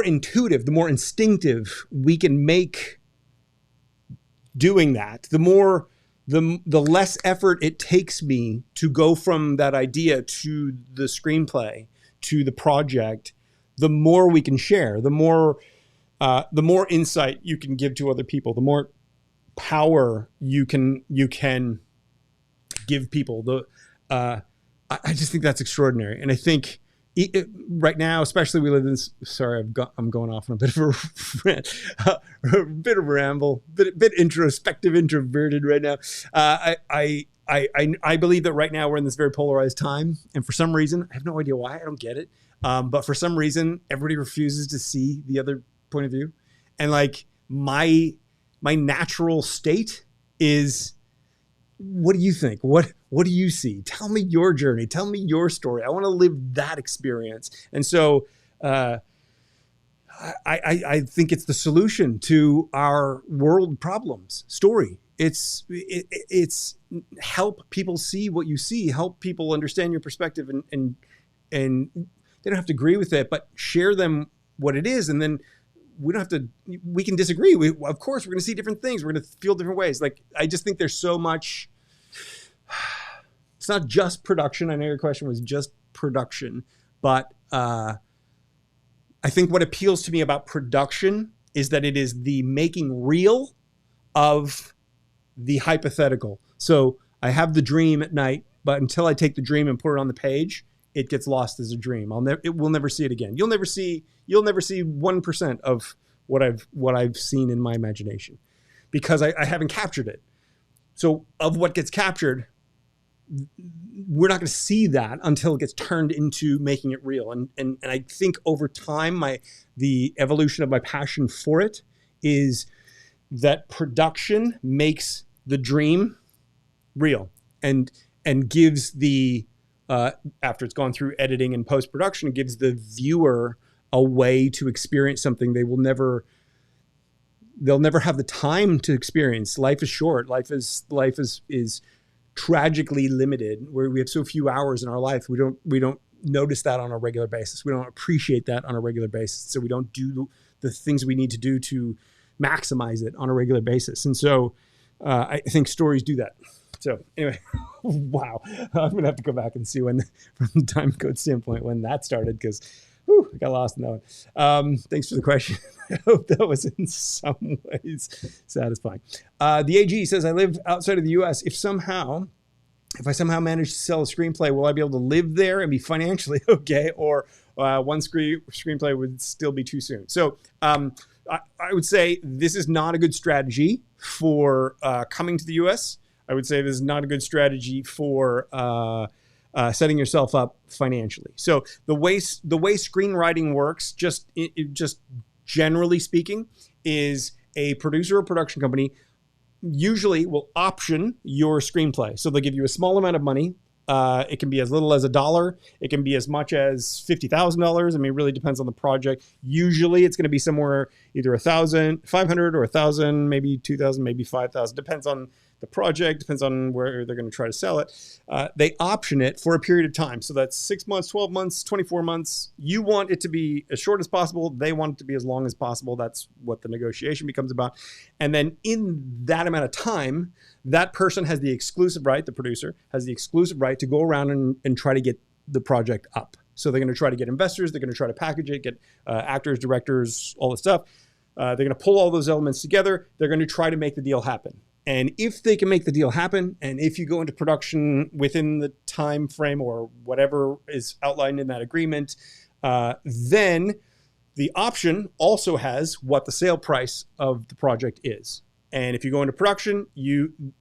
intuitive, the more instinctive we can make doing that, the less effort it takes me to go from that idea to the screenplay, to the project, the more we can share, the more insight you can give to other people, the more power you can give people. I just think that's extraordinary. And I think right now, especially we live in this, sorry, I'm going off on a bit of a bit of a ramble, bit introspective, introverted right now. I believe that right now we're in this very polarized time. And for some reason, I have no idea why, I don't get it. But for some reason, everybody refuses to see the other point of view. And like my natural state is, what do you think? What do you see? Tell me your journey. Tell me your story. I want to live that experience. And so I think it's the solution to our world problems. Story. It's help people see what you see. Help people understand your perspective, and they don't have to agree with it, but share them what it is, and then we can disagree. Of course, we're going to see different things. We're going to feel different ways. Like, I just think there's so much. It's not just production. I know your question was just production, but I think what appeals to me about production is that it is the making real of the hypothetical. So I have the dream at night, but until I take the dream and put it on the page, it gets lost as a dream. We'll never see it again. You'll never see 1% of what I've seen in my imagination, because I haven't captured it. So of what gets captured, we're not going to see that until it gets turned into making it real. And I think over time, the evolution of my passion for it is that production makes the dream real and gives the after it's gone through editing and post-production, it gives the viewer a way to experience something they'll never have the time to experience. Life is short. Life is tragically limited, where we have so few hours in our life. We don't notice that on a regular basis. We don't appreciate that on a regular basis. So we don't do the things we need to do to maximize it on a regular basis. And so I think stories do that. So anyway, wow, I'm going to have to go back and see when, from the time code standpoint, when that started, because I got lost in that one. Thanks for the question. I hope that was in some ways satisfying. The AG says, I live outside of the US. If I somehow manage to sell a screenplay, will I be able to live there and be financially okay? Or one screenplay would still be too soon? So I would say this is not a good strategy for coming to the US. I would say this is not a good strategy for setting yourself up financially. So the way screenwriting works, just generally speaking, is a producer or production company usually will option your screenplay. So they'll give you a small amount of money. It can be as little as $1. It can be as much as $50,000. I mean, it really depends on the project. Usually it's going to be somewhere either $1,500 or $1,000, maybe $2,000, maybe $5,000. Depends on the project, depends on where they're going to try to sell it. They option it for a period of time. So that's 6 months, 12 months, 24 months. You want it to be as short as possible. They want it to be as long as possible. That's what the negotiation becomes about. And then in that amount of time, that person has the exclusive right, the producer has the exclusive right to go around and try to get the project up. So they're going to try to get investors. They're going to try to package it, get actors, directors, all this stuff. They're going to pull all those elements together. They're going to try to make the deal happen. And if they can make the deal happen, and if you go into production within the time frame or whatever is outlined in that agreement, then the option also has what the sale price of the project is. And if you go into production,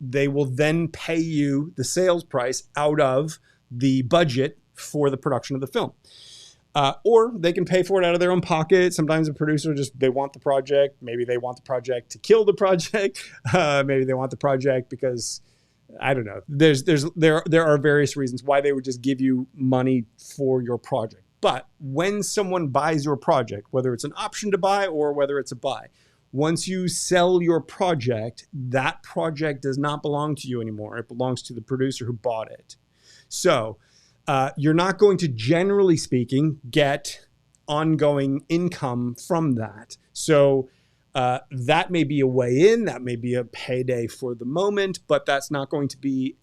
they will then pay you the sales price out of the budget for the production of the film. Or they can pay for it out of their own pocket. Sometimes a producer they want the project. Maybe they want the project to kill the project. Maybe they want the project because, I don't know. There are various reasons why they would just give you money for your project. But when someone buys your project, whether it's an option to buy or whether it's a buy, once you sell your project, that project does not belong to you anymore. It belongs to the producer who bought it. So you're not going to, generally speaking, get ongoing income from that. So that may be a way in, that may be a payday for the moment, but that's not going to be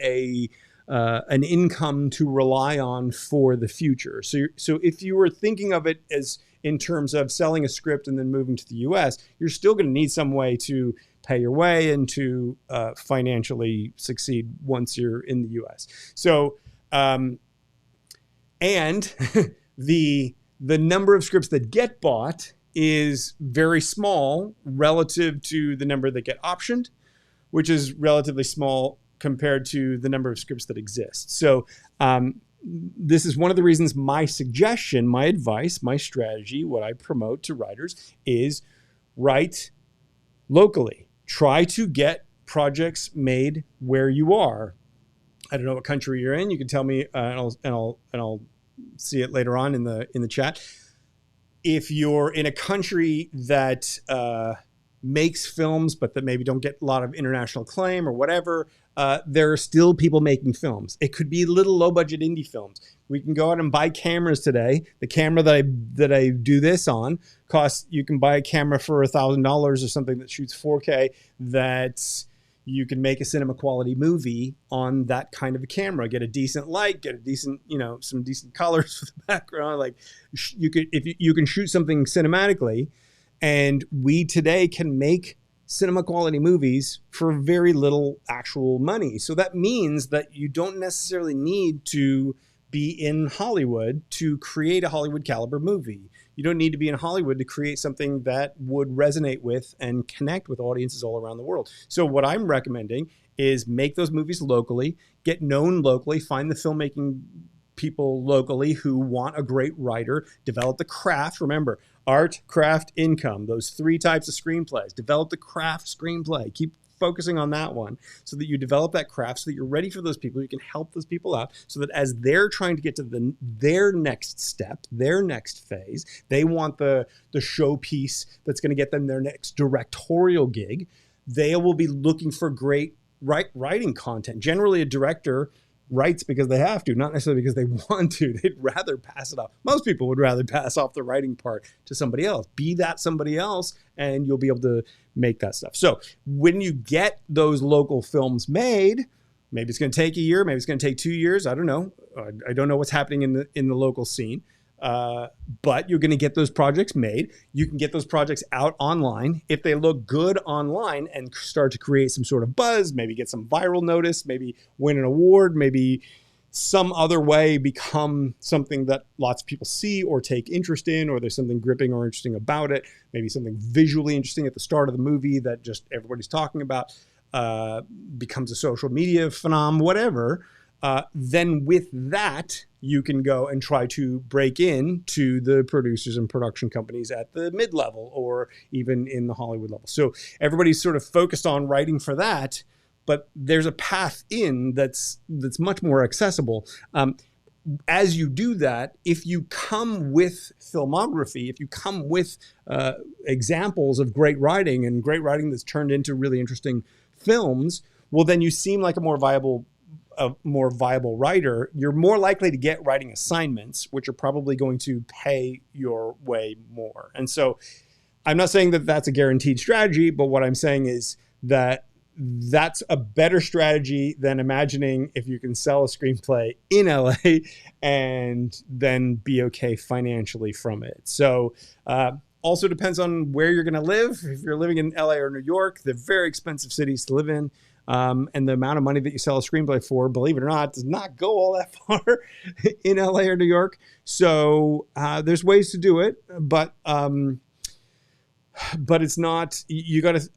an income to rely on for the future. So if you were thinking of it as in terms of selling a script and then moving to the US, you're still going to need some way to pay your way and to financially succeed once you're in the US. So, and the number of scripts that get bought is very small relative to the number that get optioned, which is relatively small compared to the number of scripts that exist. So this is one of the reasons my suggestion, my advice, my strategy, what I promote to writers is write locally. Try to get projects made where you are. I don't know what country you're in. You can tell me, and I'll see it later on in the chat. If you're in a country that makes films, but that maybe don't get a lot of international acclaim or whatever, there are still people making films. It could be little low-budget indie films. We can go out and buy cameras today. The camera that I do this on costs. You can buy a camera for $1,000 or something that shoots 4K. That you can make a cinema quality movie on that kind of a camera. Get a decent light. Get a decent, some decent colors for the background. Like you can shoot something cinematically, and we today can make cinema quality movies for very little actual money. So that means that you don't necessarily need to be in Hollywood to create a Hollywood caliber movie. You don't need to be in Hollywood to create something that would resonate with and connect with audiences all around the world. So what I'm recommending is make those movies locally, get known locally, find the filmmaking people locally who want a great writer, develop the craft. Remember, art, craft, income, those 3 types of screenplays. Develop the craft screenplay. Keep focusing on that one so that you develop that craft, so that you're ready for those people. You can help those people out so that as they're trying to get to their next step, their next phase, they want the showpiece that's going to get them their next directorial gig. They will be looking for great writing content. Generally, a director writes because they have to, not necessarily because they want to. They'd rather pass it off. Most people would rather pass off the writing part to somebody else. Be that somebody else, and you'll be able to make that stuff. So when you get those local films made, maybe it's going to take a year, maybe it's going to take 2 years. I don't know. I don't know what's happening in the local scene. But you're going to get those projects made. You can get those projects out online. If they look good online and start to create some sort of buzz, maybe get some viral notice, maybe win an award, maybe some other way become something that lots of people see or take interest in, or there's something gripping or interesting about it, maybe something visually interesting at the start of the movie that just everybody's talking about, becomes a social media phenom, whatever. Then with that, you can go and try to break in to the producers and production companies at the mid-level or even in the Hollywood level. So everybody's sort of focused on writing for that, but there's a path in that's much more accessible. As you do that, if you come with filmography, if you come with examples of great writing and great writing that's turned into really interesting films, well, then you seem like a more viable writer. You're more likely to get writing assignments, which are probably going to pay your way more. And so I'm not saying that that's a guaranteed strategy, but what I'm saying is that that's a better strategy than imagining if you can sell a screenplay in LA and then be okay financially from it. So also depends on where you're going to live. If you're living in LA or New York, they're very expensive cities to live in. And the amount of money that you sell a screenplay for, believe it or not, does not go all that far in LA or New York. So there's ways to do it, but it's not.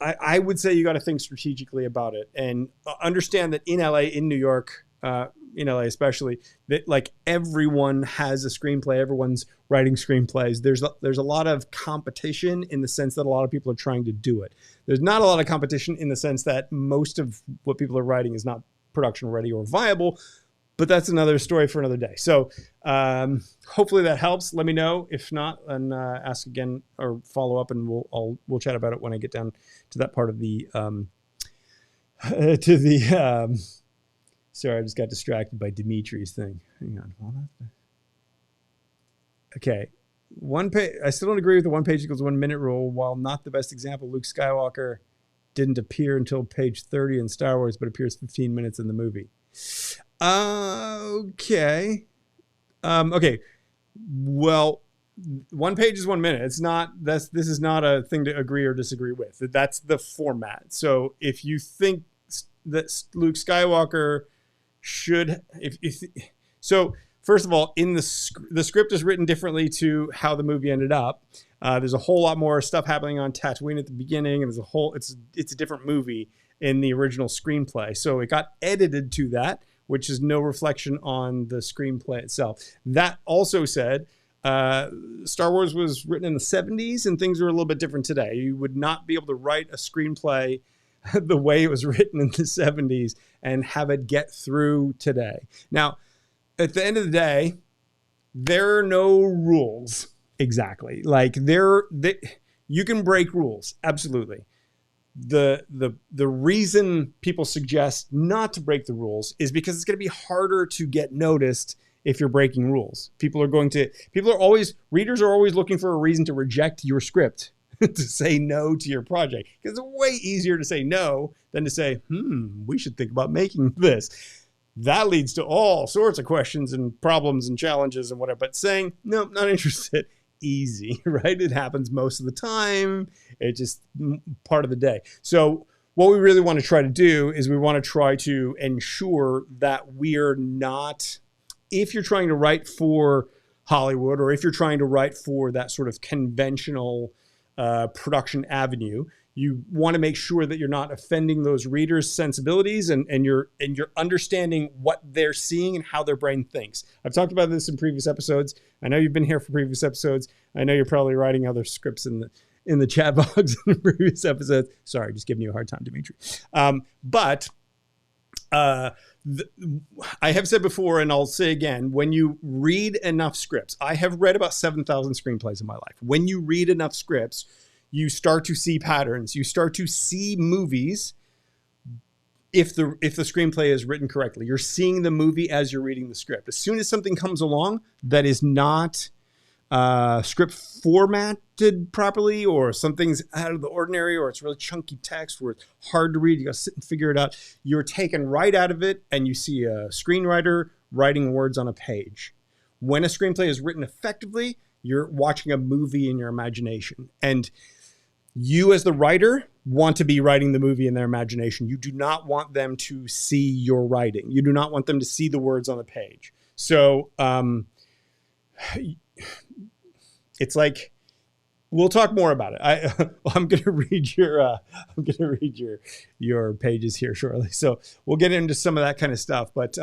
I would say you got to think strategically about it and understand that in LA, in New York, in LA especially, that like everyone has a screenplay, everyone's writing screenplays. There's a lot of competition in the sense that a lot of people are trying to do it. There's not a lot of competition in the sense that most of what people are writing is not production ready or viable, but that's another story for another day. So hopefully that helps. Let me know. If not, and ask again or follow up, and we'll chat about it when I get down to that part of the sorry, I just got distracted by Dimitri's thing. Hang on. Okay. One page. I still don't agree with the 1 page equals 1 minute rule. While not the best example, Luke Skywalker didn't appear until page 30 in Star Wars, but appears 15 minutes in the movie. Okay. Okay. Well, 1 page is 1 minute. It's not, this is not a thing to agree or disagree with. That's the format. So if you think that Luke Skywalker should, so first of all, in the script is written differently to how the movie ended up. There's a whole lot more stuff happening on Tatooine at the beginning, and it's a different movie in the original screenplay. So it got edited to that, which is no reflection on the screenplay itself. That also said, Star Wars was written in the 70s, and things are a little bit different today. You would not be able to write a screenplay the way it was written in the 70s and have it get through today. Now, at the end of the day, there are no rules exactly. Like you can break rules, absolutely. The reason people suggest not to break the rules is because it's going to be harder to get noticed if you're breaking rules. Readers are always looking for a reason to reject your script, to say no to your project. Because it's way easier to say no than to say, we should think about making this. That leads to all sorts of questions and problems and challenges and whatever. But saying, no, not interested, easy, right? It happens most of the time. It's just part of the day. So what we really want to try to do is we want to try to ensure that we're not, if you're trying to write for Hollywood or if you're trying to write for that sort of conventional production avenue, you want to make sure that you're not offending those readers' sensibilities and you're understanding what they're seeing and how their brain thinks. I've talked about this in previous episodes. I know you've been here for previous episodes. I know you're probably writing other scripts in the chat box in the previous episodes. Sorry, just giving you a hard time, Dimitri. I have said before, and I'll say again, when you read enough scripts, I have read about 7,000 screenplays in my life. When you read enough scripts, you start to see patterns. You start to see movies if the screenplay is written correctly. You're seeing the movie as you're reading the script. As soon as something comes along that is not script formatted properly, or something's out of the ordinary, or it's really chunky text where it's hard to read, you got to sit and figure it out, you're taken right out of it, and you see a screenwriter writing words on a page. When a screenplay is written effectively, you're watching a movie in your imagination, and you as the writer want to be writing the movie in their imagination. You do not want them to see your writing. You do not want them to see the words on the page. So it's like, we'll talk more about it. I'm going to read your pages here shortly. So we'll get into some of that kind of stuff. But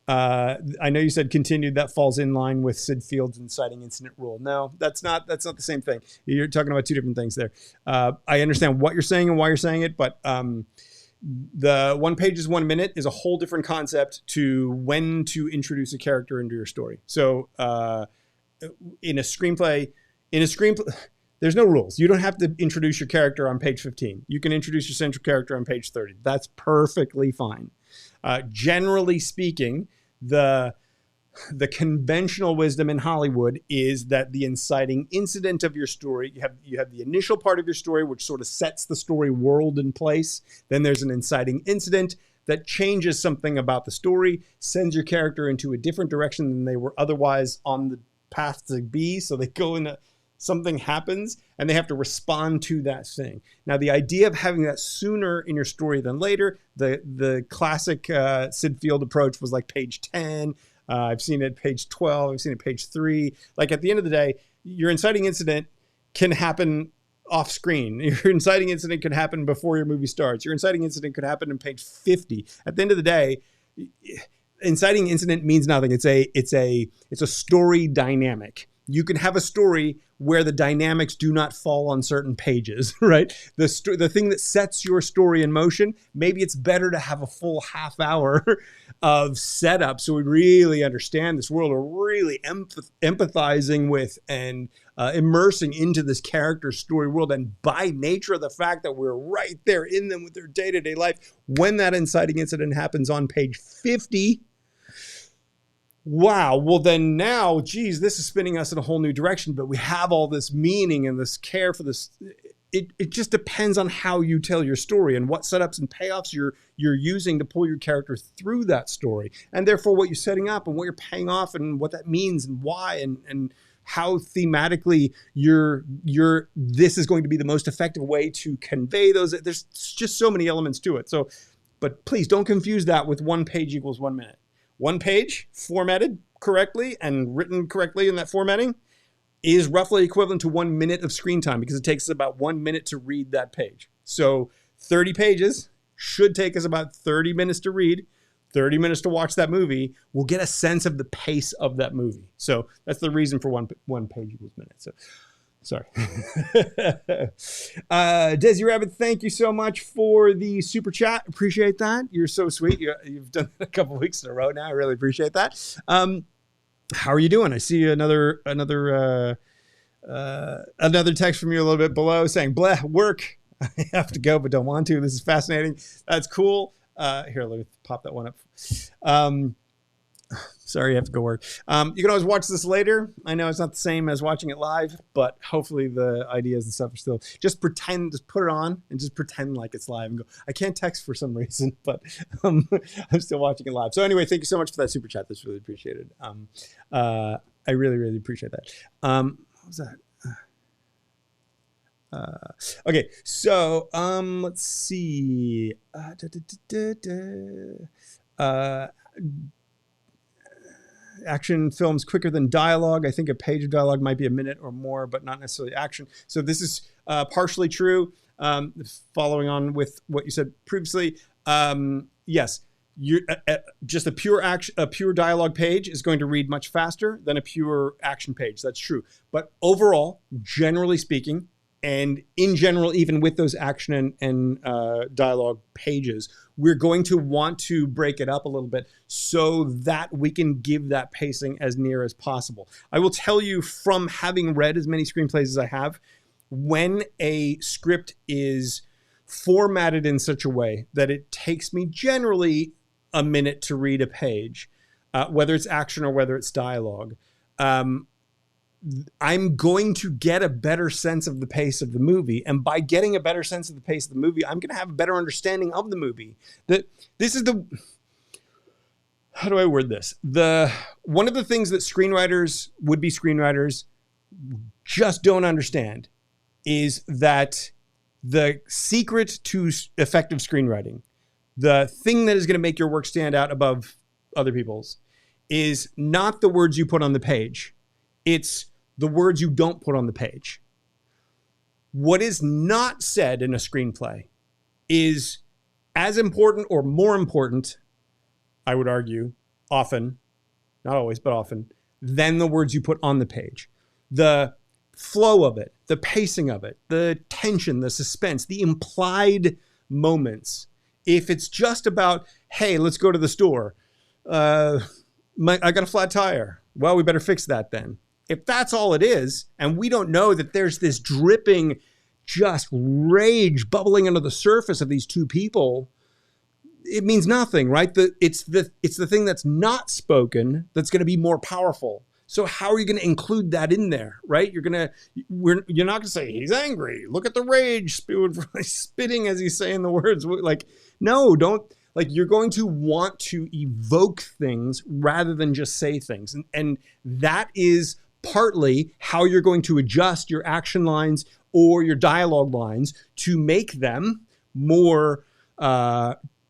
I know you said continued. That falls in line with Sid Field's inciting incident rule. No, that's not the same thing. You're talking about two different things there. I understand what you're saying and why you're saying it, but the 1 page is 1 minute is a whole different concept to when to introduce a character into your story. So in a screenplay, there's no rules. You don't have to introduce your character on page 15. You can introduce your central character on page 30. That's perfectly fine. Generally speaking, the conventional wisdom in Hollywood is that the inciting incident of your story, you have the initial part of your story, which sort of sets the story world in place. Then there's an inciting incident that changes something about the story, sends your character into a different direction than they were otherwise on the path to be. So they go into something happens and they have to respond to that thing. Now, the idea of having that sooner in your story than later, the classic Sid Field approach was like page 10. I've seen it at page 12. I've seen it at page 3. Like at the end of the day, your inciting incident can happen off screen. Your inciting incident could happen before your movie starts. Your inciting incident could happen in page 50. At the end of the day, inciting incident means nothing. It's a story dynamic. You can have a story where the dynamics do not fall on certain pages, right? The thing that sets your story in motion, maybe it's better to have a full half hour of setup so we really understand this world, or really empathizing with and immersing into this character's story world. And by nature of the fact that we're right there in them with their day-to-day life, when that inciting incident happens on page 50, wow, well then now, geez, this is spinning us in a whole new direction, but we have all this meaning and this care for this. It just depends on how you tell your story and what setups and payoffs you're using to pull your character through that story. And therefore what you're setting up and what you're paying off and what that means and why and how thematically this is going to be the most effective way to convey those. There's just so many elements to it. So, but please don't confuse that with 1 page equals 1 minute. 1 page formatted correctly and written correctly in that formatting is roughly equivalent to 1 minute of screen time, because it takes us about 1 minute to read that page. So 30 pages should take us about 30 minutes to read, 30 minutes to watch that movie. We'll get a sense of the pace of that movie. So that's the reason for one page equals minute. So sorry. Desi Rabbit, thank you so much for the super chat. Appreciate that. You're so sweet. You've done it a couple of weeks in a row now. I really appreciate that. How are you doing? I see another text from you a little bit below saying, "Bleh, work. I have to go, but don't want to. This is fascinating." That's cool. Here, let me pop that one up. Sorry, you have to go work. You can always watch this later. I know it's not the same as watching it live, but hopefully the ideas and stuff are still, just put it on and just pretend like it's live and go. I can't text for some reason, but I'm still watching it live. So anyway, thank you so much for that super chat. That's really appreciated. I really, really appreciate that. What was that? Okay, so let's see. Action films quicker than dialogue. I think a page of dialogue might be a minute or more, but not necessarily action. So this is partially true. Following on with what you said previously, yes, just a pure dialogue page is going to read much faster than a pure action page. That's true. But overall, generally speaking, and in general, even with those action and dialogue pages, we're going to want to break it up a little bit so that we can give that pacing as near as possible. I will tell you, from having read as many screenplays as I have, when a script is formatted in such a way that it takes me generally a minute to read a page, whether it's action or whether it's dialogue, I'm going to get a better sense of the pace of the movie. And by getting a better sense of the pace of the movie, I'm going to have a better understanding of the movie. How do I word this? One of the things that would-be screenwriters just don't understand is that the secret to effective screenwriting, the thing that is going to make your work stand out above other people's, is not the words you put on the page. It's the words you don't put on the page. What is not said in a screenplay is as important or more important, I would argue, often, not always, but often, than the words you put on the page. The flow of it, the pacing of it, the tension, the suspense, the implied moments. If it's just about, hey, let's go to the store. I got a flat tire. Well, we better fix that then. If that's all it is, and we don't know that there's this dripping, just rage bubbling under the surface of these two people, it means nothing, right? It's the thing that's not spoken that's going to be more powerful. So how are you going to include that in there, right? You're not going to say he's angry. Look at the rage spitting as he's saying the words. Like, no, don't. Like, you're going to want to evoke things rather than just say things, and that is partly how you're going to adjust your action lines or your dialogue lines to make them more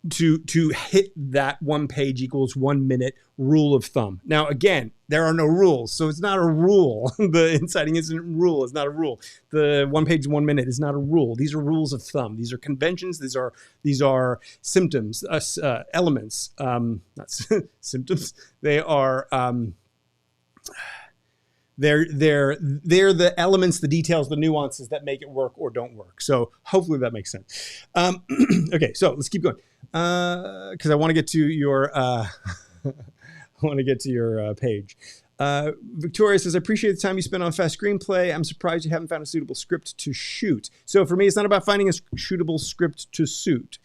to hit that 1 page equals 1 minute rule of thumb. Now, again, there are no rules, so it's not a rule. The inciting incident rule is not a rule. The 1 page, 1 minute is not a rule. These are rules of thumb. These are conventions. These are symptoms, elements, not symptoms. They are, they're the elements, the details, the nuances that make it work or don't work. So hopefully that makes sense. Okay, so let's keep going. Because I want to get to your page. Victoria says, I appreciate the time you spent on Fast Screenplay. I'm surprised you haven't found a suitable script to shoot. So for me, it's not about finding a suitable script to shoot.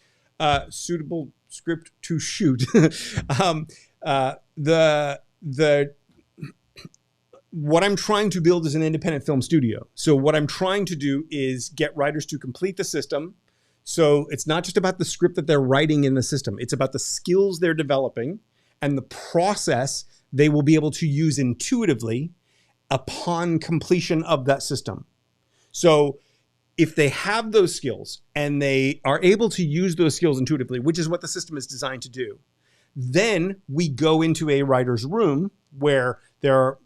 Suitable script to shoot. What I'm trying to build is an independent film studio. So what I'm trying to do is get writers to complete the system. So it's not just about the script that they're writing in the system. It's about the skills they're developing and the process they will be able to use intuitively upon completion of that system. So if they have those skills and they are able to use those skills intuitively, which is what the system is designed to do, then we go into a writer's room where there are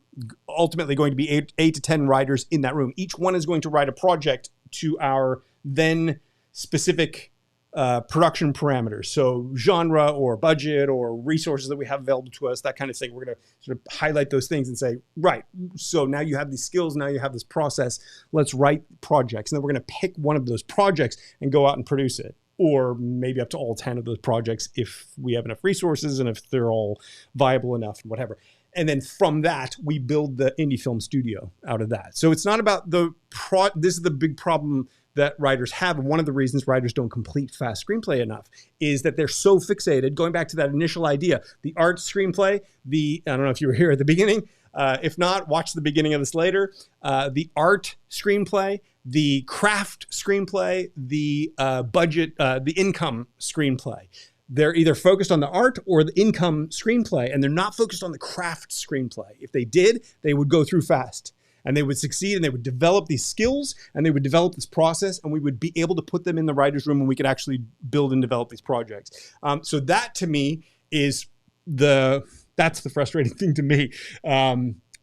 ultimately going to be eight to 10 writers in that room. Each one is going to write a project to our then specific production parameters. So genre or budget or resources that we have available to us, that kind of thing. We're going to sort of highlight those things and say, right, so now you have these skills, now you have this process, let's write projects. And then we're going to pick one of those projects and go out and produce it. Or maybe up to all 10 of those projects if we have enough resources and if they're all viable enough and whatever. And then from that, we build the indie film studio out of that. So it's not about this is the big problem that writers have. And one of the reasons writers don't complete Fast Screenplay enough is that they're so fixated, going back to that initial idea, the art screenplay, I don't know if you were here at the beginning. If not, watch the beginning of this later. The art screenplay, the craft screenplay, the budget, the income screenplay. They're either focused on the art or the income screenplay, and they're not focused on the craft screenplay. If they did, they would go through fast and they would succeed and they would develop these skills and they would develop this process and we would be able to put them in the writer's room and we could actually build and develop these projects. So that to me is that's the frustrating thing to me.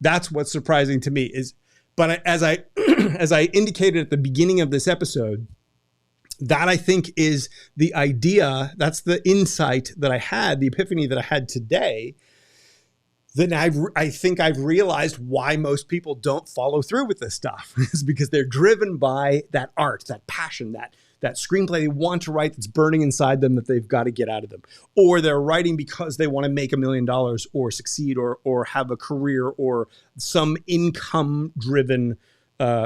That's what's surprising to me but as I indicated at the beginning of this episode, that I think is the idea, that's the insight that I had, the epiphany that I had today, then I think I've realized why most people don't follow through with this stuff is because they're driven by that art, that passion, that screenplay they want to write that's burning inside them that they've got to get out of them. Or they're writing because they want to make $1 million or succeed or have a career or some income-driven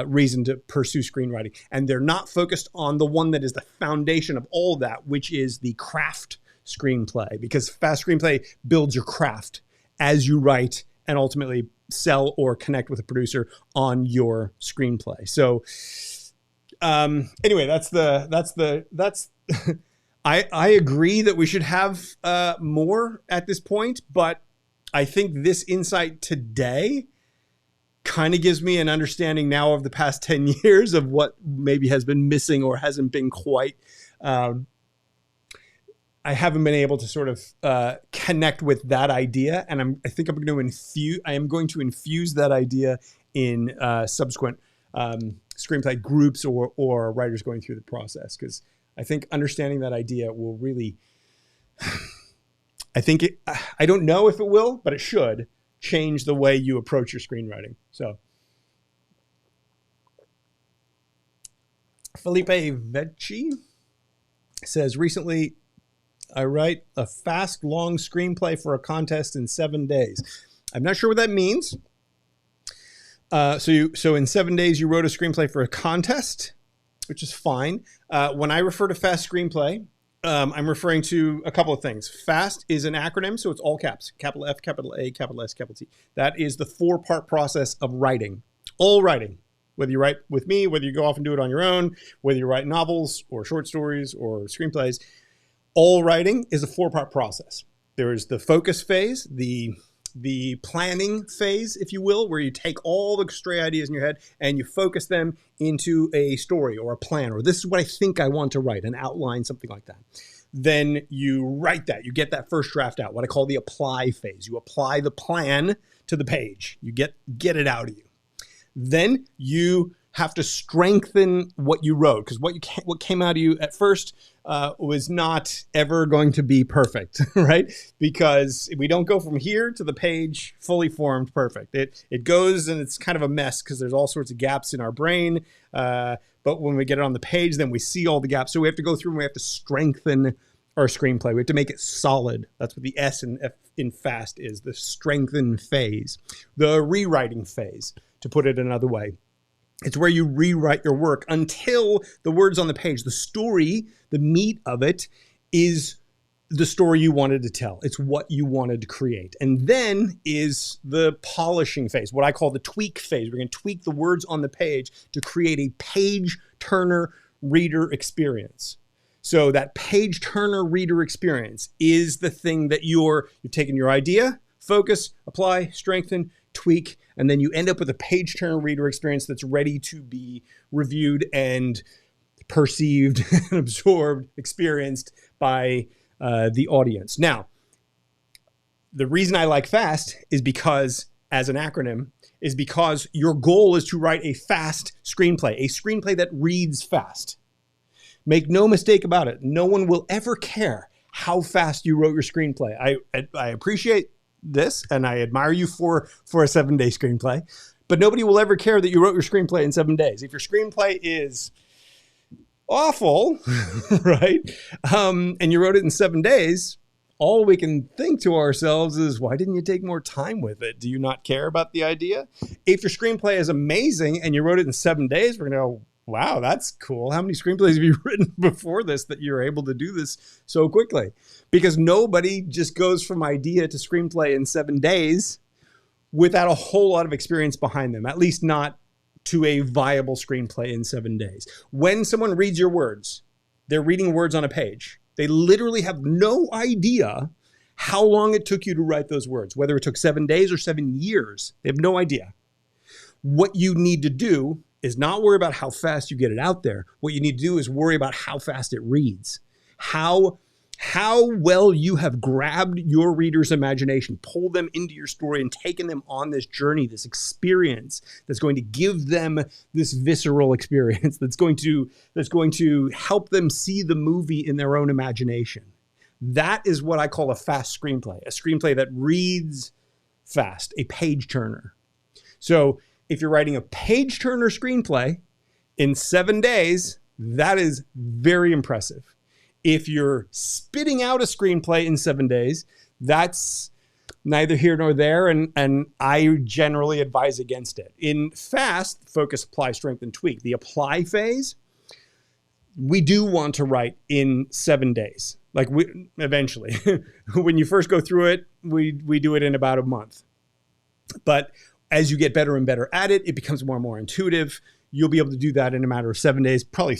reason to pursue screenwriting. And they're not focused on the one that is the foundation of all that, which is the craft screenplay, because Fast Screenplay builds your craft as you write and ultimately sell or connect with a producer on your screenplay. So anyway, that's I agree that we should have more at this point, but I think this insight today kind of gives me an understanding now of the past 10 years of what maybe has been missing or hasn't been quite, I haven't been able to sort of connect with that idea. And I think I am going to infuse that idea in subsequent screenplay groups or writers going through the process. Because I think understanding that idea will really, I don't know if it will, but it should change the way you approach your screenwriting. So Felipe Vecchi says, recently I write a fast, long screenplay for a contest in 7 days. I'm not sure what that means. So in 7 days, you wrote a screenplay for a contest, which is fine. When I refer to fast screenplay, I'm referring to a couple of things. FAST is an acronym, so it's all caps. Capital F, capital A, capital S, capital T. That is the 4-part process of writing. All writing. Whether you write with me, whether you go off and do it on your own, whether you write novels or short stories or screenplays, all writing is a 4-part process. There is the focus phase, the planning phase, if you will, where you take all the stray ideas in your head and you focus them into a story or a plan, or this is what I think I want to write, an outline, something like that. Then you write that. You get that first draft out, what I call the apply phase. You apply the plan to the page. You get it out of you. Then you have to strengthen what you wrote, because what came out of you at first was not ever going to be perfect, right? Because we don't go from here to the page fully formed perfect. It goes and it's kind of a mess because there's all sorts of gaps in our brain. But when we get it on the page, then we see all the gaps. So we have to go through and we have to strengthen our screenplay. We have to make it solid. That's what the S in FAST is, the strengthen phase. The rewriting phase, to put it another way. It's where you rewrite your work until the words on the page, the story, the meat of it is the story you wanted to tell. It's what you wanted to create. And then is the polishing phase, what I call the tweak phase. We're going to tweak the words on the page to create a page turner reader experience. So that page turner reader experience is the thing that you've taken your idea, focus, apply, strengthen, tweak, and then you end up with a page turner reader experience that's ready to be reviewed and perceived and absorbed, experienced by the audience. Now, the reason I like FAST is because, as an acronym, is because your goal is to write a fast screenplay, a screenplay that reads fast. Make no mistake about it. No one will ever care how fast you wrote your screenplay. I appreciate this and I admire you for a 7-day screenplay, but nobody will ever care that you wrote your screenplay in 7 days. If your screenplay is awful, right? And you wrote it in 7 days, all we can think to ourselves is, why didn't you take more time with it? Do you not care about the idea? If your screenplay is amazing and you wrote it in 7 days, we're going to go, wow, that's cool. How many screenplays have you written before this that you're able to do this so quickly? Because nobody just goes from idea to screenplay in 7 days without a whole lot of experience behind them, at least not to a viable screenplay in 7 days. When someone reads your words, they're reading words on a page. They literally have no idea how long it took you to write those words, whether it took 7 days or 7 years. They have no idea. What you need to do is not worry about how fast you get it out there. What you need to do is worry about how fast it reads. How well you have grabbed your reader's imagination, pulled them into your story and taken them on this journey, this experience that's going to give them this visceral experience that's going to help them see the movie in their own imagination. That is what I call a fast screenplay, a screenplay that reads fast, a page turner. So if you're writing a page turner screenplay in 7 days, that is very impressive. If you're spitting out a screenplay in 7 days, that's neither here nor there, and I generally advise against it. In FAST, focus, apply, strengthen, tweak. The apply phase, we do want to write in 7 days. Like eventually, when you first go through it, we do it in about a month. But as you get better and better at it, it becomes more and more intuitive. You'll be able to do that in a matter of 7 days, probably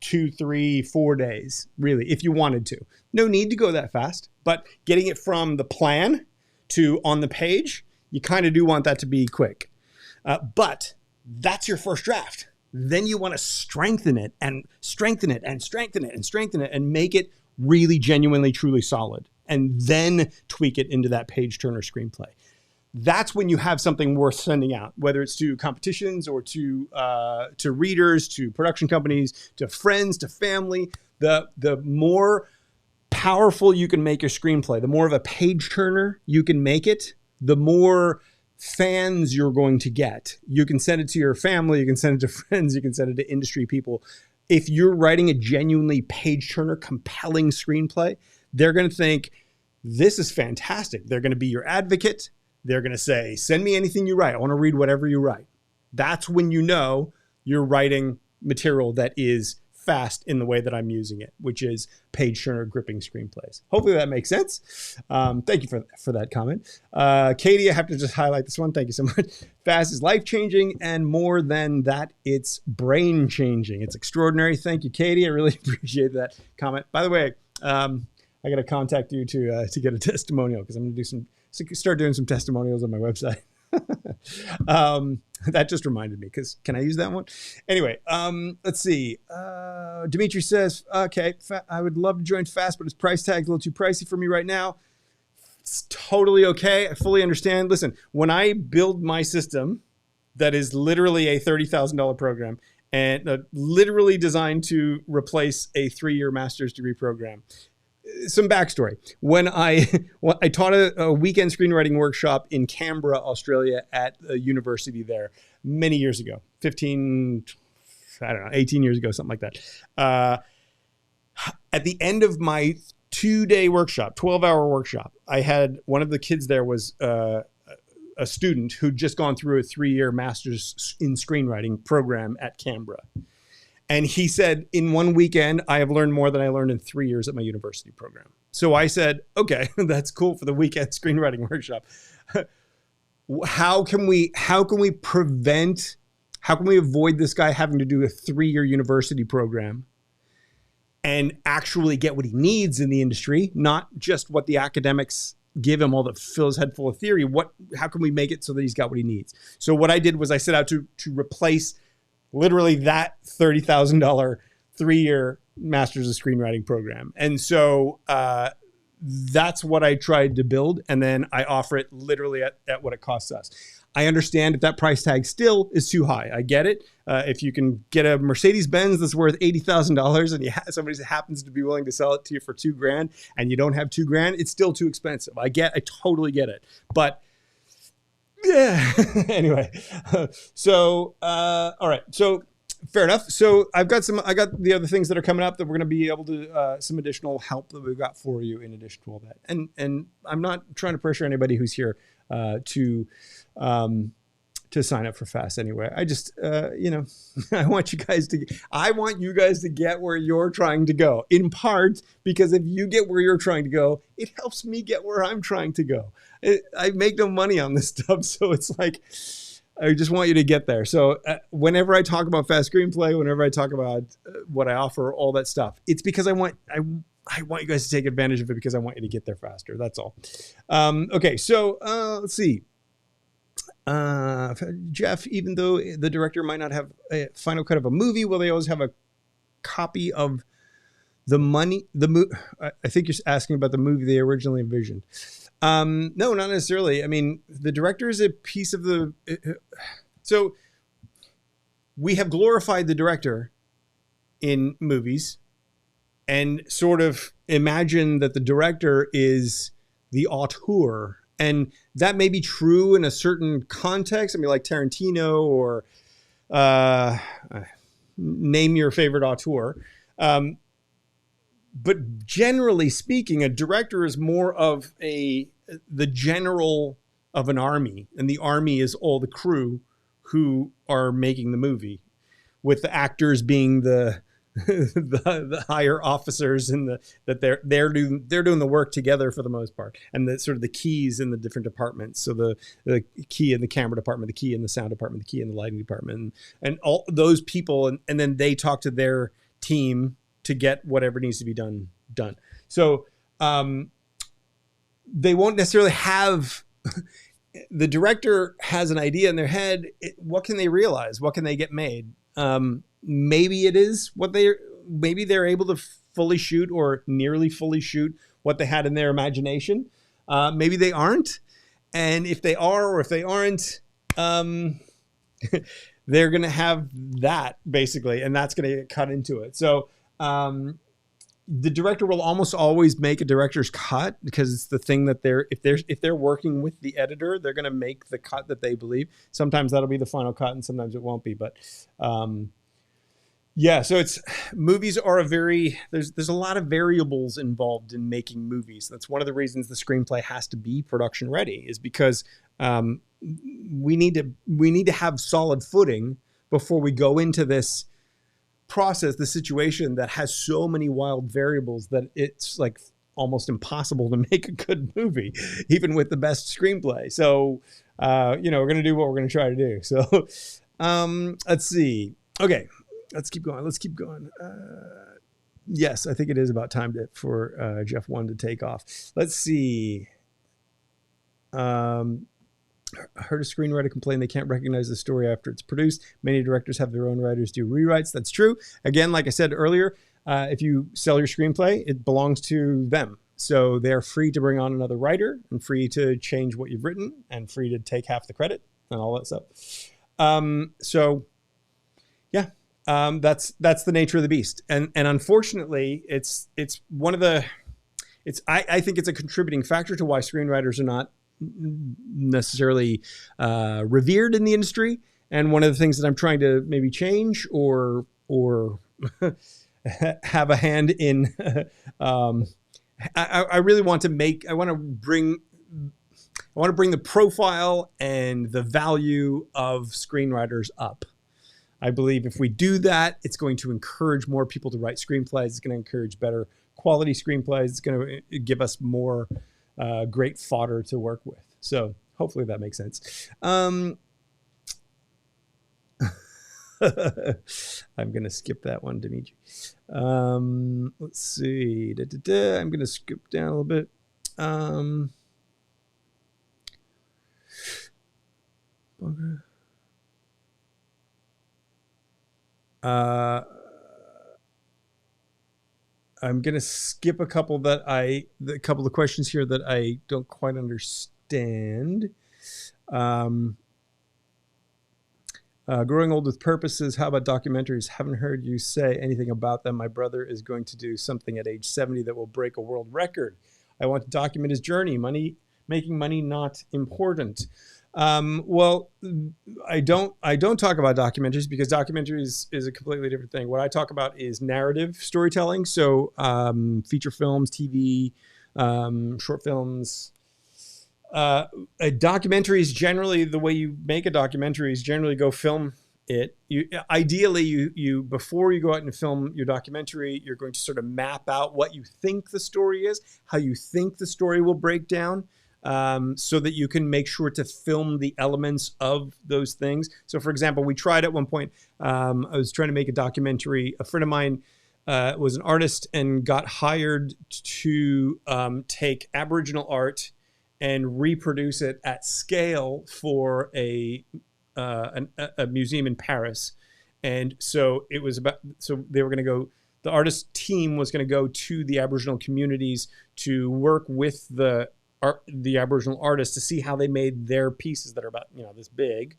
2, 3, 4 days, really, if you wanted to. No need to go that fast, but getting it from the plan to on the page, you kind of do want that to be quick. But that's your first draft. Then you want to strengthen it and strengthen it and strengthen it and strengthen it and make it really genuinely, truly solid. And then tweak it into that page turner screenplay. That's when you have something worth sending out, whether it's to competitions or to readers, to production companies, to friends, to family. The more powerful you can make your screenplay, the more of a page turner you can make it, the more fans you're going to get. You can send it to your family, you can send it to friends, you can send it to industry people. If you're writing a genuinely page turner, compelling screenplay, they're going to think, this is fantastic. They're going to be your advocate. They're going to say, send me anything you write. I want to read whatever you write. That's when you know you're writing material that is fast in the way that I'm using it, which is page turner gripping screenplays. Hopefully that makes sense. Thank you for that comment. Katie, I have to just highlight this one. Thank you so much. Fast is life-changing, and more than that, it's brain-changing. It's extraordinary. Thank you, Katie. I really appreciate that comment. By the way, I got to contact you to get a testimonial, because I'm going to start doing some testimonials on my website. That just reminded me, because can I use that one? Anyway, let's see. Dimitri says, okay, I would love to join fast, but his price tag's a little too pricey for me right now. It's totally okay. I fully understand. Listen, when I build my system that is literally a $30,000 program and literally designed to replace a 3-year master's degree program, some backstory. When I taught a weekend screenwriting workshop in Canberra, Australia at a university there many years ago, 18 years ago, something like that. At the end of my 2-day workshop, 12-hour workshop, I had one of the kids there was a student who'd just gone through a 3-year master's in screenwriting program at Canberra. And he said, in one weekend, I have learned more than I learned in 3 years at my university program. So I said, okay, that's cool for the weekend screenwriting workshop. How can we avoid this guy having to do a 3-year university program and actually get what he needs in the industry, not just what the academics give him, all the fill his head full of theory? How can we make it so that he's got what he needs? So what I did was I set out to replace literally that $30,000 3-year Masters of Screenwriting program. And so that's what I tried to build. And then I offer it literally at what it costs us. I understand if that price tag still is too high. I get it. If you can get a Mercedes-Benz that's worth $80,000 and somebody happens to be willing to sell it to you for $2,000 and you don't have $2,000, it's still too expensive. I totally get it. But yeah, anyway, so, all right. So fair enough. So I got the other things that are coming up that we're going to be able to, some additional help that we've got for you in addition to all that. And I'm not trying to pressure anybody who's here, to sign up for fast anyway. I just, I want you guys to get where you're trying to go, in part because if you get where you're trying to go, it helps me get where I'm trying to go. I make no money on this stuff. So it's like, I just want you to get there. So whenever I talk about fast screenplay, whenever I talk about what I offer, all that stuff, it's because I want you guys to take advantage of it because I want you to get there faster. That's all. Okay. So let's see. Jeff, even though the director might not have a final cut of a movie, will they always have a copy of I think you're asking about the movie they originally envisioned. No, not necessarily. I mean, the director is a piece of so we have glorified the director in movies and sort of imagine that the director is the auteur. And that may be true in a certain context. I mean, like Tarantino or name your favorite auteur. But generally speaking, a director is more of the general of an army, and the army is all the crew who are making the movie, with the actors being the higher officers and that they're doing the work together for the most part, and the sort of the keys in the different departments. So the key in the camera department, the key in the sound department, the key in the lighting department, and all those people, and then they talk to their team to get whatever needs to be done. So they won't necessarily have the director has an idea in their head. What can they realize? What can they get made? Maybe it is maybe they're able to fully shoot or nearly fully shoot what they had in their imagination. Maybe they aren't. And if they are, or if they aren't, they're going to have that basically, and that's going to get cut into it. So, the director will almost always make a director's cut because it's the thing that if they're working with the editor, they're going to make the cut that they believe. Sometimes that'll be the final cut and sometimes it won't be, but, yeah, so movies are there's a lot of variables involved in making movies. That's one of the reasons the screenplay has to be production ready, is because, we need to have solid footing before we go into this process, the situation that has so many wild variables that it's like almost impossible to make a good movie, even with the best screenplay. So, we're going to do what we're going to try to do. So, let's see. Okay, let's keep going. Yes, I think it is about time for Jeff 1 to take off. Let's see. heard a screenwriter complain they can't recognize the story after it's produced. Many directors have their own writers do rewrites. That's true. Again, like I said earlier, if you sell your screenplay, it belongs to them. So they're free to bring on another writer and free to change what you've written and free to take half the credit and all that stuff. So yeah, that's the nature of the beast. And unfortunately, it's one of the, I think it's a contributing factor to why screenwriters are not necessarily revered in the industry. And one of the things that I'm trying to maybe change or have a hand in, I really want to bring the profile and the value of screenwriters up. I believe if we do that, it's going to encourage more people to write screenplays. It's going to encourage better quality screenplays. It's going to give us more great fodder to work with. So hopefully that makes sense. I'm going to skip that one, Dimitri. Let's see. I'm going to skip down a little bit. I'm going to skip a couple of questions here that I don't quite understand. Growing old with purposes. How about documentaries? Haven't heard you say anything about them. My brother is going to do something at age 70 that will break a world record. I want to document his journey. Making money, not important. Well, I don't talk about documentaries because documentaries is a completely different thing. What I talk about is narrative storytelling. So, feature films, TV, short films. A documentary is generally, the way you make a documentary is generally go film it. Ideally, you before you go out and film your documentary, you're going to sort of map out what you think the story is, how you think the story will break down, so that you can make sure to film the elements of those things. So, for example, we tried at one point, I was trying to make a documentary. A friend of mine was an artist and got hired to take Aboriginal art and reproduce it at scale for a museum in Paris. And so they were going to go, the artist team was going to go to the Aboriginal communities to work with the Aboriginal artists to see how they made their pieces that are about, this big,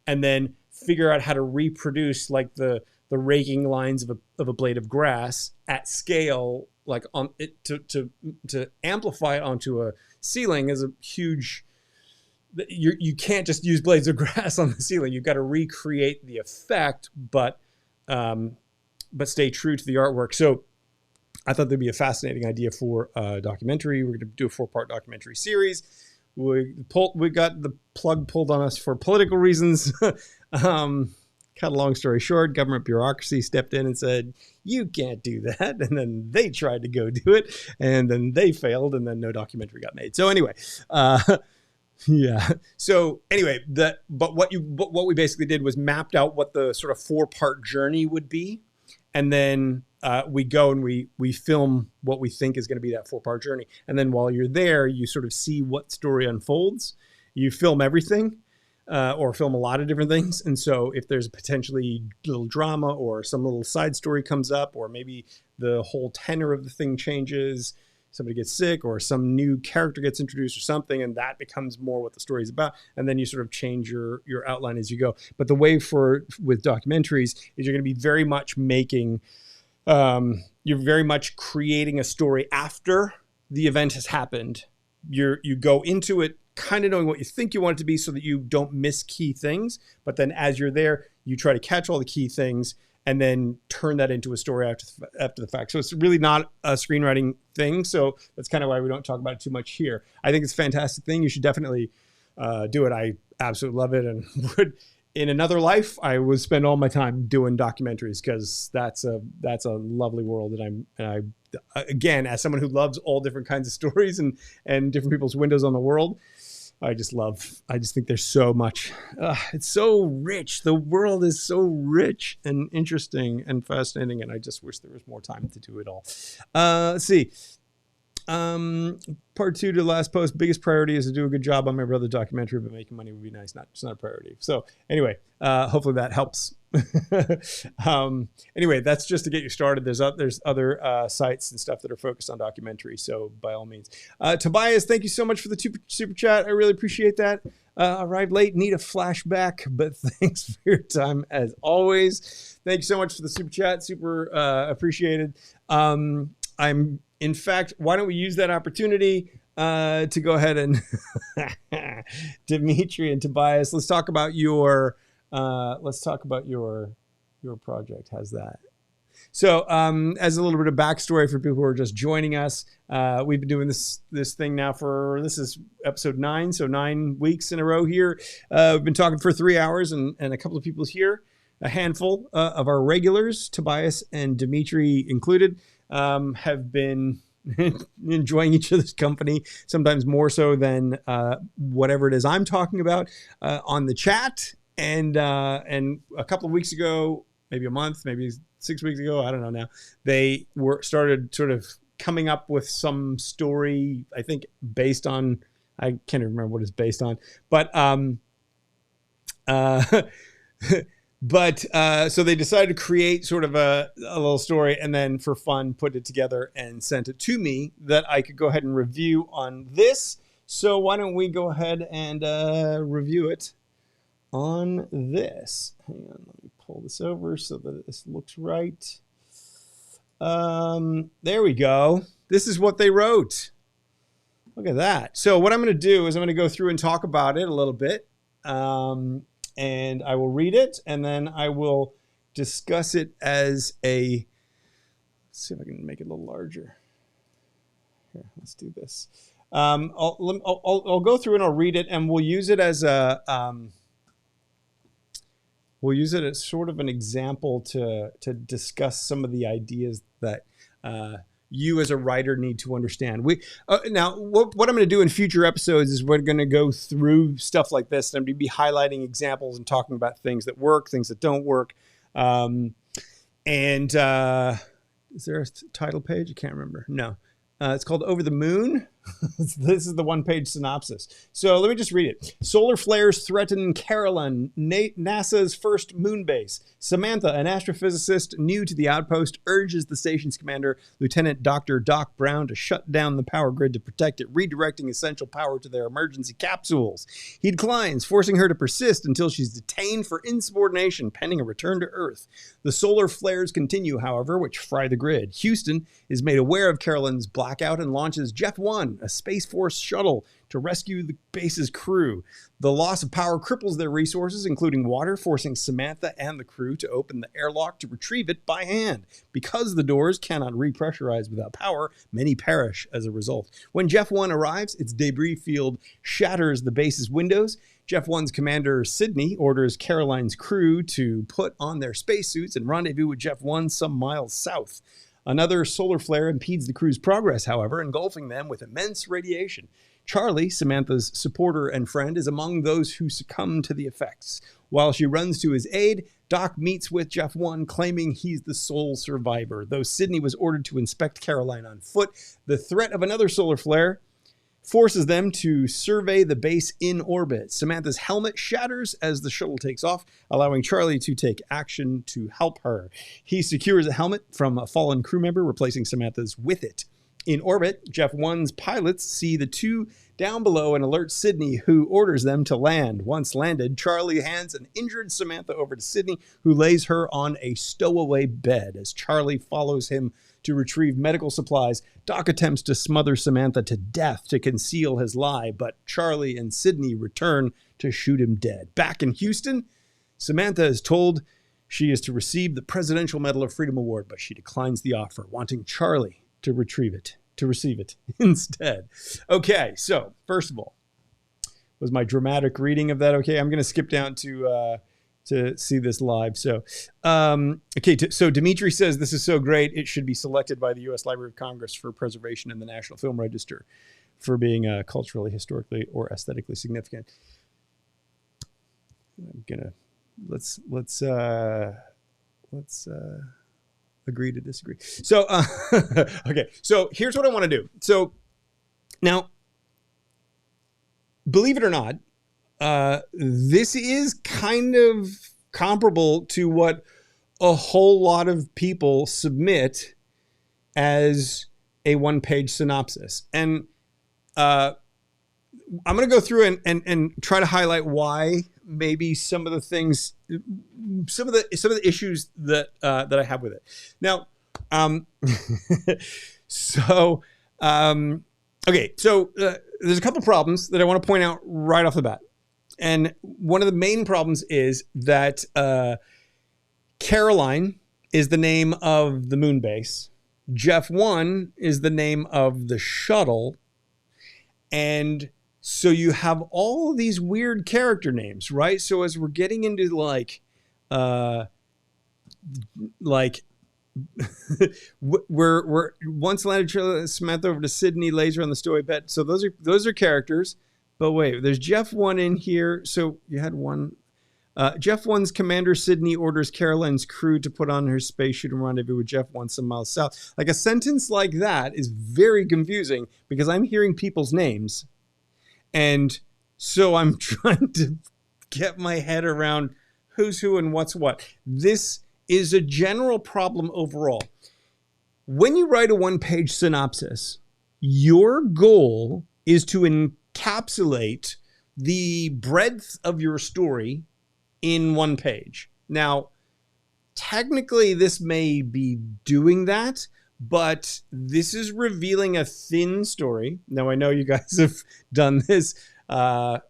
and then figure out how to reproduce like the raking lines of a blade of grass at scale, like on it to amplify it onto a ceiling is a huge. You can't just use blades of grass on the ceiling. You've got to recreate the effect, but stay true to the artwork. So I thought there'd be a fascinating idea for a documentary. We're going to do a 4-part documentary series. We got the plug pulled on us for political reasons. Cut a long story short, government bureaucracy stepped in and said, you can't do that. And then they tried to go do it, and then they failed, and then no documentary got made. So anyway, yeah. So anyway, but what we basically did was mapped out what the sort of 4-part journey would be. And then we go and we film what we think is going to be that 4-part journey. And then while you're there, you sort of see what story unfolds. You film everything, or film a lot of different things. And so if there's a potentially little drama or some little side story comes up, or maybe the whole tenor of the thing changes, somebody gets sick or some new character gets introduced or something, and that becomes more what the story is about. And then you sort of change your outline as you go. But the way with documentaries is you're going to be very much making, you're very much creating a story after the event has happened. You go into it kind of knowing what you think you want it to be so that you don't miss key things. But then as you're there, you try to catch all the key things and then turn that into a story after the fact. So it's really not a screenwriting thing. So that's kind of why we don't talk about it too much here. I think it's a fantastic thing. You should definitely do it. I absolutely love it. And in another life, I would spend all my time doing documentaries because that's a lovely world. And I again, as someone who loves all different kinds of stories and different people's windows on the world, I just think there's so much. It's so rich. The world is so rich and interesting and fascinating. And I just wish there was more time to do it all. Let's see. Part 2 to the last post. Biggest priority is to do a good job on my brother's documentary, but making money would be nice. It's not a priority. So anyway, hopefully that helps. Anyway, that's just to get you started. There's other sites and stuff that are focused on documentary. So by all means, Tobias, thank you so much for the super chat. I really appreciate that. Arrived late, need a flashback, but thanks for your time as always. Thank you so much for the super chat. Super appreciated. In fact, why don't we use that opportunity to go ahead and Dimitri and Tobias, let's talk about your project. How's that? So as a little bit of backstory for people who are just joining us, we've been doing this thing now this is episode 9, so 9 weeks in a row here. We've been talking for 3 hours, and a couple of people here, a handful of our regulars, Tobias and Dimitri included, have been enjoying each other's company, sometimes more so than whatever it is I'm talking about on the chat. And a couple of weeks ago, maybe a month, maybe 6 weeks ago, I don't know now, they started sort of coming up with some story, I think based on, I can't even remember what it's based on, but so they decided to create sort of a little story, and then for fun put it together and sent it to me that I could go ahead and review on this. So why don't we go ahead and review it on this. Hang on, let me pull this over so that this looks right. There we go. This is what they wrote. Look at that. So what I'm going to do is I'm going to go through and talk about it a little bit. And I will read it, and then I will discuss it as let's see if I can make it a little larger. Here, let's do this. I'll go through and I'll read it, and we'll use it as sort of an example to discuss some of the ideas that you as a writer need to understand. Now, what I'm going to do in future episodes is we're going to go through stuff like this, and I'm going to be highlighting examples and talking about things that work, things that don't work. Is there a title page? I can't remember. No. It's called Over the Moon. This is the one-page synopsis. So let me just read it. Solar flares threaten Caroline, NASA's first moon base. Samantha, an astrophysicist new to the outpost, urges the station's commander, Lieutenant Dr. Doc Brown, to shut down the power grid to protect it, redirecting essential power to their emergency capsules. He declines, forcing her to persist until she's detained for insubordination, pending a return to Earth. The solar flares continue, however, which fry the grid. Houston is made aware of Caroline's blackout and launches Jeff 1, a Space Force shuttle, to rescue the base's crew. The loss of power cripples their resources, including water, forcing Samantha and the crew to open the airlock to retrieve it by hand. Because the doors cannot repressurize without power, many perish as a result. When Jeff 1 arrives, its debris field shatters the base's windows. Jeff 1's commander, Sydney, orders Caroline's crew to put on their spacesuits and rendezvous with Jeff 1 some miles south. Another solar flare impedes the crew's progress, however, engulfing them with immense radiation. Charlie, Samantha's supporter and friend, is among those who succumb to the effects. While she runs to his aid, Doc meets with Jeff 1, claiming he's the sole survivor. Though Sydney was ordered to inspect Caroline on foot, the threat of another solar flare forces them to survey the base in orbit. Samantha's helmet shatters as the shuttle takes off, allowing Charlie to take action to help her. He secures a helmet from a fallen crew member, replacing Samantha's with it. In orbit, Jeff 1's pilots see the two down below and alert Sydney, who orders them to land. Once landed, Charlie hands an injured Samantha over to Sydney, who lays her on a stowaway bed. As Charlie follows him to retrieve medical supplies, Doc attempts to smother Samantha to death to conceal his lie, but Charlie and Sydney return to shoot him dead. Back in Houston, Samantha is told she is to receive the Presidential Medal of Freedom Award, but she declines the offer, wanting Charlie to receive it instead. Okay, so first of all, was my dramatic reading of that okay? I'm going to skip down to see this live. So, so Dimitri says, this is so great, it should be selected by the U.S. Library of Congress for preservation in the National Film Register for being culturally, historically, or aesthetically significant. I'm gonna let's Agree to disagree. So, okay. So here's what I want to do. So now, believe it or not, this is kind of comparable to what a whole lot of people submit as a one-page synopsis. And I'm going to go through and try to highlight why maybe some of the things, some of the issues that I have with it. Now, okay, so there's a couple problems that I want to point out right off the bat. And one of the main problems is that Caroline is the name of the moon base. Jeff 1 is the name of the shuttle. And so you have all of these weird character names, right? So as we're getting into we're once landed Samantha over to Sydney, laser on the stowaway bed. So those are characters. But wait, there's Jeff 1 in here. So you had one. Jeff 1's Commander Sydney orders Caroline's crew to put on her spacesuit and rendezvous with Jeff 1 some miles south. Like a sentence like that is very confusing because I'm hearing people's names. And so I'm trying to get my head around who's who and what's what. This is a general problem overall. When you write a one-page synopsis, your goal is to encapsulate the breadth of your story in one page. Now, technically, this may be doing that, but this is revealing a thin story. Now, I know you guys have done this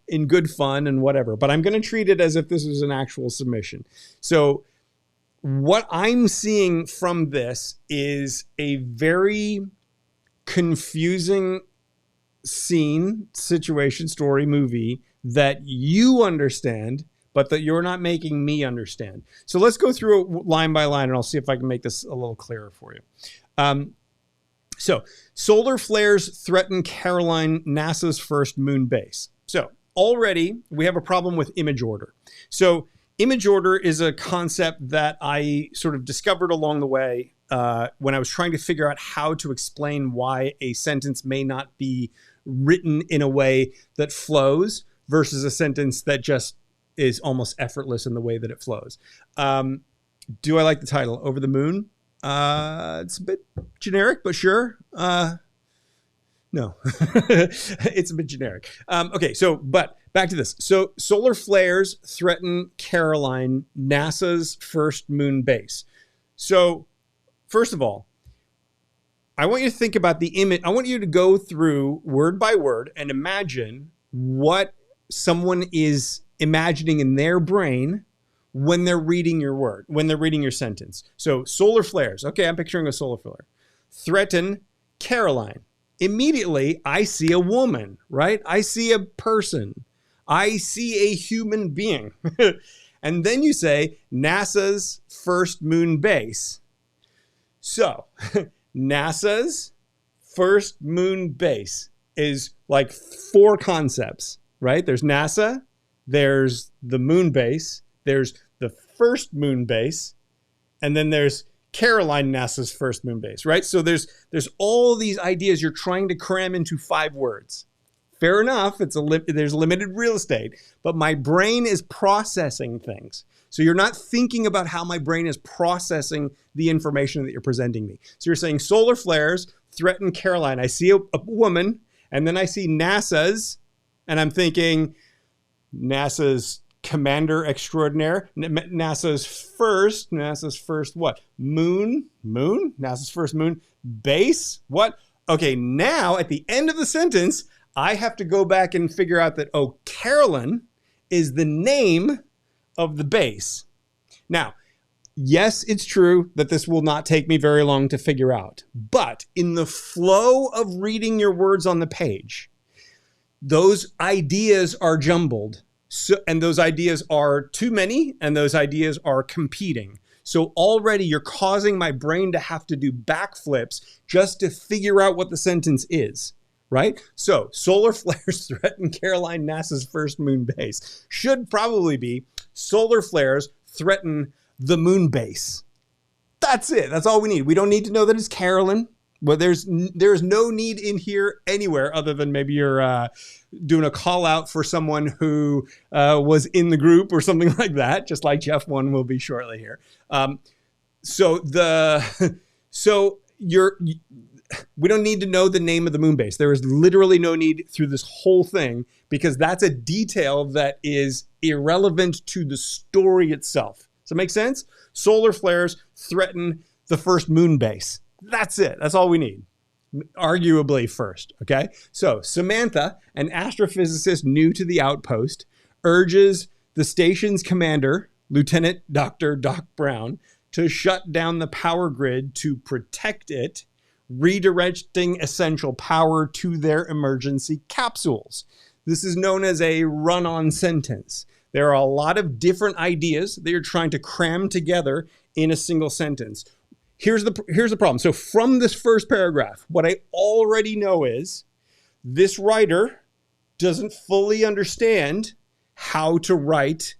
in good fun and whatever, but I'm going to treat it as if this was an actual submission. So what I'm seeing from this is a very confusing scene, situation, story, movie that you understand, but that you're not making me understand. So let's go through it line by line, and I'll see if I can make this a little clearer for you. So solar flares threaten Caroline, NASA's first moon base. So already we have a problem with image order. So image order is a concept that I sort of discovered along the way when I was trying to figure out how to explain why a sentence may not be written in a way that flows versus a sentence that just is almost effortless in the way that it flows. Do I like the title, Over the Moon? It's a bit generic, but sure. No, it's a bit generic. Okay, but back to this. So solar flares threaten Caroline, NASA's first moon base. So first of all, I want you to think about the image. I want you to go through word by word and imagine what someone is imagining in their brain when they're reading your word, when they're reading your sentence. So solar flares. Okay, I'm picturing a solar flare. Threaten Caroline. Immediately, I see a woman, right? I see a person. I see a human being. And then you say NASA's first moon base. So NASA's first moon base is like 4 concepts, right? There's NASA, there's the moon base, there's the first moon base, and then there's Caroline, NASA's first moon base, right? So there's all these ideas you're trying to cram into 5 words. Fair enough, there's limited real estate, but my brain is processing things. So you're not thinking about how my brain is processing the information that you're presenting me. So you're saying solar flares threaten Caroline. I see a woman, and then I see NASA's, and I'm thinking NASA's commander extraordinaire, NASA's first what? Moon? NASA's first moon base? What? Okay, now at the end of the sentence, I have to go back and figure out that, oh, Carolyn is the name of the base. Now, yes, it's true that this will not take me very long to figure out, but in the flow of reading your words on the page, those ideas are jumbled. So, and those ideas are too many, and those ideas are competing. So already you're causing my brain to have to do backflips just to figure out what the sentence is, right? So solar flares threaten Caroline, NASA's first moon base. Should probably be solar flares threaten the moon base. That's it. That's all we need. We don't need to know that it's Carolyn. But there's no need in here anywhere other than maybe you're doing a call out for someone who was in the group or something like that, just like Jeff one will be shortly here. We don't need to know the name of the moon base. There is literally no need through this whole thing because that's a detail that is irrelevant to the story itself. Does that make sense? Solar flares threaten the first moon base. That's it. That's all we need. Arguably first, okay? So Samantha, an astrophysicist new to the outpost, urges the station's commander, Lieutenant Dr. Doc Brown, to shut down the power grid to protect it, redirecting essential power to their emergency capsules. This is known as a run-on sentence. There are a lot of different ideas that you're trying to cram together in a single sentence. Here's the problem. So from this first paragraph, what I already know is this writer doesn't fully understand how to write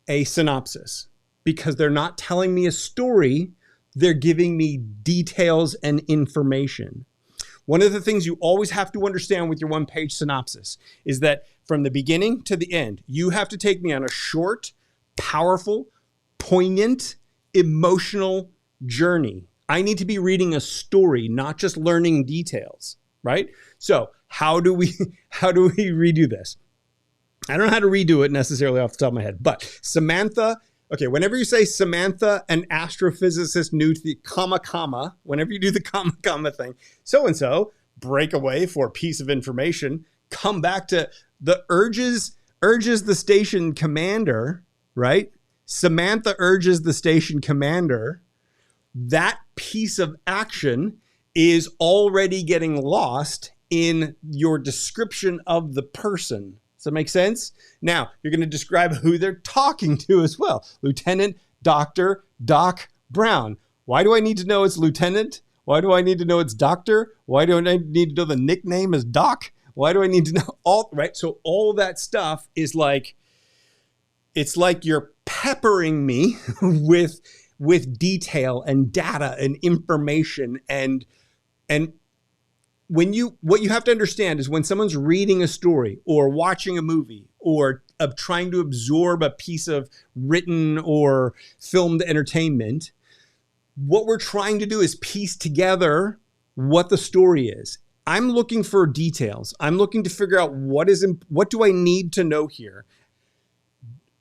a synopsis because they're not telling me a story. They're giving me details and information. One of the things you always have to understand with your one-page synopsis is that from the beginning to the end, you have to take me on a short, powerful, poignant, emotional journey. I need to be reading a story, not just learning details, right? So how do we redo this? I don't know how to redo it necessarily off the top of my head, but Samantha, okay, whenever you say Samantha, an astrophysicist new to the comma, whenever you do the comma thing, so-and-so, break away for a piece of information, come back to the urges the station commander, right? Samantha urges the station commander. That piece of action is already getting lost in your description of the person. Does that make sense? Now, you're going to describe who they're talking to as well. Lieutenant Dr. Doc Brown. Why do I need to know it's Lieutenant? Why do I need to know it's Doctor? Why do I need to know the nickname is Doc? Why do I need to know all, right? So all that stuff is like, it's like you're peppering me with detail and data and information and what you have to understand is when someone's reading a story or watching a movie or trying to absorb a piece of written or filmed entertainment, what we're trying to do is piece together what the story is. I'm looking for details. I'm looking to figure out what do I need to know here.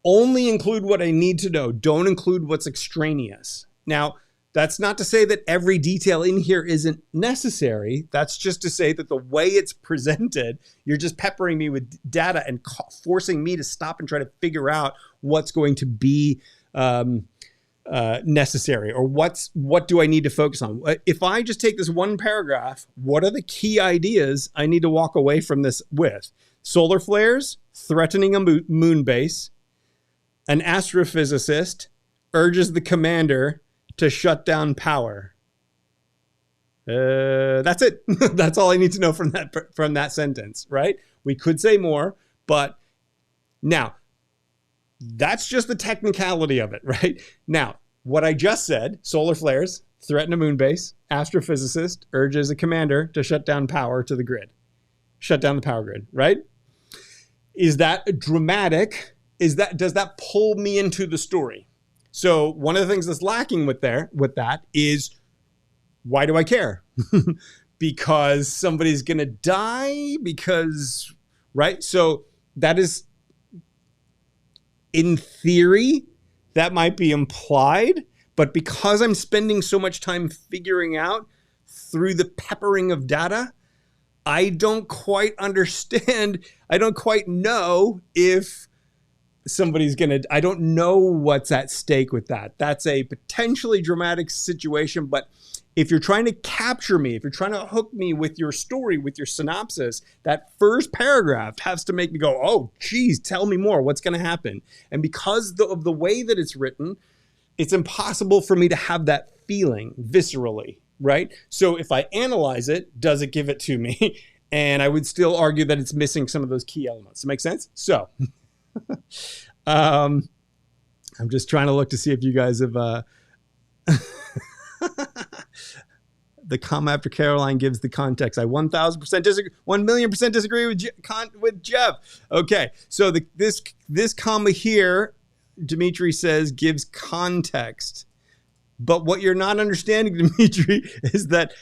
Only include what I need to know. Don't include what's extraneous. Now, that's not to say that every detail in here isn't necessary. That's just to say that the way it's presented, you're just peppering me with data and forcing me to stop and try to figure out what's going to be necessary or what do I need to focus on. If I just take this one paragraph, what are the key ideas I need to walk away from this with? Solar flares, threatening a moon base. An astrophysicist urges the commander to shut down power. That's it. That's all I need to know from that sentence, right? We could say more, but now that's just the technicality of it, right? Now, what I just said, solar flares, threaten a moon base, astrophysicist urges a commander to shut down power to the grid. Shut down the power grid, right? Is that dramatic? Does that pull me into the story? So one of the things that's lacking with that is, why do I care? Because somebody's going to die? Because, right? So that is, in theory, that might be implied, but because I'm spending so much time figuring out through the peppering of data, I don't quite understand. I don't quite know if I don't know what's at stake with that. That's a potentially dramatic situation, but if you're trying to capture me, if you're trying to hook me with your story, with your synopsis, that first paragraph has to make me go, oh, geez, tell me more. What's going to happen? And because of the way that it's written, it's impossible for me to have that feeling viscerally, right? So if I analyze it, does it give it to me? And I would still argue that it's missing some of those key elements. Does that make sense? So I'm just trying to look to see if you guys have The comma after Caroline gives the context. I 1,000% disagree. 1,000,000% disagree with Jeff. Okay, so this comma here, Dimitri says, gives context. But what you're not understanding, Dimitri, is that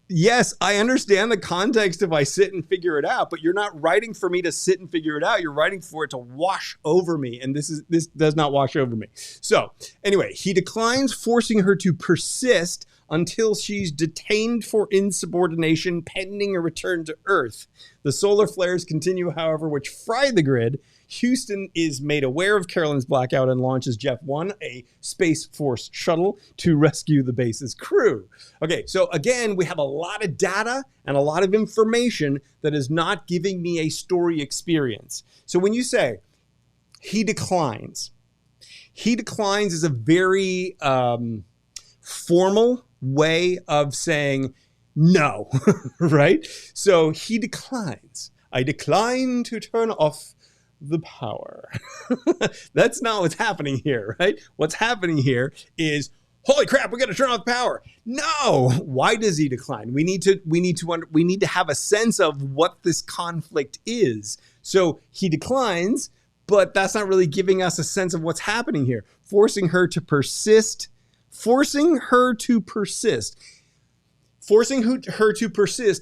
yes, I understand the context if I sit and figure it out, but you're not writing for me to sit and figure it out. You're writing for it to wash over me, and this does not wash over me. So anyway, he declines, forcing her to persist until she's detained for insubordination pending a return to Earth. The solar flares continue, however, which fry the grid. Houston is made aware of Carolyn's blackout and launches Jeff 1, a Space Force shuttle, to rescue the base's crew. Okay, so again, we have a lot of data and a lot of information that is not giving me a story experience. So when you say he declines is a very formal way of saying no, right? So he declines. I decline to turn off the power. That's not what's happening here, right? What's happening here is, holy crap, we got to turn off power. No. Why does he decline? We need to have a sense of what this conflict is. So he declines, but that's not really giving us a sense of what's happening here. Forcing her to persist,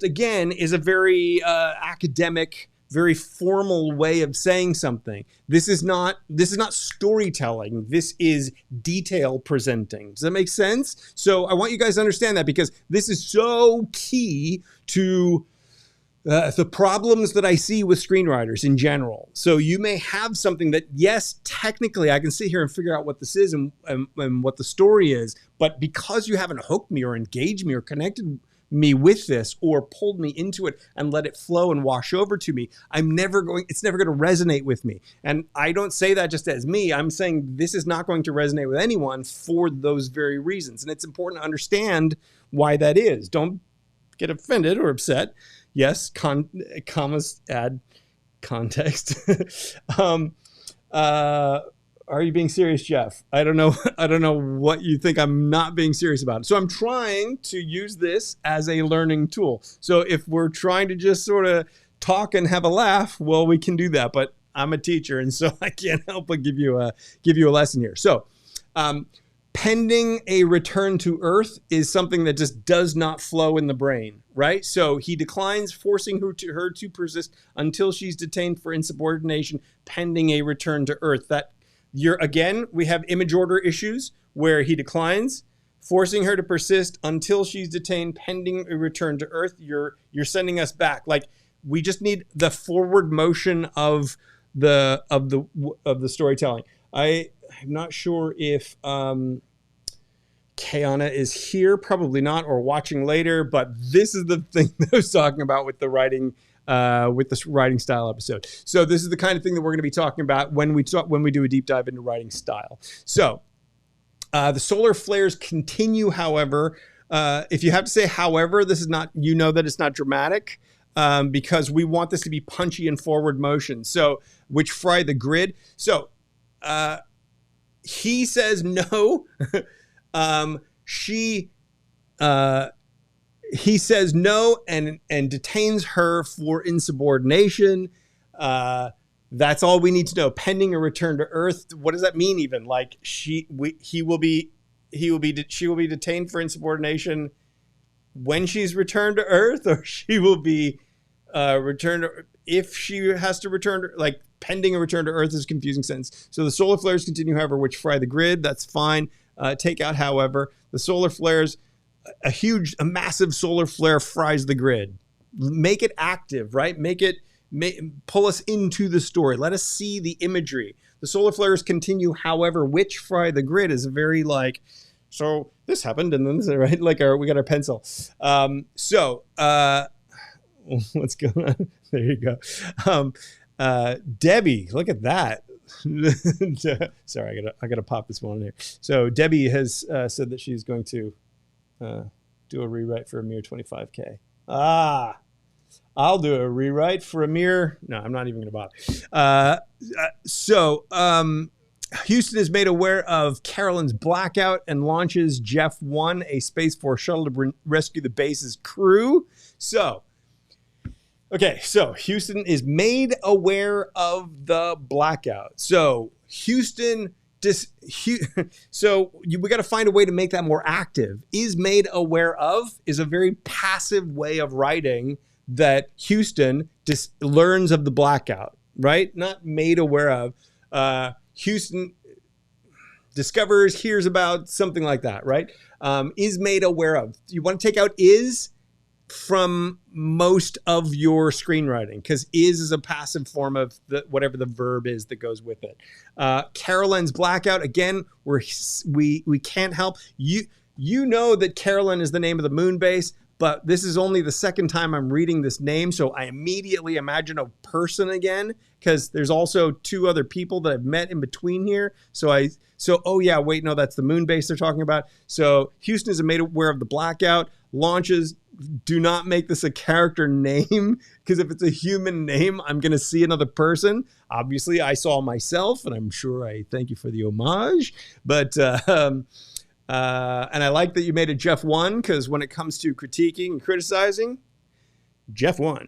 again, is a very academic, very formal way of saying something. This is not storytelling. This is detail presenting. Does that make sense? So I want you guys to understand that, because this is so key to the problems that I see with screenwriters in general. So you may have something that, yes, technically I can sit here and figure out what this is and what the story is, but because you haven't hooked me or engaged me or connected me with this or pulled me into it and let it flow and wash over to me, it's never going to resonate with me. And I don't say that just as me. I'm saying this is not going to resonate with anyone for those very reasons. And it's important to understand why that is. Don't get offended or upset. Yes, commas add context. Are you being serious, Jeff? I don't know what you think I'm not being serious about. So I'm trying to use this as a learning tool. So if we're trying to just sort of talk and have a laugh, well, we can do that. But I'm a teacher, and so I can't help but give you a lesson here. So pending a return to Earth is something that just does not flow in the brain, right? So he declines, forcing her to persist until she's detained for insubordination pending a return to Earth. Again, we have image order issues where he declines, forcing her to persist until she's detained pending a return to Earth. You're sending us back. Like, we just need the forward motion of the storytelling. I'm not sure if Kayana is here, probably not, or watching later, but this is the thing that I was talking about with the writing with this writing style episode. So this is the kind of thing that we're going to be talking about when we do a deep dive into writing style. So the solar flares continue, however. If you have to say however, this is not, that it's not dramatic, because we want this to be punchy and forward motion. So, which fry the grid. So he says no. He says no and detains her for insubordination. That's all we need to know. Pending a return to Earth. What does that mean even? Like she will be detained for insubordination when she's returned to Earth, or she will be returned if she has to return to, like, pending a return to Earth is a confusing sentence. So the solar flares continue, however, which fry the grid. That's fine. Take out, however, the solar flares. A massive solar flare fries the grid. Make it active, right? Pull us into the story. Let us see the imagery. The solar flares continue, however, which fry the grid is a very like, so this happened and then this, right? Like we got our pencil. What's going on? There you go. Debbie, look at that. Sorry, I gotta pop this one in here. So Debbie has said that she's going to do a rewrite for a mere 25K. I'll do a rewrite for a mere, no, I'm not even going to bother. Houston is made aware of Carolyn's blackout and launches Jeff 1, a Space Force shuttle to rescue the base's crew. So Houston is made aware of the blackout. So Houston, so we got to find a way to make that more active. Is made aware of is a very passive way of writing that Houston learns of the blackout, right? Not made aware of. Houston discovers, hears about, something like that, right? Is made aware of. You want to take out is from most of your screenwriting, because is a passive form of whatever the verb is that goes with it. Carolyn's blackout, again, we can't help. You know that Carolyn is the name of the moon base, but this is only the second time I'm reading this name, so I immediately imagine a person again, because there's also two other people that I've met in between here. Oh yeah, wait, no, that's the moon base they're talking about. So Houston is made aware of the blackout, launches. Do not make this a character name, because if it's a human name, I'm going to see another person. Obviously, I saw myself, and I'm sure I thank you for the homage. But and I like that you made it Jeff 1, because when it comes to critiquing and criticizing, Jeff 1.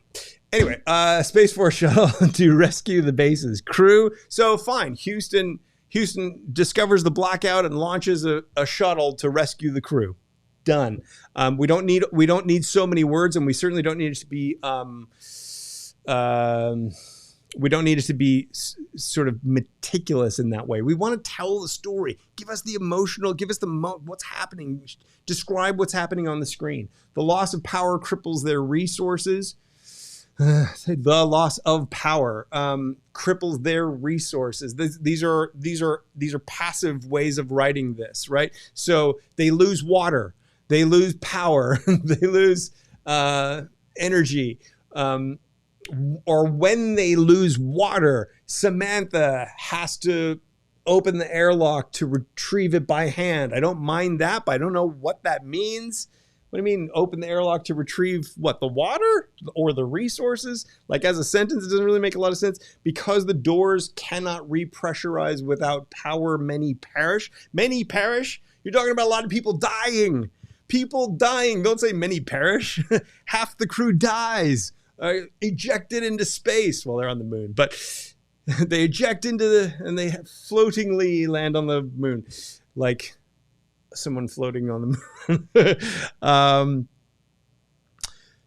Anyway, Space Force shuttle to rescue the base's crew. So fine, Houston discovers the blackout and launches a shuttle to rescue the crew. Done. We don't need so many words, and we certainly don't need it to be sort of meticulous in that way. We want to tell the story. Give us the emotional, what's happening. Describe what's happening on the screen. The loss of power cripples their resources. The loss of power cripples their resources. These are passive ways of writing this, right? So they lose water. They lose power, they lose energy. Or when they lose water, Samantha has to open the airlock to retrieve it by hand. I don't mind that, but I don't know what that means. What do you mean, open the airlock to retrieve what, the water or the resources? Like, as a sentence, it doesn't really make a lot of sense. Because the doors cannot repressurize without power, many perish. Many perish? You're talking about a lot of people dying. People dying. Don't say many perish. Half the crew dies. Ejected into space. Well, they're on the moon, but they eject and they floatingly land on the moon, like someone floating on the moon.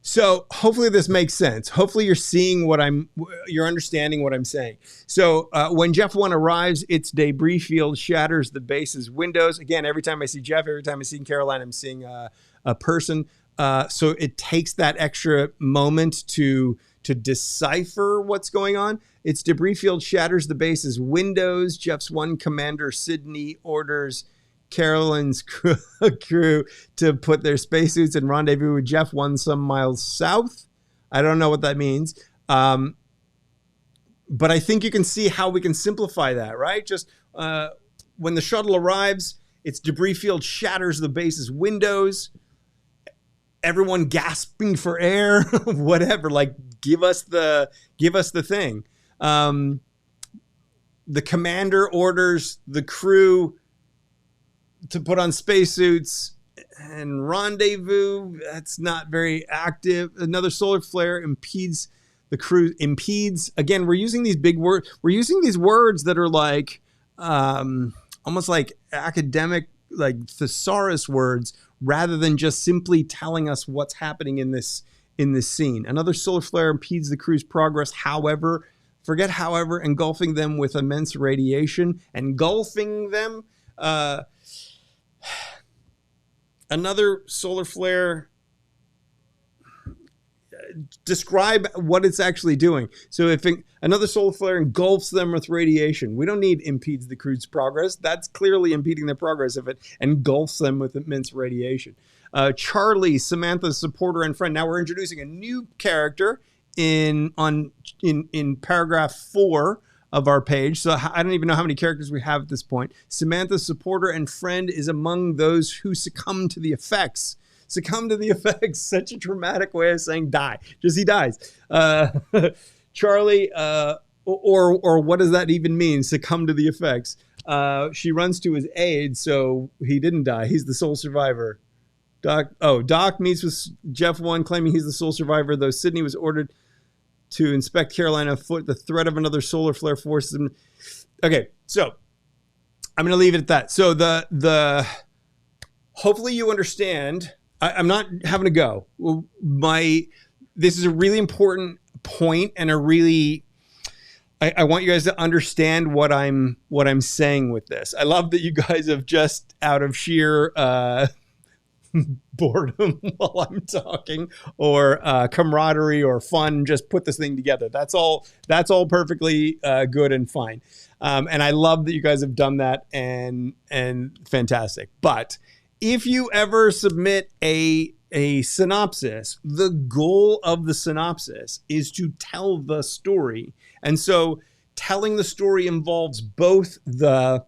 So hopefully this makes sense. Hopefully you're understanding what I'm saying. So when Jeff 1 arrives, its debris field shatters the base's windows. Again, every time I see Jeff, every time I see Caroline, I'm seeing a person. So it takes that extra moment to decipher what's going on. Its debris field shatters the base's windows. Jeff's 1 commander, Sydney, orders Carolyn's crew to put their spacesuits and rendezvous with Jeff 1 some miles south. I don't know what that means. But I think you can see how we can simplify that, right? Just when the shuttle arrives, its debris field shatters the base's windows. Everyone gasping for air, whatever, like give us the thing. The commander orders the crew to put on spacesuits and rendezvous. That's not very active. Another solar flare impedes the crew. Again, we're using these big words. We're using these words that are like almost like academic, like thesaurus words, rather than just simply telling us what's happening in this scene. Another solar flare impedes the crew's progress. However, engulfing them with immense radiation. Engulfing them. Another solar flare. Describe what it's actually doing. So if another solar flare engulfs them with radiation, we don't need impedes the crew's progress. That's clearly impeding their progress if it engulfs them with immense radiation. Charlie, Samantha's supporter and friend. Now we're introducing a new character in paragraph 4 of our page. So I don't even know how many characters we have at this point. Samantha's supporter and friend is among those who succumb to the effects. Succumb to the effects, such a dramatic way of saying die. Just he dies. Charlie, or what does that even mean? Succumb to the effects. She runs to his aid, so he didn't die. He's the sole survivor. Doc meets with Jeff 1, claiming he's the sole survivor, though Sydney was ordered to inspect Caroline on foot. The threat of another solar flare forces him. Okay, so I'm going to leave it at that. So hopefully you understand. I'm not having a go. This is a really important point, and I want you guys to understand what I'm saying with this. I love that you guys have just, out of sheer boredom while I'm talking, or camaraderie or fun, just put this thing together. That's all perfectly good and fine. And I love that you guys have done that, and fantastic. But if you ever submit a synopsis, the goal of the synopsis is to tell the story. And so telling the story involves both the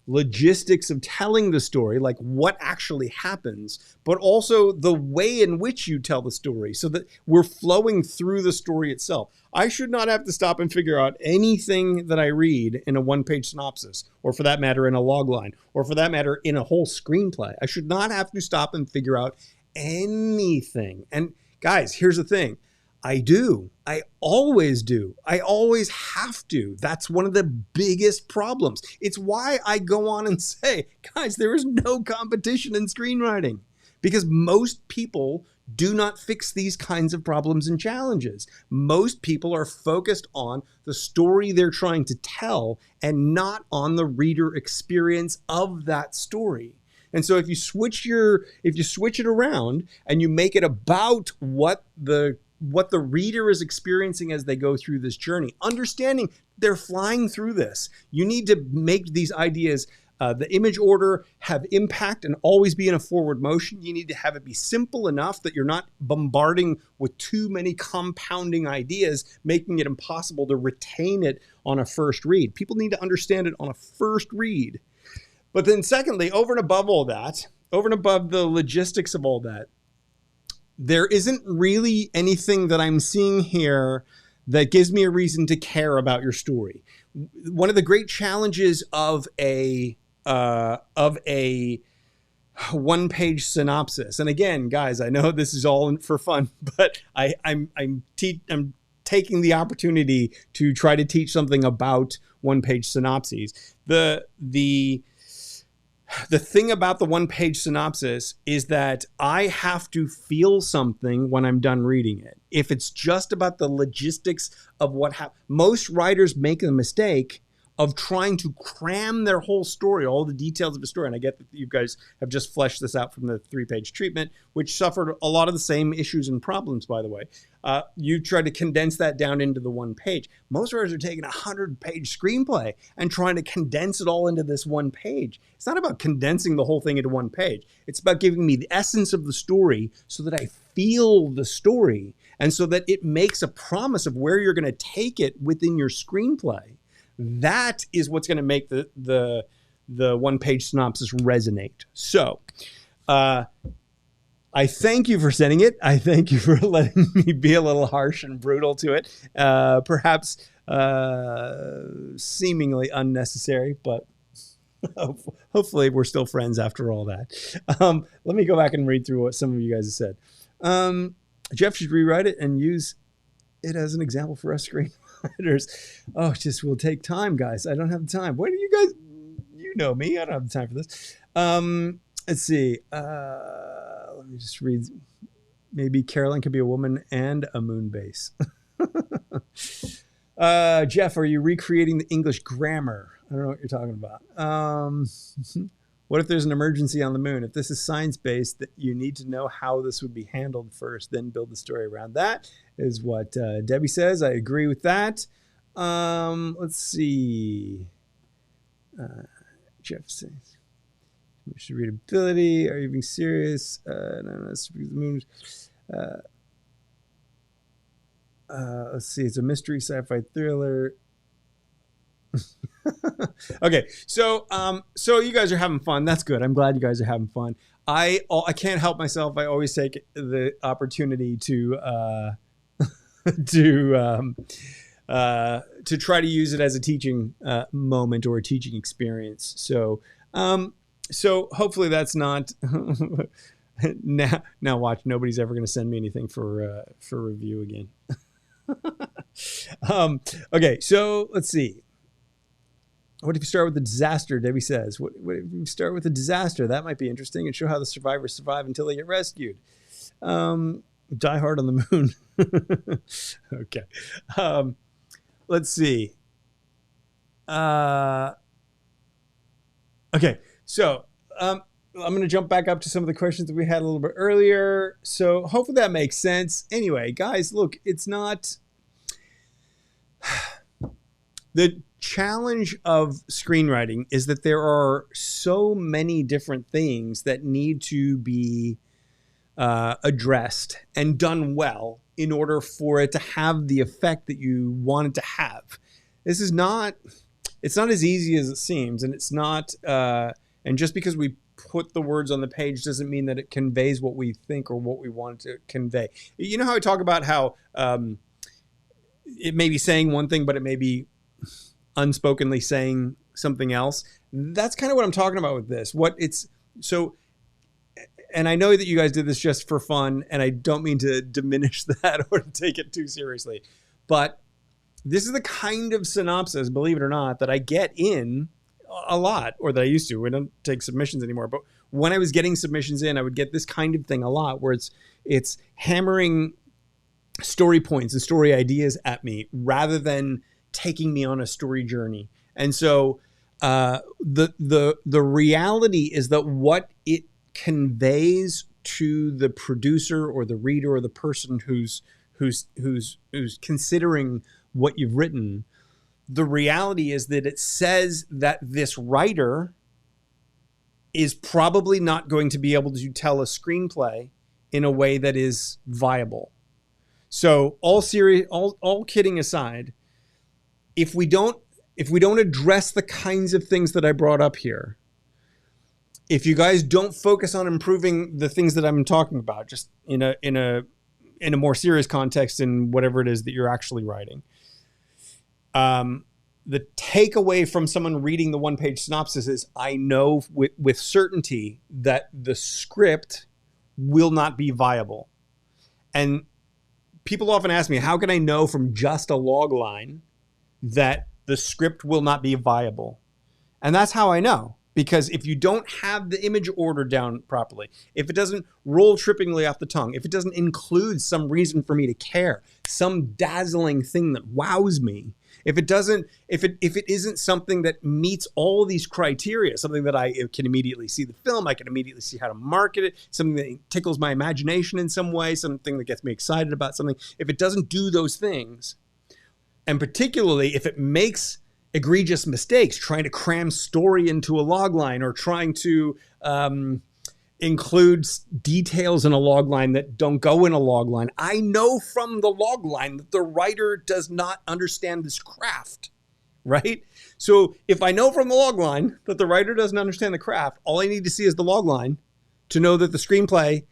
logistics of telling the story, like what actually happens, but also the way in which you tell the story, so that we're flowing through the story itself. I should not have to stop and figure out anything that I read in a one-page synopsis, or for that matter, in a logline, or for that matter, in a whole screenplay. I should not have to stop and figure out anything. And guys, here's the thing. I do. I always do. I always have to. That's one of the biggest problems. It's why I go on and say, guys, there is no competition in screenwriting, because most people do not fix these kinds of problems and challenges. Most people are focused on the story they're trying to tell and not on the reader experience of that story. And so if you switch it around and you make it about what the reader is experiencing as they go through this journey, understanding they're flying through this, you need to make these ideas, the image order, have impact and always be in a forward motion. You need to have it be simple enough that you're not bombarding with too many compounding ideas, making it impossible to retain it on a first read. People need to understand it on a first read. But then secondly, over and above all that, over and above the logistics of all that, there isn't really anything that I'm seeing here that gives me a reason to care about your story. One of the great challenges of a one-page synopsis, and again, guys, I know this is all for fun, but I'm taking the opportunity to try to teach something about one-page synopses. The thing about the one-page synopsis is that I have to feel something when I'm done reading it. If it's just about the logistics of what happened, most writers make the mistake of trying to cram their whole story, all the details of a story. And I get that you guys have just fleshed this out from the 3-page treatment, which suffered a lot of the same issues and problems, by the way. You try to condense that down into the one page. Most writers are taking a 100-page screenplay and trying to condense it all into this one page. It's not about condensing the whole thing into one page. It's about giving me the essence of the story so that I feel the story, and so that it makes a promise of where you're going to take it within your screenplay. That is what's going to make the one-page synopsis resonate. So I thank you for sending it. I thank you for letting me be a little harsh and brutal to it. Perhaps seemingly unnecessary, but hopefully we're still friends after all that. Let me go back and read through what some of you guys have said. Jeff should rewrite it and use it as an example for us screenwriters. Oh, it just will take time, guys. I don't have the time. What do you guys, you know me. I don't have the time for this. Let's see. Let me just read. Maybe Caroline could be a woman and a moon base. Jeff, are you recreating the English grammar? I don't know what you're talking about. What if there's an emergency on the moon? If this is science-based, that you need to know how this would be handled first, then build the story around that, is what Debbie says. I agree with that. Let's see. Jeff says, readability. Are you being serious? No, that's the moon. Let's see. It's a mystery sci-fi thriller. Okay, so you guys are having fun. That's good. I'm glad you guys are having fun. I can't help myself. I always take the opportunity to to try to use it as a teaching moment or a teaching experience. So hopefully that's not now watch, nobody's ever going to send me anything for review again. Okay, so let's see. What if you start with a disaster? Debbie says, what if you start with a disaster? That might be interesting and show how the survivors survive until they get rescued. Die Hard on the Moon. Okay. Let's see. Okay, so I'm going to jump back up to some of the questions that we had a little bit earlier. So hopefully that makes sense. Anyway, guys, look, it's not... The challenge of screenwriting is that there are so many different things that need to be addressed and done well in order for it to have the effect that you want it to have. This is not, it's not as easy as it seems, and it's not, and just because we put the words on the page doesn't mean that it conveys what we think or what we want it to convey. You know how I talk about how it may be saying one thing, but it may be unspokenly saying something else? That's kind of what I'm talking about with this. And I know that you guys did this just for fun, and I don't mean to diminish that or to take it too seriously, but this is the kind of synopsis, believe it or not, that I get in a lot, or that I used to. We don't take submissions anymore, but when I was getting submissions in, I would get this kind of thing a lot, where it's hammering story points and story ideas at me rather than taking me on a story journey. And so the reality is that what it conveys to the producer or the reader or the person who's considering what you've written, the reality is that it says that this writer is probably not going to be able to tell a screenplay in a way that is viable. So all kidding aside, if we don't address the kinds of things that I brought up here, if you guys don't focus on improving the things that I'm talking about, just in a more serious context in whatever it is that you're actually writing, the takeaway from someone reading the one-page synopsis is, I know with certainty that the script will not be viable. And people often ask me, how can I know from just a log line that the script will not be viable? And that's how I know. Because if you don't have the image order down properly, if it doesn't roll trippingly off the tongue, if it doesn't include some reason for me to care, some dazzling thing that wows me, if it isn't something that meets all these criteria, something that I can immediately see the film, I can immediately see how to market it, something that tickles my imagination in some way, something that gets me excited about something, if it doesn't do those things, and particularly if it makes egregious mistakes, trying to cram story into a log line or trying to include details in a log line that don't go in a log line, I know from the log line that the writer does not understand this craft, right? So if I know from the log line that the writer doesn't understand the craft, all I need to see is the log line to know that the screenplay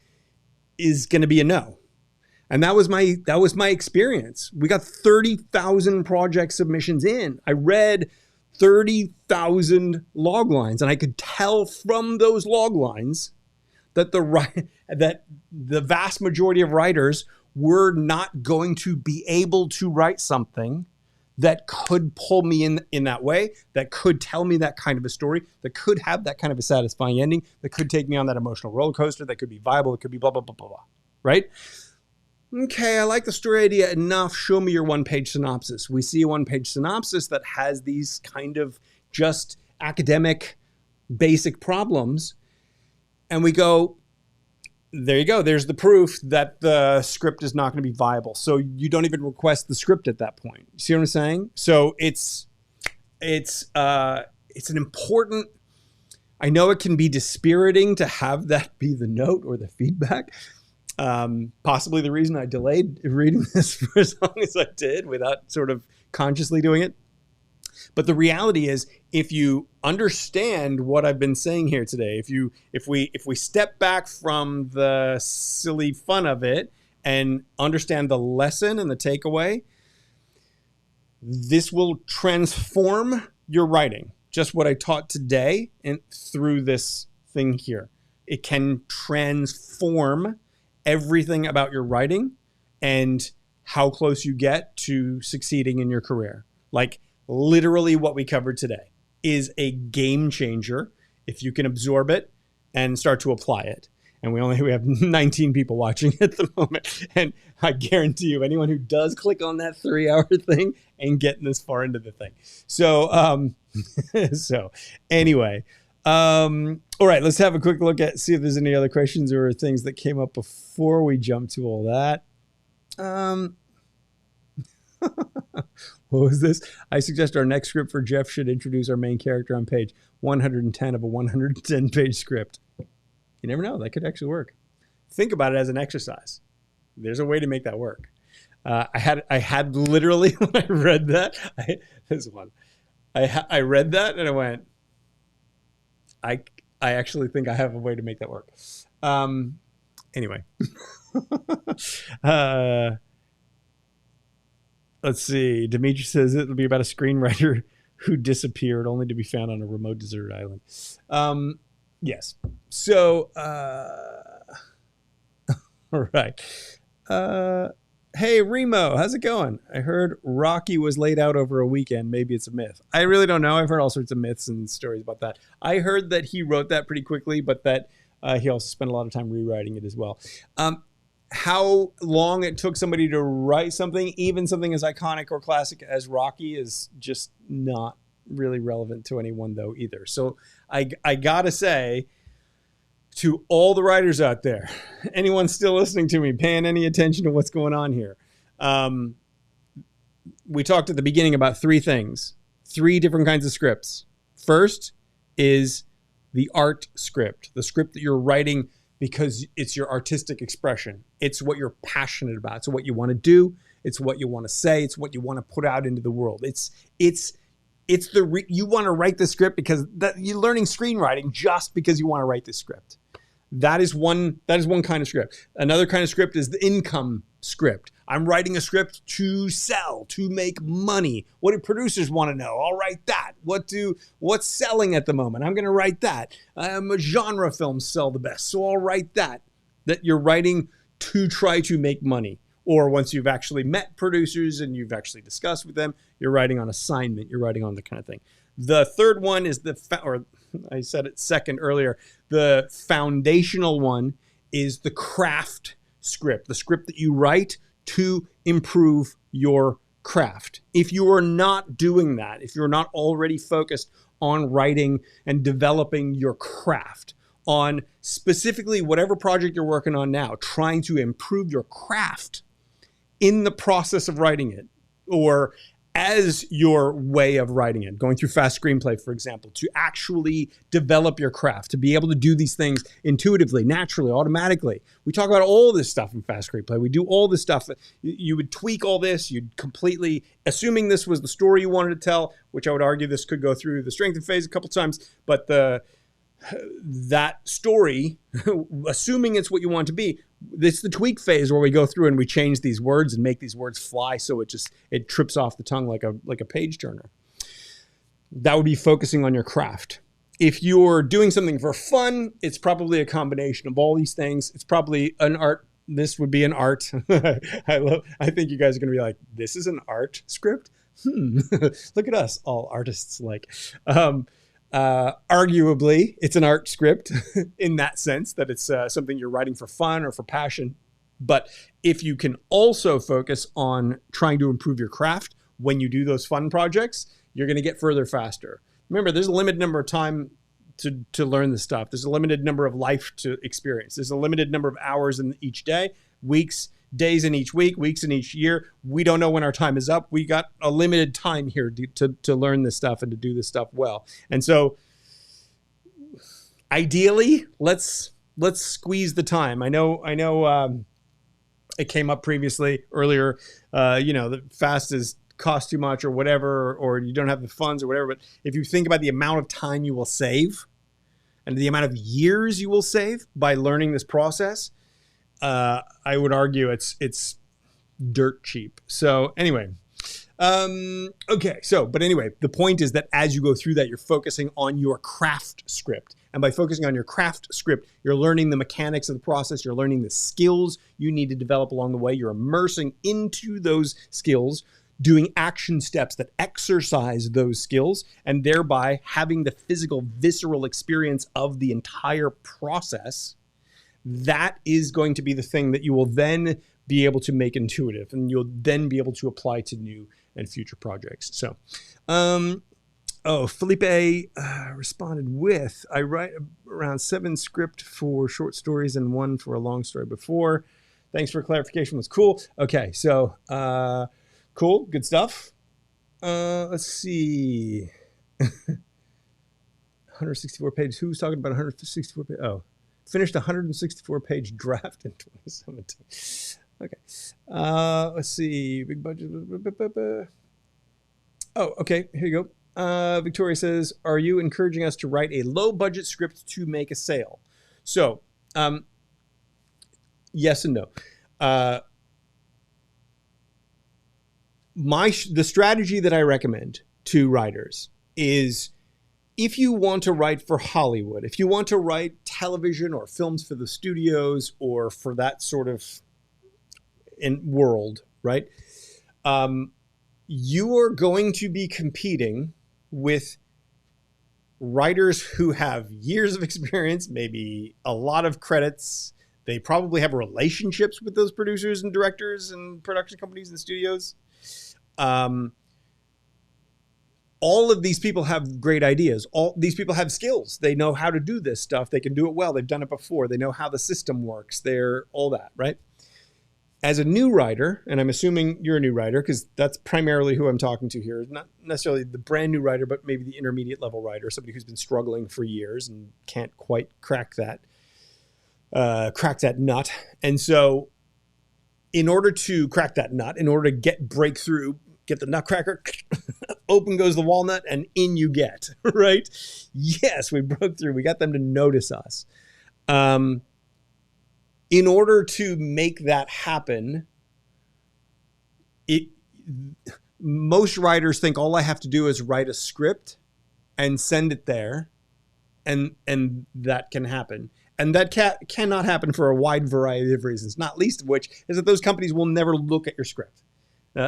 is going to be a no. And that was my experience. We got 30,000 project submissions in. I read 30,000 log lines, and I could tell from those log lines that the vast majority of writers were not going to be able to write something that could pull me in that way, that could tell me that kind of a story, that could have that kind of a satisfying ending, that could take me on that emotional roller coaster, that could be viable, it could be blah, blah, blah, blah, blah, right? Okay, I like the story idea enough. Show me your one-page synopsis. We see a one-page synopsis that has these kind of just academic, basic problems. And we go, there you go. There's the proof that the script is not going to be viable. So you don't even request the script at that point. You see what I'm saying? So it's an important... I know it can be dispiriting to have that be the note or the feedback. Possibly the reason I delayed reading this for as long as I did without sort of consciously doing it. But the reality is, if you understand what I've been saying here today, if we step back from the silly fun of it and understand the lesson and the takeaway, This will transform your writing. Just what I taught today and through this thing here. It can transform everything about your writing and how close you get to succeeding in your career. Like literally what we covered today is a game changer if you can absorb it and start to apply it. And we have 19 people watching at the moment. And I guarantee you, anyone who does click on that 3-hour thing ain't getting this far into the thing. So, anyway, all right, let's have a quick look at, see if there's any other questions or things that came up before we jump to all that. What was this? I suggest our next script for Jeff should introduce our main character on page 110 of a 110-page script. You never know. That could actually work. Think about it as an exercise. There's a way to make that work. I had literally, when I read that, I read that and I went, I actually think I have a way to make that work. Anyway. Let's see. Dimitri says it'll be about a screenwriter who disappeared only to be found on a remote deserted island. Yes. So, all right. Hey, Remo, how's it going? I heard Rocky was laid out over a weekend. Maybe it's a myth. I really don't know. I've heard all sorts of myths and stories about that. I heard that he wrote that pretty quickly, but that he also spent a lot of time rewriting it as well. How long it took somebody to write something, even something as iconic or classic as Rocky, is just not really relevant to anyone, though, either. So I gotta say, to all the writers out there, anyone still listening to me, paying any attention to what's going on here, we talked at the beginning about 3 things, 3 different kinds of scripts. First is the art script, the script that you're writing because it's your artistic expression. It's what you're passionate about. It's what you want to do. It's what you want to say. It's what you want to put out into the world. You want to write the script because you're learning screenwriting just because you want to write the script. That is one kind of script. Another kind of script is the income script. I'm writing a script to sell, to make money. What do producers want to know? I'll write that. What's selling at the moment? I'm going to write that. Genre films sell the best, so I'll write that. That you're writing to try to make money. Or once you've actually met producers and you've actually discussed with them, you're writing on assignment. You're writing on the kind of thing. The third one is I said it second earlier. The foundational one is the craft script, the script that you write to improve your craft. If you are not doing that, if you're not already focused on writing and developing your craft, on specifically whatever project you're working on now, trying to improve your craft in the process of writing it, or as your way of writing it, going through Fast Screenplay, for example, to actually develop your craft, to be able to do these things intuitively, naturally, automatically. We talk about all this stuff in Fast Screenplay. We do all this stuff. You would tweak all this. You'd completely, assuming this was the story you wanted to tell, which I would argue this could go through the strengthen phase a couple times, but that story, assuming it's what you want it to be, it's the tweak phase where we go through and we change these words and make these words fly so it trips off the tongue like a page turner. That would be focusing on your craft. If you're doing something for fun, it's probably a combination of all these things. It's probably an art. This would be an art. I think you guys are going to be like, this is an art script? Look at us, all artists like. Arguably, it's an art script in that sense that it's something you're writing for fun or for passion. But if you can also focus on trying to improve your craft when you do those fun projects, you're going to get further faster. Remember, there's a limited number of time to learn this stuff. There's a limited number of life to experience. There's a limited number of hours in each day, weeks, days in each week, weeks in each year. We don't know when our time is up. We got a limited time here to learn this stuff and to do this stuff well. And so ideally, let's squeeze the time. I know it came up previously earlier, the fast is cost too much or whatever, or you don't have the funds or whatever. But if you think about the amount of time you will save and the amount of years you will save by learning this process, I would argue it's dirt cheap. So anyway, Okay, so, but anyway, the point is that as you go through that, you're focusing on your craft script. And by focusing on your craft script, you're learning the mechanics of the process. You're learning the skills you need to develop along the way. You're immersing into those skills, doing action steps that exercise those skills, and thereby having the physical, visceral experience of the entire process. That is going to be the thing that you will then be able to make intuitive, and you'll then be able to apply to new and future projects. So, Felipe responded with, I write around 7 script for short stories and 1 for a long story before. Thanks for clarification. Was cool. Okay, so cool, good stuff. Let's see. 164 pages. Who was talking about 164 pages? Oh, finished a 164-page draft in 2017. Okay. Let's see. Big budget. Oh, okay. Here you go. Victoria says, are you encouraging us to write a low-budget script to make a sale? So, yes and no. The strategy that I recommend to writers is, if you want to write for Hollywood, if you want to write television or films for the studios or for that sort of world, right? You are going to be competing with writers who have years of experience, maybe a lot of credits. They probably have relationships with those producers and directors and production companies and studios. All of these people have great ideas. All these people have skills. They know how to do this stuff. They can do it well. They've done it before. They know how the system works. They're all that, right? As a new writer, and I'm assuming you're a new writer because that's primarily who I'm talking to here, not necessarily the brand new writer, but maybe the intermediate level writer, somebody who's been struggling for years and can't quite crack that nut. And so in order to crack that nut, in order to break through, get the nutcracker, open goes the walnut, and in you get, right? Yes, we broke through. We got them to notice us. In order to make that happen, most writers think all I have to do is write a script and send it there, and that can happen. And that cannot happen for a wide variety of reasons, not least of which is that those companies will never look at your script.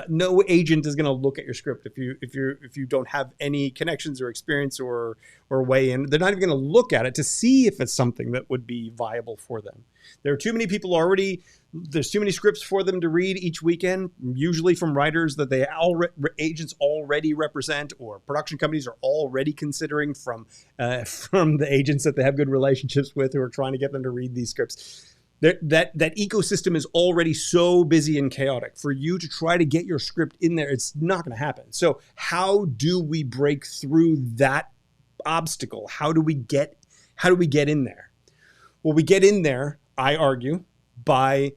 No agent is going to look at your script if you don't have any connections or experience or way in. They're not even going to look at it to see if it's something that would be viable for them. There are too many people already. There's too many scripts for them to read each weekend, usually from writers that agents already represent or production companies are already considering from the agents that they have good relationships with who are trying to get them to read these scripts. That ecosystem is already so busy and chaotic. For you to try to get your script in there, it's not going to happen. So how do we break through that obstacle? How do we get in there? Well, we get in there, I argue, by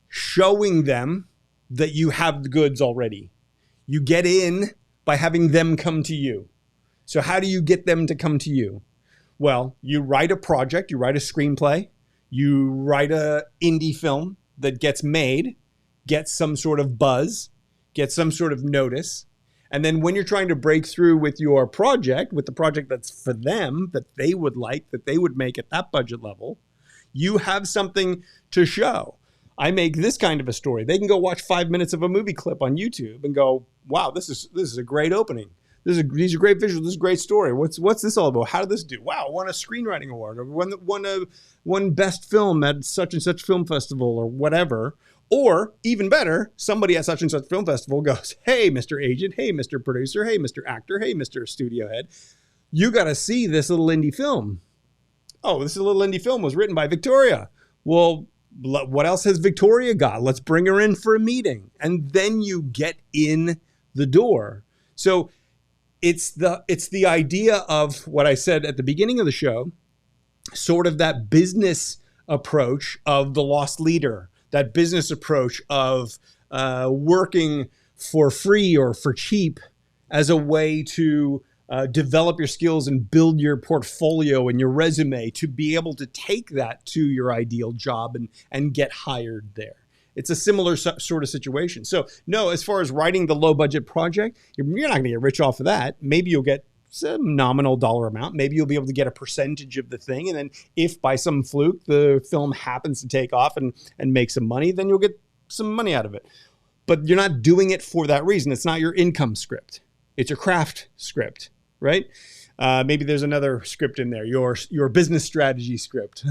showing them that you have the goods already. You get in by having them come to you. So how do you get them to come to you? Well, you write a project, you write a screenplay, you write a indie film that gets made, gets some sort of buzz, gets some sort of notice. And then when you're trying to break through with your project, with the project that's for them, that they would like, that they would make at that budget level, you have something to show. I make this kind of a story. They can go watch 5 minutes of a movie clip on YouTube and go, wow, this is a great opening. These are great visuals. This is a great story. What's this all about? How did this do? Wow, won a screenwriting award, or won best film at such and such film festival, or whatever. Or even better, somebody at such and such film festival goes, hey, Mr. Agent, hey, Mr. Producer, hey, Mr. Actor, hey, Mr. Studio Head, you got to see this little indie film. Oh, this little indie film was written by Victoria. Well, what else has Victoria got? Let's bring her in for a meeting. And then you get in the door. So it's the idea of what I said at the beginning of the show, sort of that business approach of the lost leader, that business approach of working for free or for cheap as a way to develop your skills and build your portfolio and your resume to be able to take that to your ideal job and get hired there. It's a similar sort of situation. So no, as far as writing the low budget project, you're not going to get rich off of that. Maybe you'll get some nominal dollar amount. Maybe you'll be able to get a percentage of the thing. And then if by some fluke the film happens to take off and make some money, then you'll get some money out of it. But you're not doing it for that reason. It's not your income script. It's your craft script, right? Maybe there's another script in there, your business strategy script.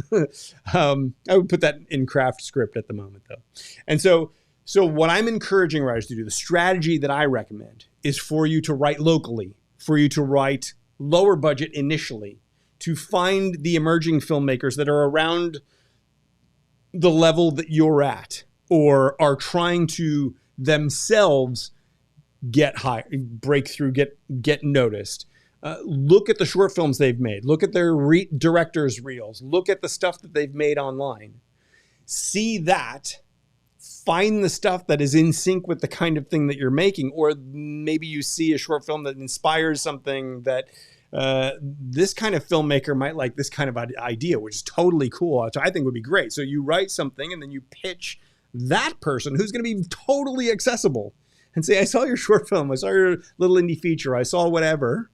I would put that in craft script at the moment, though. And so what I'm encouraging writers to do, the strategy that I recommend, is for you to write locally, for you to write lower budget initially, to find the emerging filmmakers that are around the level that you're at or are trying to themselves get high, break through, get noticed. Look at the short films they've made. Look at their director's reels. Look at the stuff that they've made online. See that. Find the stuff that is in sync with the kind of thing that you're making. Or maybe you see a short film that inspires something that this kind of filmmaker might like this kind of idea, which is totally cool. Which I think would be great. So you write something and then you pitch that person who's going to be totally accessible and say, I saw your short film. I saw your little indie feature. I saw whatever.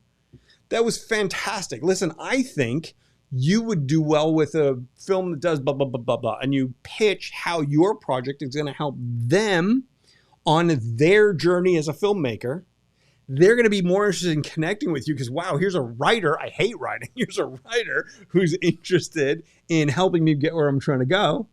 That was fantastic. Listen, I think you would do well with a film that does blah, blah, blah, blah, blah. And you pitch how your project is going to help them on their journey as a filmmaker. They're going to be more interested in connecting with you because, wow, here's a writer. I hate writing. Here's a writer who's interested in helping me get where I'm trying to go.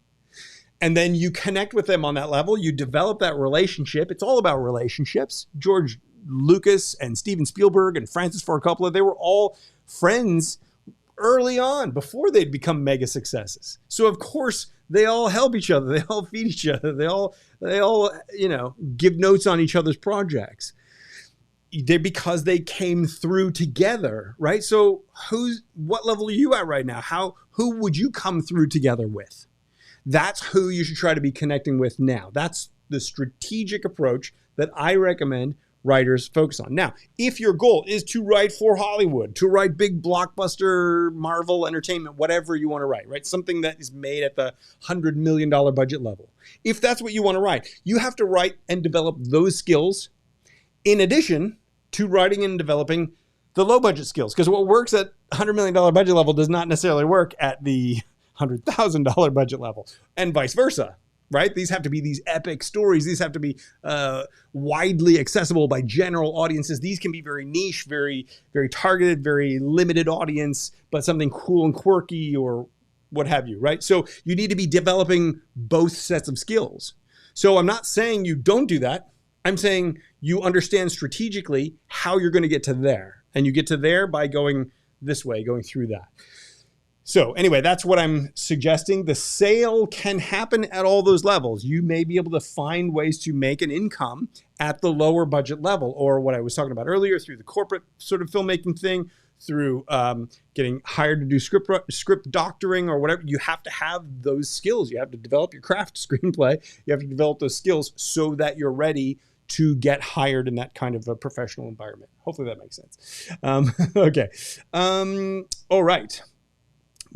And then you connect with them on that level. You develop that relationship. It's all about relationships. George Lucas and Steven Spielberg and Francis Ford Coppola, they were all friends early on before they'd become mega successes. So of course they all help each other. They all feed each other. They all, give notes on each other's projects. Because they came through together, right? So what level are you at right now? Who would you come through together with? That's who you should try to be connecting with now. That's the strategic approach that I recommend writers focus on. Now, if your goal is to write for Hollywood, to write big blockbuster, Marvel entertainment, whatever you want to write, right? Something that is made at the $100 million budget level. If that's what you want to write, you have to write and develop those skills in addition to writing and developing the low budget skills. Because what works at $100 million budget level does not necessarily work at the $100,000 budget level, and vice versa. Right? These have to be these epic stories. These have to be widely accessible by general audiences. These can be very niche, very, very targeted, very limited audience, but something cool and quirky or what have you, right? So you need to be developing both sets of skills. So I'm not saying you don't do that. I'm saying you understand strategically how you're going to get to there. And you get to there by going this way, going through that. So anyway, that's what I'm suggesting. The sale can happen at all those levels. You may be able to find ways to make an income at the lower budget level, or what I was talking about earlier, through the corporate sort of filmmaking thing, through getting hired to do script doctoring or whatever. You have to have those skills. You have to develop your craft screenplay. You have to develop those skills so that you're ready to get hired in that kind of a professional environment. Hopefully that makes sense. Okay. All right.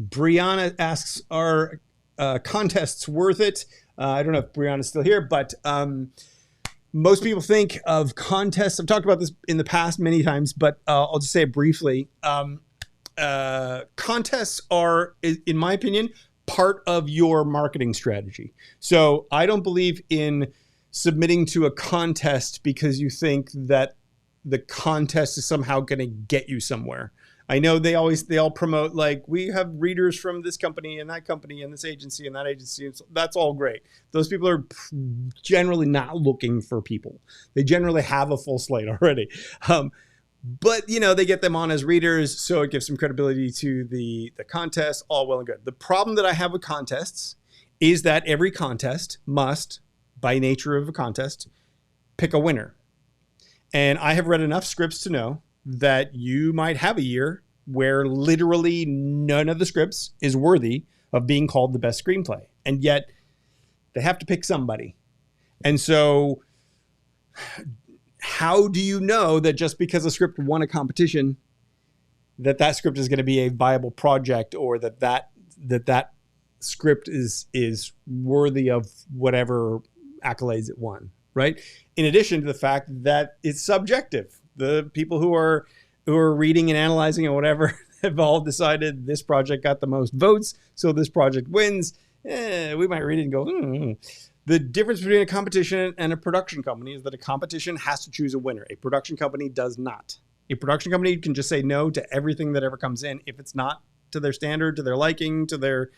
Brianna asks, are contests worth it? I don't know if Brianna's still here, but most people think of contests. I've talked about this in the past many times, but I'll just say it briefly. Contests are, in my opinion, part of your marketing strategy. So I don't believe in submitting to a contest because you think that the contest is somehow going to get you somewhere. I know they all promote, like, we have readers from this company and this agency and that agency. That's all great. Those people are generally not looking for people. They generally have a full slate already. But, they get them on as readers, so it gives some credibility to the contest, all well and good. The problem that I have with contests is that every contest must, by nature of a contest, pick a winner. And I have read enough scripts to know that you might have a year where literally none of the scripts is worthy of being called the best screenplay. And yet they have to pick somebody. And so how do you know that just because a script won a competition, that script is going to be a viable project, or that script is worthy of whatever accolades it won, right? In addition to the fact that it's subjective. The people who are reading and analyzing and whatever have all decided this project got the most votes, so this project wins. We might read it and go, The difference between a competition and a production company is that a competition has to choose a winner. A production company does not. A production company can just say no to everything that ever comes in if it's not to their standard, to their liking, to their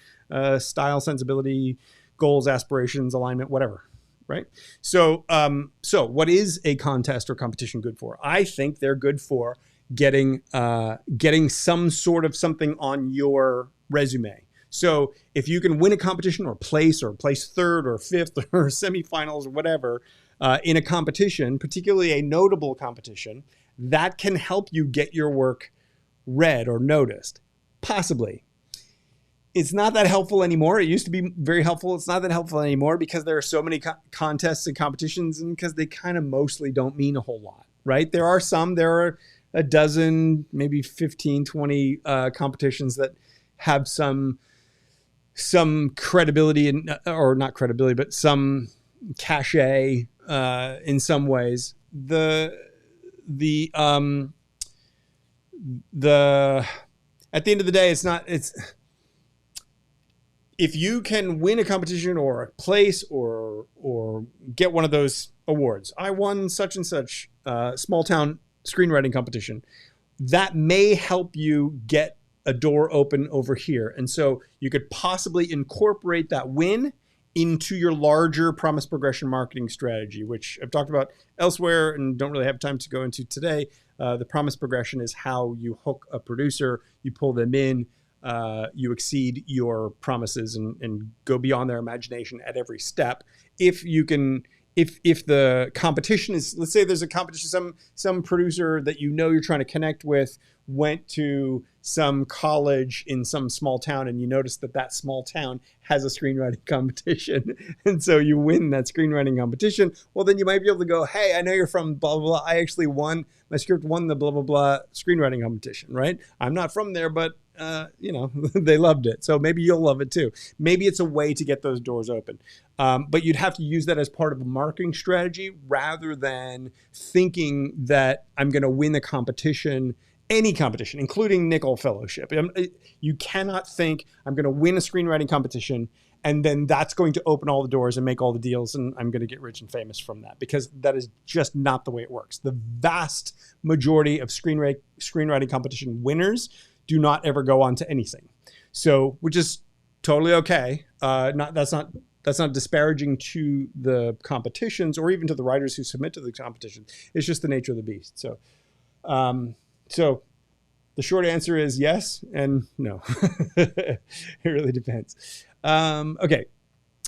style, sensibility, goals, aspirations, alignment, whatever. Right. So what is a contest or competition good for? I think they're good for getting some sort of something on your resume. So if you can win a competition or place third or fifth or semifinals or whatever in a competition, particularly a notable competition, that can help you get your work read or noticed. Possibly. It's not that helpful anymore. It used to be very helpful. It's not that helpful anymore because there are so many contests and competitions, and because they kind of mostly don't mean a whole lot, right? There are a dozen, maybe 15, 20 competitions that have some credibility or not credibility, but some cachet in some ways. The at the end of the day, it's if you can win a competition or a place or get one of those awards. I won such and such small town screenwriting competition. That may help you get a door open over here. And so you could possibly incorporate that win into your larger promise progression marketing strategy, which I've talked about elsewhere and don't really have time to go into today. The promise progression is how you hook a producer, you pull them in, you exceed your promises and go beyond their imagination at every step. If the competition is, let's say there's a competition, some producer that you're trying to connect with went to some college in some small town, and you notice that small town has a screenwriting competition, and so you win that screenwriting competition. Well, then you might be able to go, hey, I know you're from blah, blah, blah. I actually my script won the blah, blah, blah screenwriting competition, right? I'm not from there, but they loved it. So maybe you'll love it too. Maybe it's a way to get those doors open. But you'd have to use that as part of a marketing strategy rather than thinking that I'm going to win the competition, any competition, including Nickel Fellowship. You cannot think I'm going to win a screenwriting competition and then that's going to open all the doors and make all the deals and I'm going to get rich and famous from that, because that is just not the way it works. The vast majority of screenwriting competition winners do not ever go on to anything. So, which is totally okay. That's not disparaging to the competitions or even to the writers who submit to the competition. It's just the nature of the beast. So the short answer is yes and no. It really depends. Okay.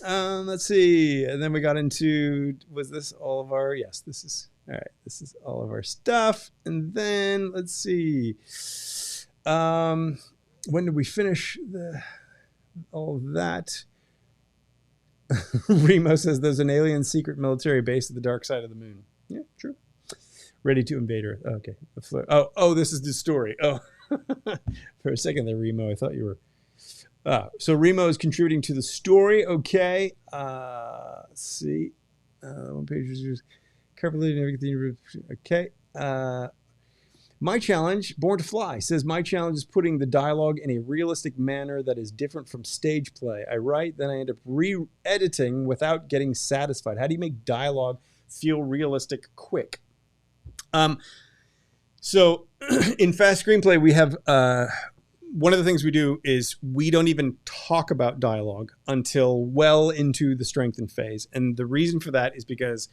Let's see. And then we got into, was this all of our, yes, this is, all right. This is all of our stuff. And then let's see. When did we finish all of that? Remo says there's an alien secret military base at the dark side of the moon. Yeah, true. Ready to invade Earth. Okay. Oh, this is the story. Oh, for a second there, Remo, I thought you were. So Remo is contributing to the story. Okay. Let's see. One page is carefully navigate. Okay. My challenge, Born to Fly, says my challenge is putting the dialogue in a realistic manner that is different from stage play. I write, then I end up re-editing without getting satisfied. How do you make dialogue feel realistic quick? So in Fast Screenplay, we have one of the things we do is we don't even talk about dialogue until well into the strengthen phase. And the reason for that is because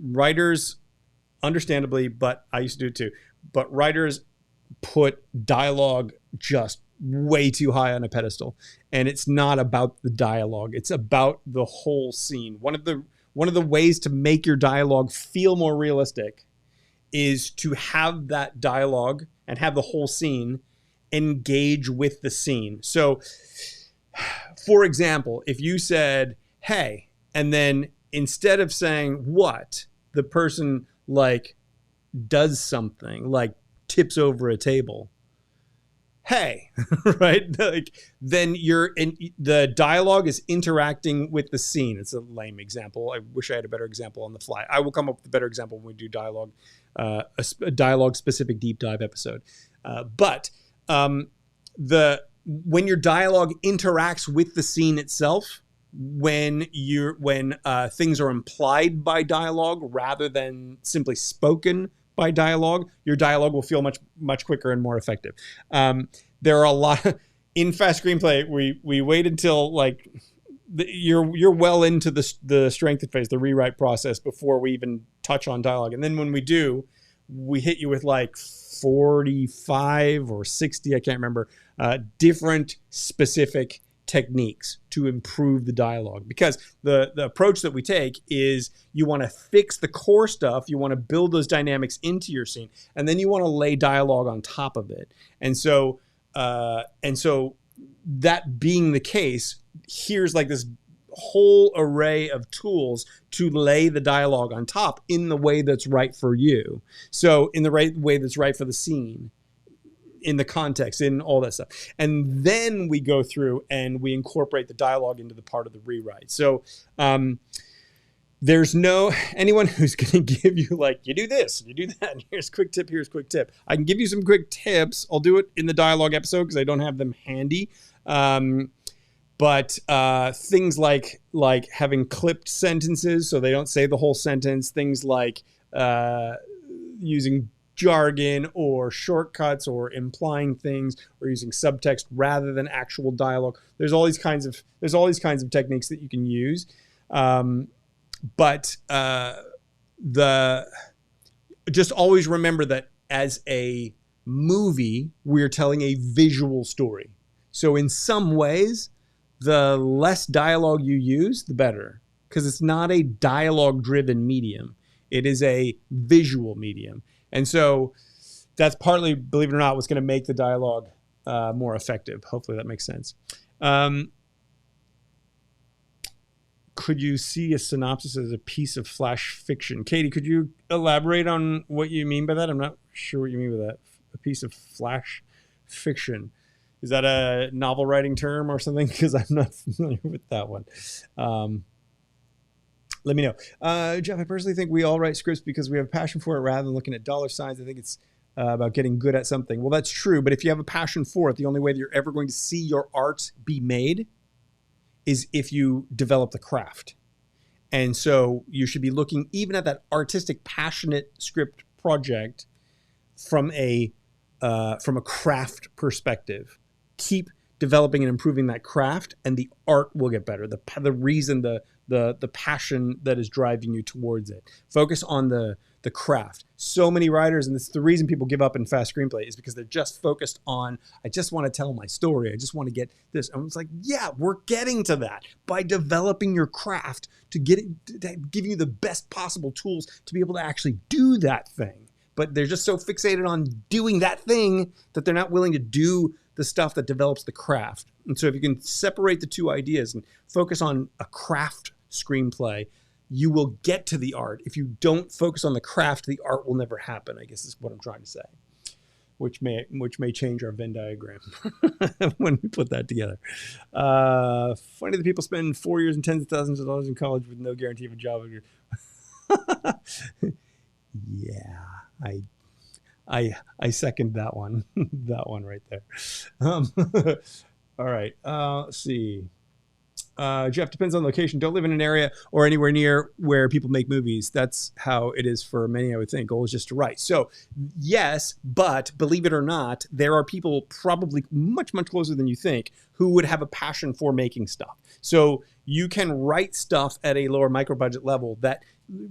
writers, understandably, but I used to do it too, but writers put dialogue just way too high on a pedestal. And it's not about the dialogue. It's about the whole scene. One of the ways to make your dialogue feel more realistic is to have that dialogue and have the whole scene engage with the scene. So, for example, if you said, hey, and then instead of saying what, the person like does something, like tips over a table, hey, right? Like, then the dialogue is interacting with the scene. It's a lame example. I wish I had a better example on the fly. I will come up with a better example when we do dialogue, a dialogue specific deep dive episode. But when your dialogue interacts with the scene itself, when things are implied by dialogue rather than simply spoken by dialogue, your dialogue will feel much quicker and more effective. There are a lot in fast screenplay. We wait until like you're well into the strength phase, the rewrite process, before we even touch on dialogue. And then when we do, we hit you with like 45 or 60, I can't remember, different specific techniques to improve the dialogue. Because the approach that we take is you want to fix the core stuff, you want to build those dynamics into your scene, and then you want to lay dialogue on top of it. And so that being the case, here's like this whole array of tools to lay the dialogue on top in the way that's right for you. So in the right way that's right for the scene, in the context, in all that stuff. And then we go through and we incorporate the dialogue into the part of the rewrite. So there's no anyone who's going to give you like, you do this, you do that, and here's quick tip, here's quick tip. I can give you some quick tips. I'll do it in the dialogue episode because I don't have them handy. But things like having clipped sentences so they don't say the whole sentence, things like using jargon or shortcuts or implying things or using subtext rather than actual dialogue. There's all these kinds of techniques that you can use. But just always remember that as a movie, we're telling a visual story. So in some ways, the less dialogue you use, the better, because it's not a dialogue-driven medium. It is a visual medium. And so that's partly, believe it or not, what's going to make the dialogue more effective. Hopefully that makes sense. Could you see a synopsis as a piece of flash fiction? Katie, could you elaborate on what you mean by that? I'm not sure what you mean by that. A piece of flash fiction. Is that a novel writing term or something? Because I'm not familiar with that one. Let me know. Jeff, I personally think we all write scripts because we have a passion for it rather than looking at dollar signs. I think it's about getting good at something. Well, that's true. But if you have a passion for it, the only way that you're ever going to see your art be made is if you develop the craft. And so you should be looking even at that artistic, passionate script project from a craft perspective. Keep developing and improving that craft, and the art will get better. The reason, the passion that is driving you towards it. Focus on the craft. So many writers, and this is the reason people give up in fast screenplay, is because they're just focused on, I just want to tell my story. I just want to get this. And it's like, yeah, we're getting to that by developing your craft to give you the best possible tools to be able to actually do that thing. But they're just so fixated on doing that thing that they're not willing to do the stuff that develops the craft. And so if you can separate the two ideas and focus on a craft screenplay, you will get to the art. If you don't focus on the craft, the art will never happen, I guess is what I'm trying to say, which may change our Venn diagram when we put that together. Funny that people spend 4 years and tens of thousands of dollars in college with no guarantee of a job. Yeah, I second that one. That one right there. All right. Let's see. Jeff, depends on location. Don't live in an area or anywhere near where people make movies. That's how it is for many, I would think. Goal is just to write. So yes, but believe it or not, there are people probably much, much closer than you think who would have a passion for making stuff. So you can write stuff at a lower micro budget level that,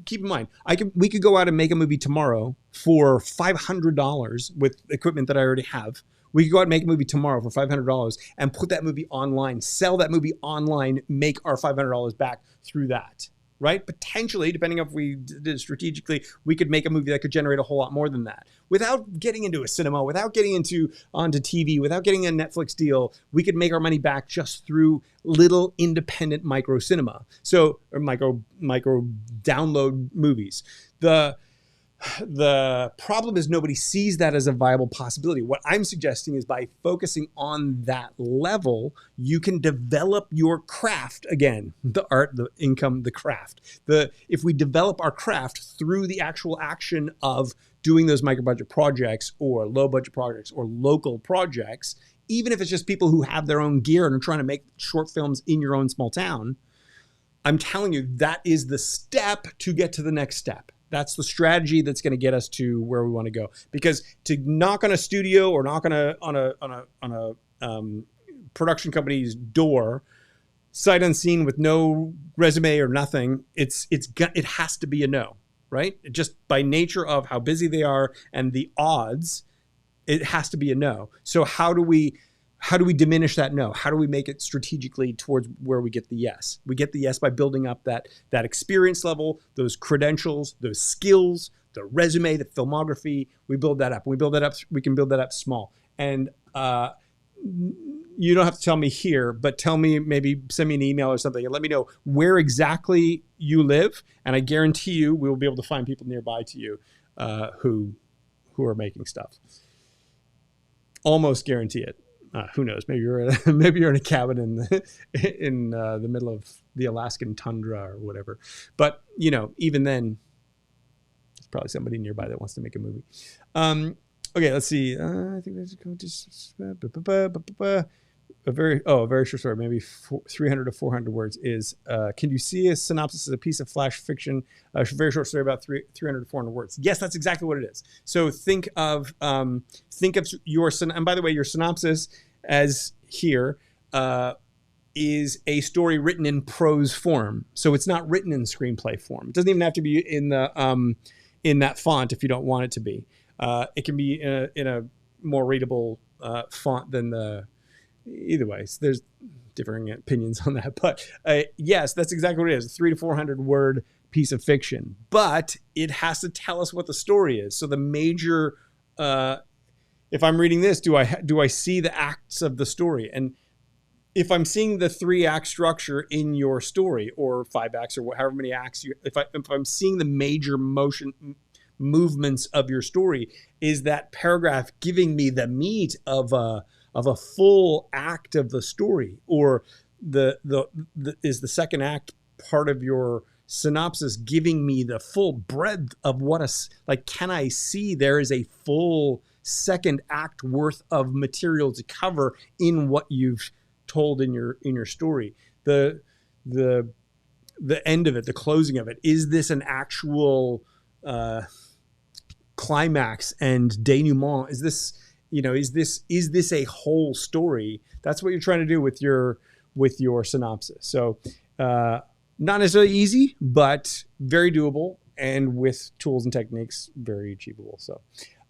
keep in mind, we could go out and make a movie tomorrow for $500 with equipment that I already have. We could go out and make a movie tomorrow for $500 and put that movie online, sell that movie online, make our $500 back through that, right? Potentially, depending on if we did it strategically, we could make a movie that could generate a whole lot more than that. Without getting into a cinema, without getting onto TV, without getting a Netflix deal, we could make our money back just through little independent micro cinema. So, or micro download movies. The problem is nobody sees that as a viable possibility. What I'm suggesting is by focusing on that level, you can develop your craft again, the art, the income, the craft. If we develop our craft through the actual action of doing those micro budget projects or low budget projects or local projects, even if it's just people who have their own gear and are trying to make short films in your own small town, I'm telling you, that is the step to get to the next step. That's the strategy that's going to get us to where we want to go. Because to knock on a studio or knock on a production company's door, sight unseen with no resume or nothing, it has to be a no, right? Just by nature of how busy they are and the odds, it has to be a no. So how do we diminish that no? How do we make it strategically towards where we get the yes? We get the yes by building up that experience level, those credentials, those skills, the resume, the filmography. We build that up. We can build that up small. And you don't have to tell me here, but tell me, maybe send me an email or something and let me know where exactly you live. And I guarantee you we will be able to find people nearby to you who are making stuff. Almost guarantee it. Who knows? Maybe you're in a cabin in the middle of the Alaskan tundra or whatever. But even then, there's probably somebody nearby that wants to make a movie. Okay, let's see. I think there's a very short story, maybe 300 to 400 words. Is can you see a synopsis as a piece of flash fiction? A very short story about 300 to 400 words. Yes, that's exactly what it is. So think of your, and by the way, your synopsis as here is a story written in prose form. So it's not written in screenplay form. It doesn't even have to be in that font if you don't want it to be. It can be in a more readable font than the. Either way, so there's differing opinions on that. But yes, that's exactly what it is. A 300 to 400 word piece of fiction. But it has to tell us what the story is. So the major, if I'm reading this, do I see the acts of the story? And if I'm seeing the 3-act structure in your story, or 5 acts, or however many acts, if I'm seeing the major movements of your story, is that paragraph giving me the meat of a full act of the story, or is the second act part of your synopsis giving me the full breadth of can I see there is a full second act worth of material to cover in what you've told in your story? The end of it, the closing of it, is this an actual climax and denouement? Is this a whole story? That's what you're trying to do with your synopsis. So not necessarily easy, but very doable, and with tools and techniques, very achievable. So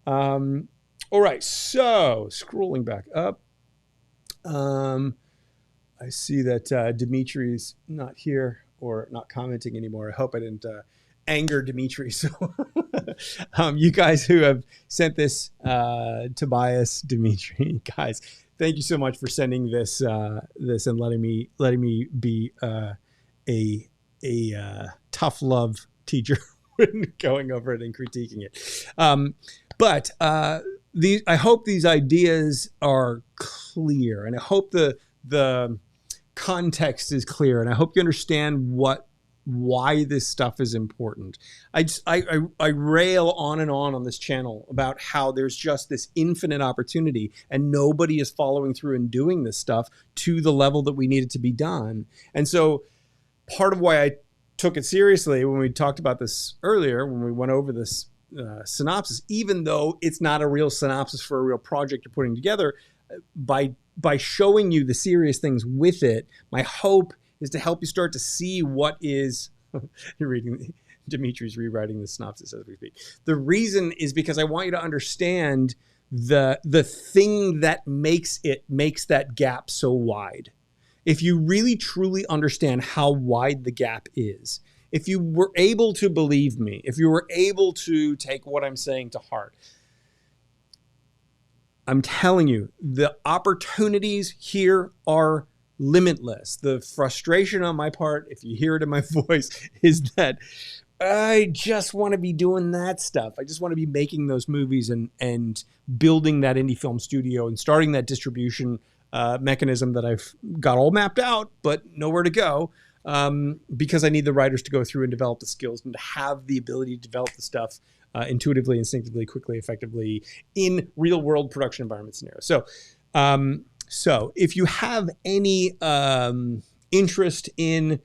all right, so scrolling back up, I see that Dimitri's not here or not commenting anymore. I hope I didn't anger Dimitri. So you guys who have sent this, Tobias, Dimitri, guys, thank you so much for sending this and letting me be a tough love teacher when going over it and critiquing it. But I hope these ideas are clear, and I hope the context is clear, and I hope you understand why this stuff is important. I rail on and on this channel about how there's just this infinite opportunity and nobody is following through and doing this stuff to the level that we need it to be done. And so part of why I took it seriously when we talked about this earlier, when we went over this synopsis, even though it's not a real synopsis for a real project you're putting together, by showing you the serious things with it, my hope is to help you start to see what is. You're reading. Dimitri's rewriting the synopsis as we speak. The reason is because I want you to understand the thing that makes that gap so wide. If you really truly understand how wide the gap is, if you were able to believe me, if you were able to take what I'm saying to heart, I'm telling you, the opportunities here are limitless. The frustration on my part, if you hear it in my voice, is that I just want to be doing that stuff. I just want to be making those movies and building that indie film studio and starting that distribution mechanism that I've got all mapped out, but nowhere to go, because I need the writers to go through and develop the skills and to have the ability to develop the stuff intuitively, instinctively, quickly, effectively in real world production environment scenarios. So if you have any interest in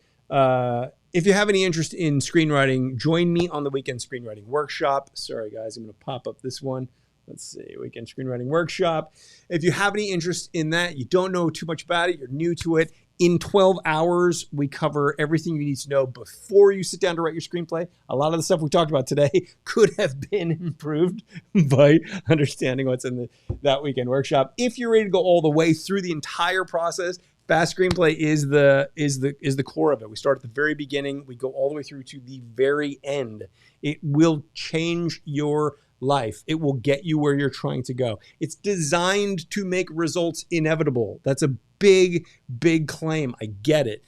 screenwriting, join me on the Weekend Screenwriting Workshop. Sorry, guys, I'm going to pop up this one. Let's see, Weekend Screenwriting Workshop. If you have any interest in that, you don't know too much about it, you're new to it, in 12 hours, we cover everything you need to know before you sit down to write your screenplay. A lot of the stuff we talked about today could have been improved by understanding what's in that Weekend Workshop. If you're ready to go all the way through the entire process, Fast Screenplay is the core of it. We start at the very beginning. We go all the way through to the very end. It will change your life. It will get you where you're trying to go. It's designed to make results inevitable. That's a big, big claim. I get it.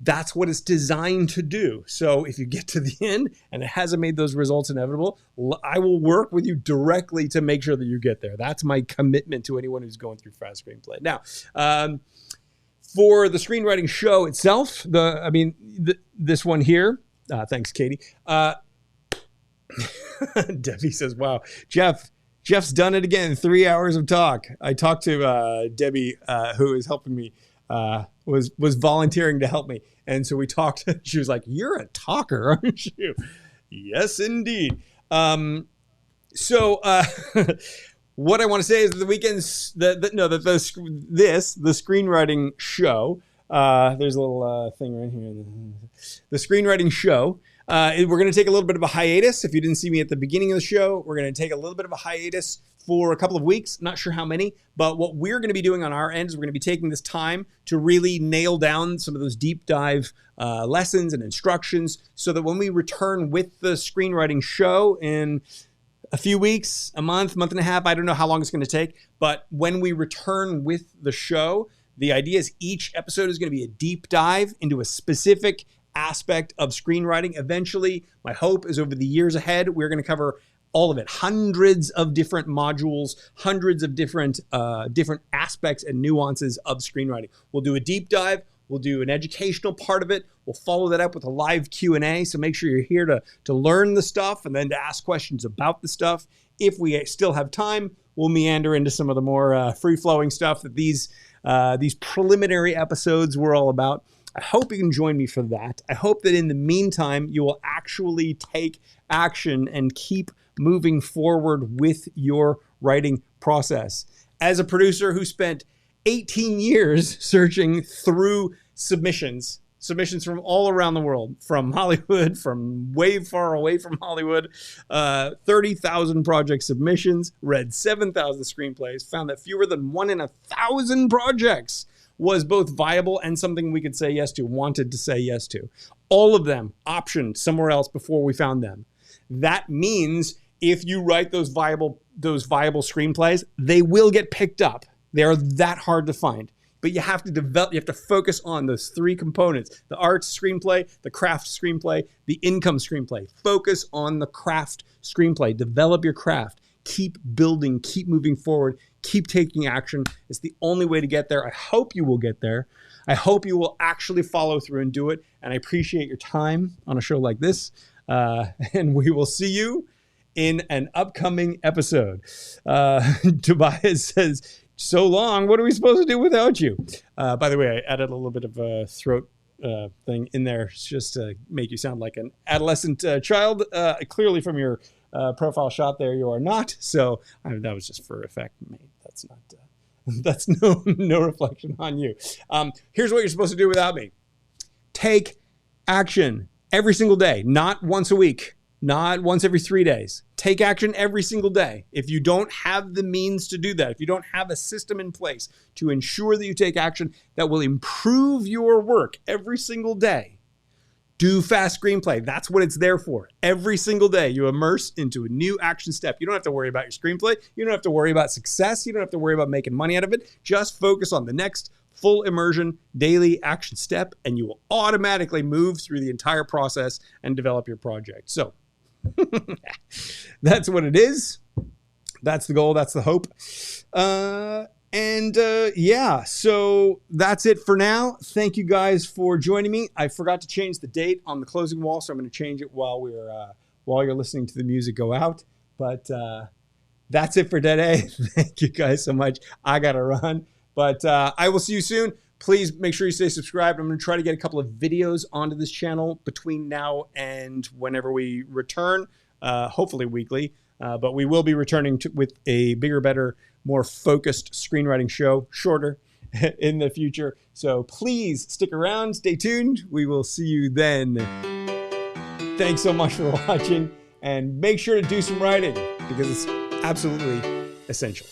That's what it's designed to do. So if you get to the end and it hasn't made those results inevitable, I will work with you directly to make sure that you get there. That's my commitment to anyone who's going through Fast Screenplay. Now, for the Screenwriting Show itself, this one here, thanks, Katie. Debbie says, wow, Jeff's done it again. 3 hours of talk. I talked to Debbie, who is helping me, was volunteering to help me. And so we talked. She was like, you're a talker, aren't you? Yes, indeed. So what I want to say is that the weekends, the Screenwriting Show, there's a little thing right here. The Screenwriting Show. We're going to take a little bit of a hiatus. If you didn't see me at the beginning of the show, we're going to take a little bit of a hiatus for a couple of weeks. Not sure how many, but what we're going to be doing on our end is we're going to be taking this time to really nail down some of those deep dive lessons and instructions so that when we return with the Screenwriting Show in a few weeks, a month and a half, I don't know how long it's going to take, but when we return with the show, the idea is each episode is going to be a deep dive into a specific aspect of screenwriting. Eventually, my hope is over the years ahead, we're going to cover all of it, hundreds of different modules, hundreds of different aspects and nuances of screenwriting. We'll do a deep dive. We'll do an educational part of it. We'll follow that up with a live Q&A. So make sure you're here to learn the stuff and then to ask questions about the stuff. If we still have time, we'll meander into some of the more free-flowing stuff that these preliminary episodes were all about. I hope you can join me for that. I hope that in the meantime, you will actually take action and keep moving forward with your writing process. As a producer who spent 18 years searching through submissions from all around the world, from Hollywood, from way far away from Hollywood, 30,000 project submissions, read 7,000 screenplays, found that fewer than 1 in 1,000 projects was both viable and something we could say yes to, wanted to say yes to. All of them optioned somewhere else before we found them. That means if you write those viable screenplays, they will get picked up. They are that hard to find. But you have to focus on those three components: the art screenplay, the craft screenplay, the income screenplay. Focus on the craft screenplay. Develop your craft. Keep building, keep moving forward, keep taking action. It's the only way to get there. I hope you will get there. I hope you will actually follow through and do it. And I appreciate your time on a show like this. And we will see you in an upcoming episode. Tobias says, so long, what are we supposed to do without you? By the way, I added a little bit of a throat thing in there just to make you sound like an adolescent child. Clearly from your profile shot there, you are not. So that was just for effect. That's not. That's no reflection on you. Here's what you're supposed to do without me. Take action every single day, not once a week, not once every 3 days. Take action every single day. If you don't have the means to do that, if you don't have a system in place to ensure that you take action that will improve your work every single day, do Fast Screenplay. That's what it's there for. Every single day, you immerse into a new action step. You don't have to worry about your screenplay. You don't have to worry about success. You don't have to worry about making money out of it. Just focus on the next full immersion, daily action step, and you will automatically move through the entire process and develop your project. So that's what it is. That's the goal. That's the hope. Yeah, so that's it for now. Thank you guys for joining me. I forgot to change the date on the closing wall, so I'm going to change it while you're listening to the music go out. But that's it for today. Thank you guys so much. I got to run, but I will see you soon. Please make sure you stay subscribed. I'm going to try to get a couple of videos onto this channel between now and whenever we return, hopefully weekly. But we will be returning with a bigger, better, more focused screenwriting show, shorter, in the future. So please stick around, stay tuned. We will see you then. Thanks so much for watching, and make sure to do some writing because it's absolutely essential.